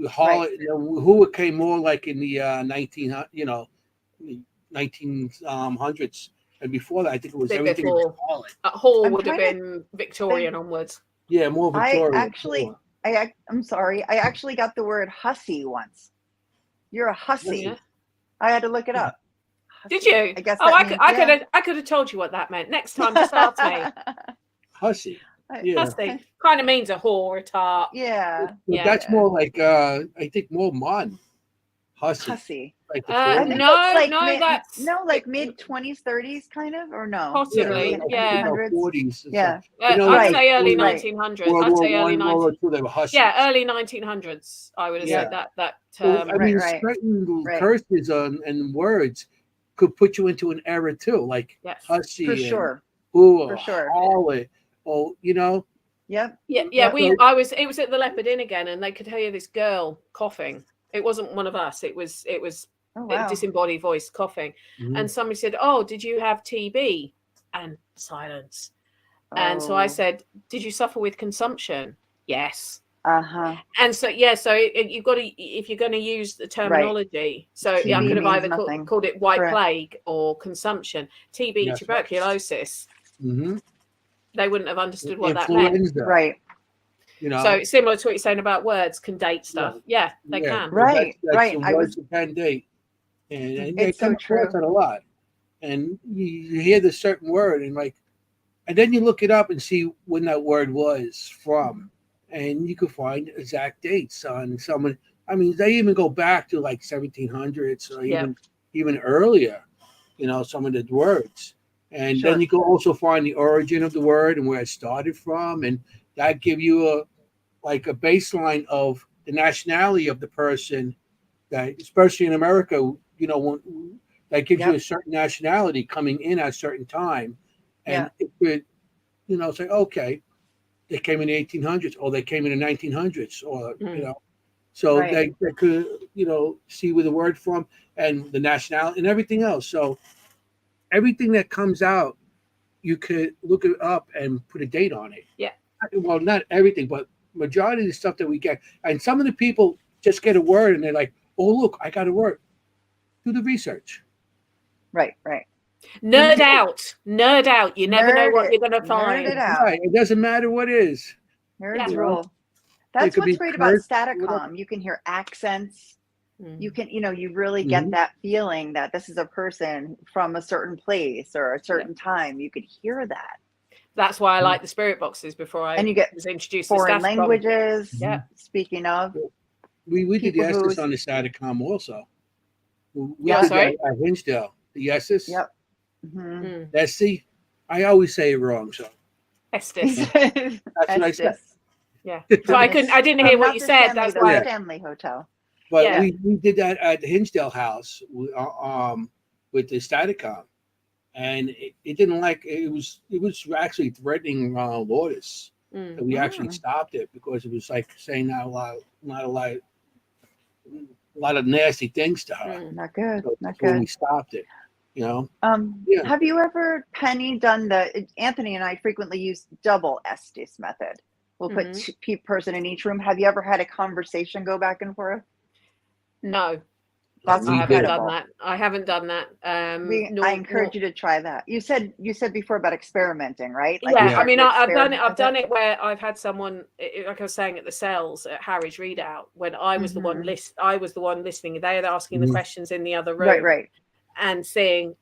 harlot. You know, who came more like in the 1900s, and before that, I think it was everything was harlot. Whore would have been Victorian onwards. Yeah, more Victorian. I'm sorry. I actually got the word hussy once. You're a hussy. Yeah. I had to look it up. Did you? I guess. I could have told you what that meant. Next time, just ask me. Hussy. Yeah. Hussy kind of means a whore, a tart. Yeah. But that's more like I think more modern. Hussy. Like that's like mid 20s, 30s, kind of, or no? Possibly, yeah. 40s. Yeah. I'd say early 1900s. I'd say early 1900s. They were hussies. Yeah, early 1900s. I would have said that term. I mean, certain curses and words could put you into an era too, like hussy, for sure, harlot, you know. Yep. Yeah. It was at the Leopard Inn again, and they could hear this girl coughing. It wasn't one of us. It was a disembodied voice coughing, and somebody said, "Oh, did you have TB?" And silence. And so I said, "Did you suffer with consumption?" Yes. And so you've got to, if you're going to use the terminology. So I could have either called it white plague or consumption. TB, tuberculosis. They wouldn't have understood what that meant. Right. You know, so similar to what you're saying about words can date stuff. Yeah, they can. Right. Words can date, and it's so true. A lot, and you hear the certain word and then you look it up and see when that word was from, and you can find exact dates on someone. I mean, they even go back to like 1700s or even earlier. You know, some of the words, And then you can also find the origin of the word and where it started from, and that give you a baseline of the nationality of the person. That, especially in America, that gives you a certain nationality coming in at a certain time, and it could, say, okay, they came in the 1800s, or they came in the 1900s, or so they could see where the word from and the nationality and everything else. So everything that comes out, you could look it up and put a date on it. Yeah. Well, not everything, but majority of the stuff that we get, and some of the people just get a word and they're like, oh, look, I got a word. Do the research. Right. Nerd out. You never know what you're going to find. It out. Right. It doesn't matter what it is. Nerds rule. That's what's great about Staticom. You can hear accents. You can, you really get that feeling that this is a person from a certain place or a certain time. You could hear that. That's why I like the spirit boxes before I was introduced to foreign languages. Yeah. Speaking of, we did the Estes on the Staticom also. We did that at Hinsdale. The Estes. Yep. Estes. I always say it wrong, so. Estes. That's what I said. Yeah. So I didn't hear what you said. That's why. Stanley Hotel. But we did that at the Hinsdale house with the Staticom, and it didn't it was actually threatening Lourdes. And we actually stopped it because it was like saying not a lot of nasty things to her. Not good. So not good. We stopped it. Have you ever, Penny, done Anthony and I frequently use double Estes method. We'll put two person in each room. Have you ever had a conversation go back and forth? No. That's I haven't done that. I encourage you to try that. You said before about experimenting, right? I've done it where I've had someone, like I was saying at the cells at Harry's readout, when I was the one listening. They are asking the questions in the other room, right, and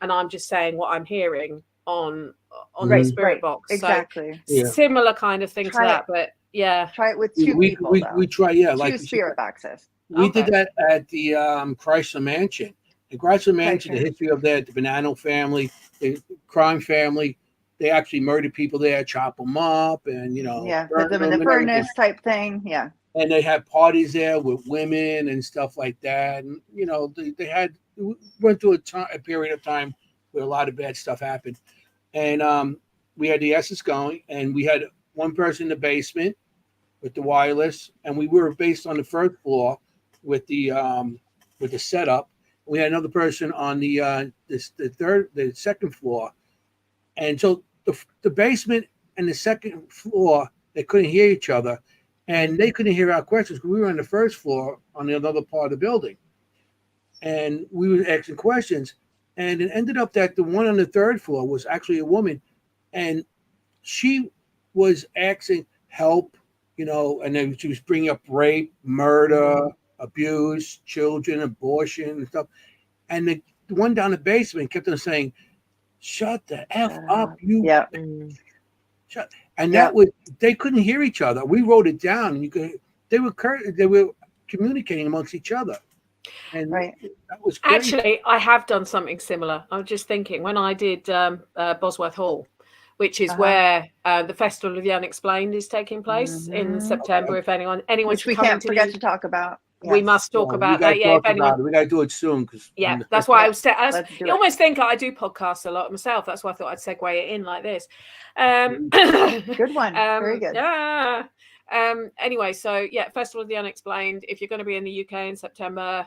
I'm just saying what I'm hearing on the spirit box. Exactly. So, similar kind of thing to that, but try it with two people. We try, two spirit boxes. We did that at the Chrysler Mansion. The Chrysler Mansion, the history of that, the Bonanno family, the crime family, they actually murdered people there, chop them up, and put them in the furnace type thing. Yeah. And they had parties there with women and stuff like that. And they went through a period of time where a lot of bad stuff happened. And we had the Esses going, and we had one person in the basement with the wireless, and we were based on the first floor with the setup. We had another person on the second floor, and so the basement and the second floor, they couldn't hear each other, and they couldn't hear our questions because we were on the first floor on the other part of the building, and we were asking questions, and it ended up that the one on the third floor was actually a woman, and she was asking help, and then she was bringing up rape, murder, abuse, children, abortion, and stuff. And the one down the basement kept on saying, "Shut the F up, you." Yeah. Shut. And that was, they couldn't hear each other. We wrote it down, and they were communicating amongst each other. And that was crazy. Actually, I have done something similar. I was just thinking when I did Bosworth Hall, which is where the Festival of the Unexplained is taking place in September. If anyone, which we can't forget to talk about. We must talk about that. Yeah, we got to do it soon. That's why you almost think I do podcasts a lot myself. That's why I thought I'd segue it in like this. Good one. Very good. Yeah. Anyway, so Festival of the Unexplained. If you're going to be in the UK in September,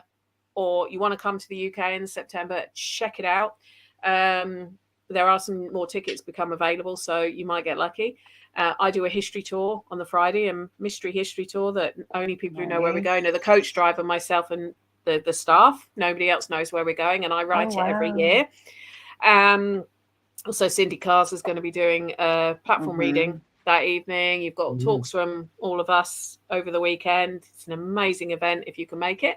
or you want to come to the UK in September, check it out. There are some more tickets become available, so you might get lucky. I do a history tour on the Friday, a mystery history tour that only people who know where we're going are the coach driver, myself, and the staff. Nobody else knows where we're going, and I write it every year. Also, Cindy Cars is going to be doing a platform reading that evening. You've got talks from all of us over the weekend. It's an amazing event if you can make it.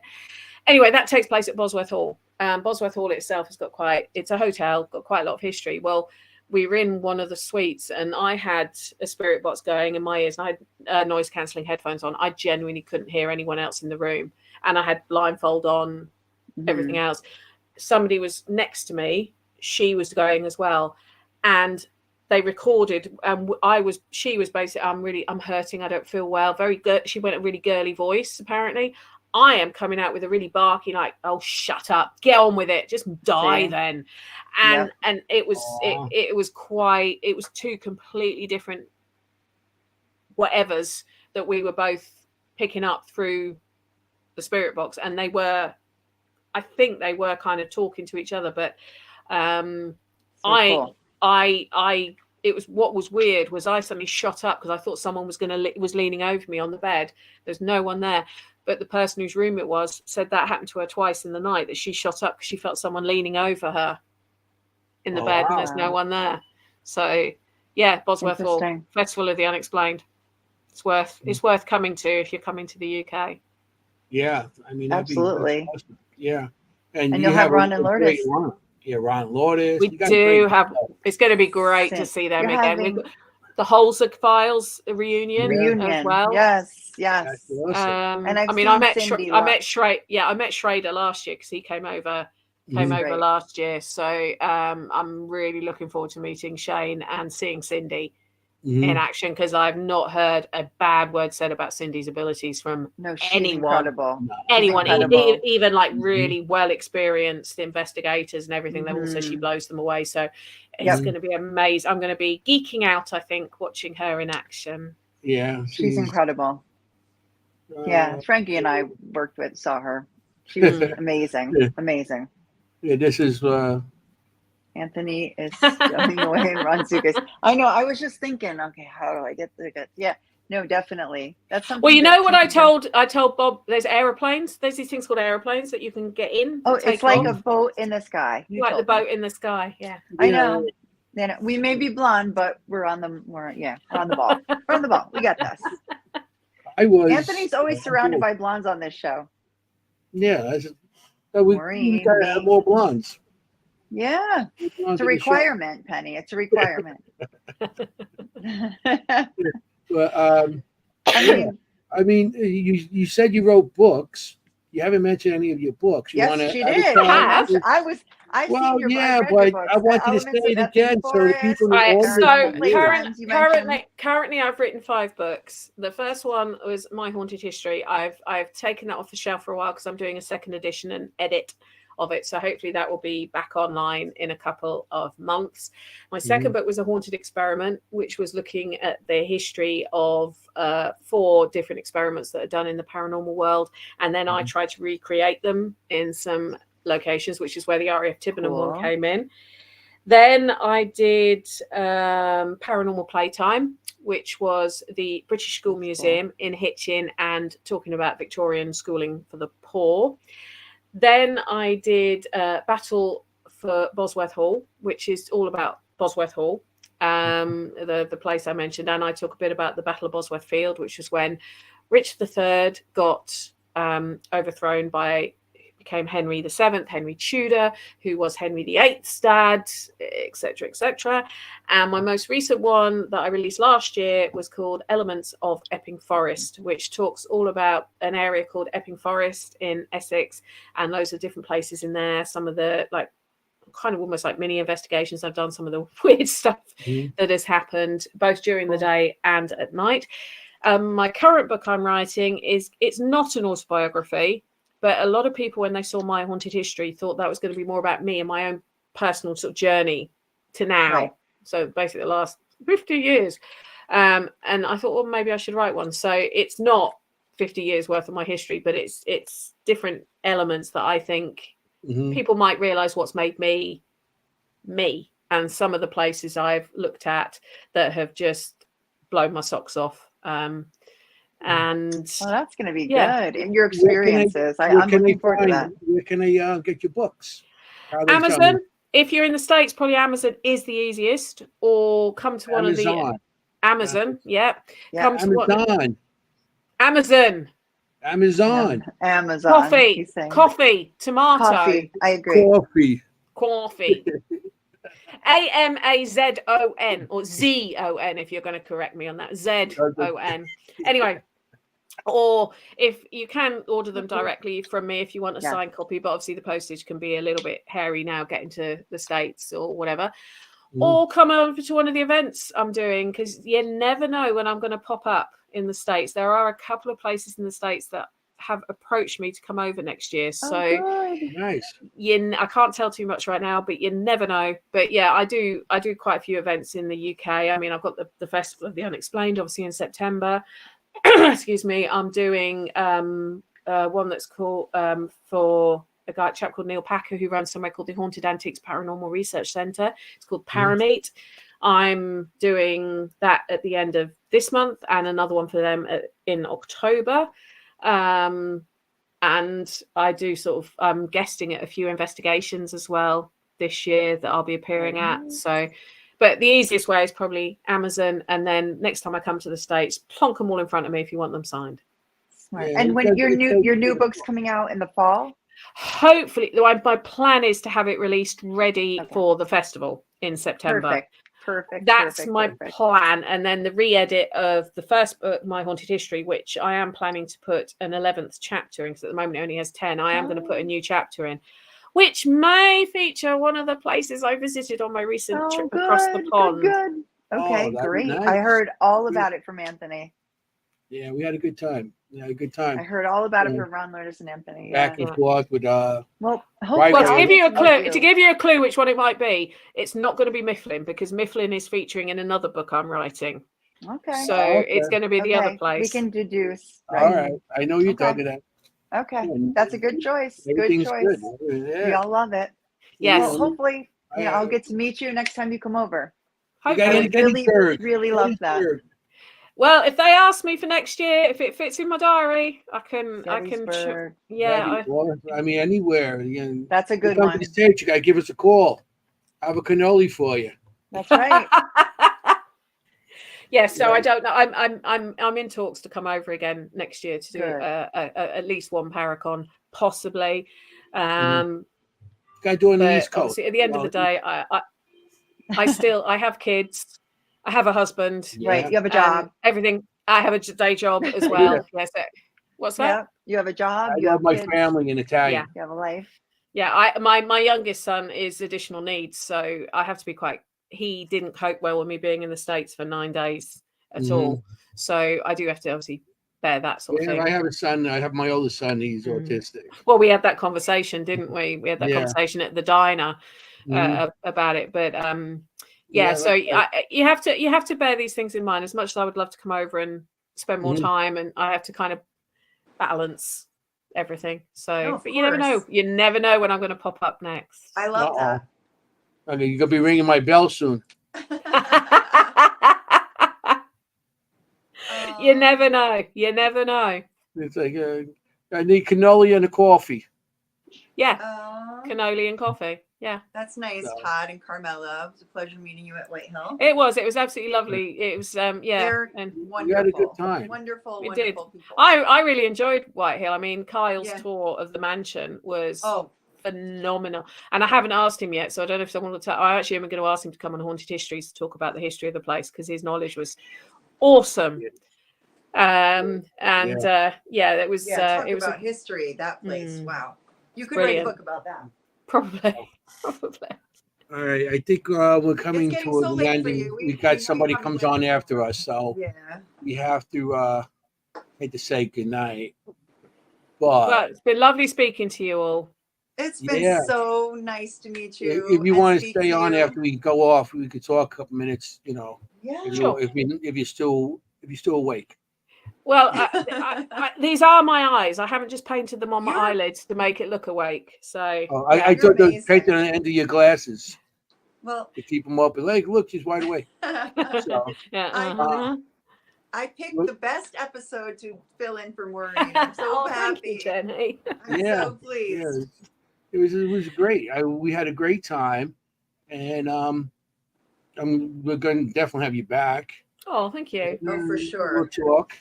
Anyway, that takes place at Bosworth Hall. Bosworth Hall itself has got it's a hotel, got quite a lot of history. Well, we were in one of the suites and I had a spirit box going in my ears and I had noise cancelling headphones on. I genuinely couldn't hear anyone else in the room. And I had blindfold on, everything else. Somebody was next to me. She was going as well. and they recorded. She was basically, I'm hurting, I don't feel well. Very good. She went a really girly voice. Apparently, I am coming out with a really barky, like, oh, shut up, get on with it, just die then. And it was it was two completely different whatevers that we were both picking up through the spirit box, and I think they were kind of talking to each other, but cool. it was, what was weird was I suddenly shot up because I thought someone was leaning over me on the bed. There's no one there, but the person whose room it was said that happened to her twice in the night, that she shot up because she felt someone leaning over her in the bed, and there's no one there. So yeah, Bosworth Hall, Festival of the Unexplained. It's worth coming to if you're coming to the UK. Yeah, I mean, absolutely. Awesome. Yeah, and you'll have Ron and Lourdes. Yeah, Ron Lourdes. We do have. It's going to be great to see them again. The Holzer Files reunion as well. Yes. Awesome. And I met Schrader last year because he came over last year. So I'm really looking forward to meeting Shane and seeing Cindy in action, because I've not heard a bad word said about Cindy's abilities from anyone. Even like really well experienced investigators and everything. They've all said she blows them away. So it's going to be amazing. I'm going to be geeking out, I think, watching her in action. Yeah, she's incredible. Frankie and I saw her. She was amazing. Yeah, this is Anthony is going away and Ron Sukas. I know. I was just thinking, okay, how do I get the good? Yeah, no, definitely. That's something. Well, you know what I told Bob? There's aeroplanes. There's these things called aeroplanes that you can get in. Oh, it's like a boat in the sky. Like the boat in the sky. Yeah, I know. Yeah, we may be blonde, but we're on the ball. We're on the ball. We got this. Anthony's always surrounded by blondes on this show. Yeah, we gotta have more blondes. Yeah, it's a requirement, Penny. It's a requirement. Well, I mean, you said you wrote books. You haven't mentioned any of your books. Yes, she did. I want you to say it again so the people. Currently, I've written 5 books. The first one was My Haunted History. I've taken that off the shelf for a while because I'm doing a second edition and edit of it, so hopefully that will be back online in a couple of months. My second book was A Haunted Experiment, which was looking at the history of 4 different experiments that are done in the paranormal world, and then I tried to recreate them in some locations, which is where the RAF Tibenham one came in. Then I did Paranormal Playtime, which was the British School Museum in Hitchin, and talking about Victorian schooling for the poor. Then I did Battle for Bosworth Hall, which is all about Bosworth Hall, the place I mentioned. And I talk a bit about the Battle of Bosworth Field, which was when Richard III got overthrown became Henry VII, Henry Tudor, who was Henry VIII's dad, etc., etc. And my most recent one that I released last year was called Elements of Epping Forest, which talks all about an area called Epping Forest in Essex, and loads of different places in there. Some of the kind of almost like mini investigations I've done, some of the weird stuff that has happened both during the day and at night. My current book I'm writing it's not an autobiography. But a lot of people, when they saw My Haunted History, thought that was going to be more about me and my own personal sort of journey to now. Right. So basically the last 50 years. And I thought, well, maybe I should write one. So it's not 50 years worth of my history, but it's different elements that I think people might realize what's made me, and some of the places I've looked at that have just blown my socks off. And that's going to be good in your experiences. I'm looking forward to that. Where can I get your books? Amazon. If you're in the States, probably Amazon is the easiest, or come to one of the Amazon. Come to Amazon. Coffee, tomato. Coffee. I agree. Coffee. AMAZON or ZON if you're going to correct me on that. ZON. Anyway, or if you can order them directly from me if you want a signed copy, but obviously the postage can be a little bit hairy now getting to the States or whatever. or come over to one of the events I'm doing, because you never know when I'm going to pop up in the States. There are a couple of places in the States that have approached me to come over next year. So nice. I can't tell too much right now, but you never know. But yeah, I do quite a few events in the UK. I mean, I've got the Festival of the Unexplained, obviously, in September. Excuse me. I'm doing one that's called for a chap called Neil Packer, who runs somewhere called the Haunted Antiques Paranormal Research Centre. It's called ParaMeet. I'm doing that at the end of this month, and another one for them in October. And I do sort of guesting at a few investigations as well this year that I'll be appearing at. So, but the easiest way is probably Amazon, and then next time I come to the States, plonk them all in front of me if you want them signed. Smart. And when your new book's coming out in the fall? Hopefully, my plan is to have it released ready for the festival in September. Perfect. That's my plan. And then the re-edit of the first book, My Haunted History, which I am planning to put an 11th chapter in, because at the moment it only has 10. I am going to put a new chapter in, which may feature one of the places I visited on my recent trip across the pond. Good. Okay, great. Nice. I heard all about it from Anthony. Yeah, we had a good time. I heard all about it from Ron Lourdes and Anthony. Back and forth with to give you a clue which one it might be, it's not going to be Mifflin, because Mifflin is featuring in another book I'm writing. Okay. So it's going to be the other place. We can deduce. Right? All right. I know you're talking about. Okay. That's a good choice. Good choice. Yeah. We all love it. Yes. Well, hopefully, I'll get to meet you next time you come over. I really love that. Well, if they ask me for next year, if it fits in my diary, I can. I mean, anywhere. That's a good one. To the States, you gotta give us a call. I have a cannoli for you. That's right. Yeah, so I don't know. I'm in talks to come over again next year to do at least one ParaCon, possibly. Gotta do it on the East Coast. At the end of the day, I have kids. I have a husband. Right. You have a job. Everything. I have a day job as well. Yes. What's that? Yeah. You have a job. I love my family in Italian. You have a life. Yeah. My youngest son is additional needs, so I have to be quite. He didn't cope well with me being in the States for 9 days at all. So I do have to obviously bear that sort of thing. I have a son. I have my oldest son. He's autistic. Well, we had that conversation, didn't we? We had that conversation at the diner about it, but so you have to bear these things in mind. As much as I would love to come over and spend more time, and I have to kind of balance everything. So, but you never know. You never know when I'm going to pop up next. I love that. Okay, you're gonna be ringing my bell soon. You never know. You never know. It's like I need cannoli and a coffee. Yeah, cannoli and coffee. Yeah, that's nice, Todd and Carmela. It was a pleasure meeting you at White Hill. It was absolutely lovely. It was and we had a good time. Wonderful people. people. I really enjoyed White Hill. I mean, Kyle's tour of the mansion was phenomenal, and I haven't asked him yet, so I don't know if someone will tell. I actually am going to ask him to come on Haunted Histories to talk about the history of the place, because his knowledge was awesome. It was it was about history, that place. Wow, you could write a book about that. Probably. All right, I think we're coming to the ending. We've got somebody comes on after us, so we have to hate to say goodnight. But it's been lovely speaking to you all. It's been so nice to meet you. If you want to stay on after we go off, we could talk a couple minutes. Yeah. Sure. If you're still awake. Well, these are my eyes. I haven't just painted them on my eyelids to make it look awake. So I took the paint on the end of your glasses. Well, to keep them open. Like, look, she's wide awake. So, I picked the best episode to fill in for Maureen. I'm so happy, thank you, Jenny. I'm so pleased. Yeah. It was great. We had a great time, and we're going to definitely have you back. Oh, thank you. Oh, for sure. We'll talk,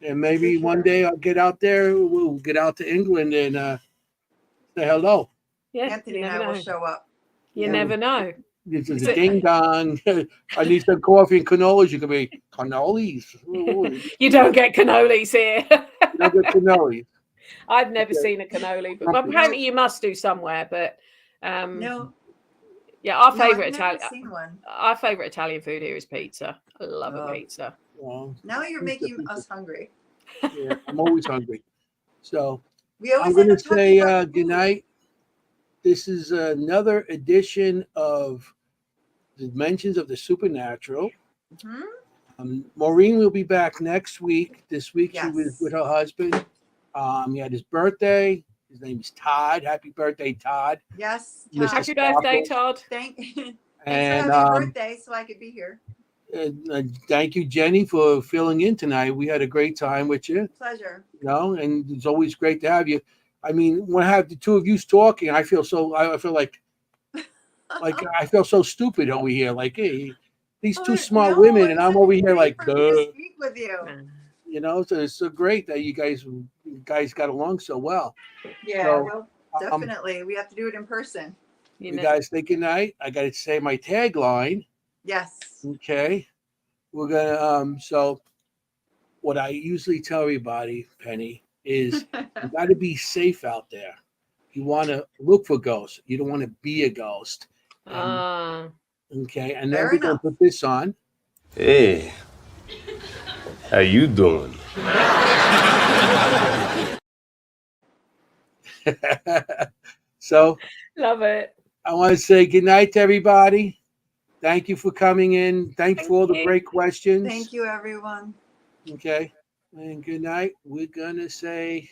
and maybe one day I'll get out there. We'll get out to England and say hello. Yeah, Anthony and I will show up. You never know. This is a ding dong. I need some coffee and cannolis. You can be cannolis. You don't get cannolis here. You don't get cannolis. I've never seen a cannoli, but apparently you must do somewhere. But no, Yeah, our No, favorite I've never Italian. seen one. Our favorite Italian food here is pizza. I love a pizza. Well, Now you're pizza, making us hungry. Yeah, I'm always hungry. So We always I'm going end to up talking say about food. good night. This is another edition of Dimensions of the Supernatural. Maureen will be back next week. This week she was with her husband. He had his birthday. His name is Todd. Happy birthday, Todd. Yes. Mr. Happy birthday, Todd. Thanks for And having a birthday so I could be here. thank you, Jenny, for filling in tonight. We had a great time with you. Pleasure. You know, and it's always great to have you. I mean, when I have the two of you talking, I feel like I feel so stupid over here. Like, hey, these two smart women, and I'm over here like, duh. Speak with you. You know, so it's so great that you guys got along so well. Yeah, So, well, definitely. We have to do it in person. You guys say good night. I got to say my tagline. Yes. Okay. We're gonna so what I usually tell everybody, Penny, is you got to be safe out there. You want to look for ghosts. You don't want to be a ghost. Okay, and then we're gonna put this on. Hey, how you doing? So love it. I want to say good night to everybody. Thank you for coming in. Thanks for all the great questions. Thank you, everyone. Okay, and good night. We're gonna say.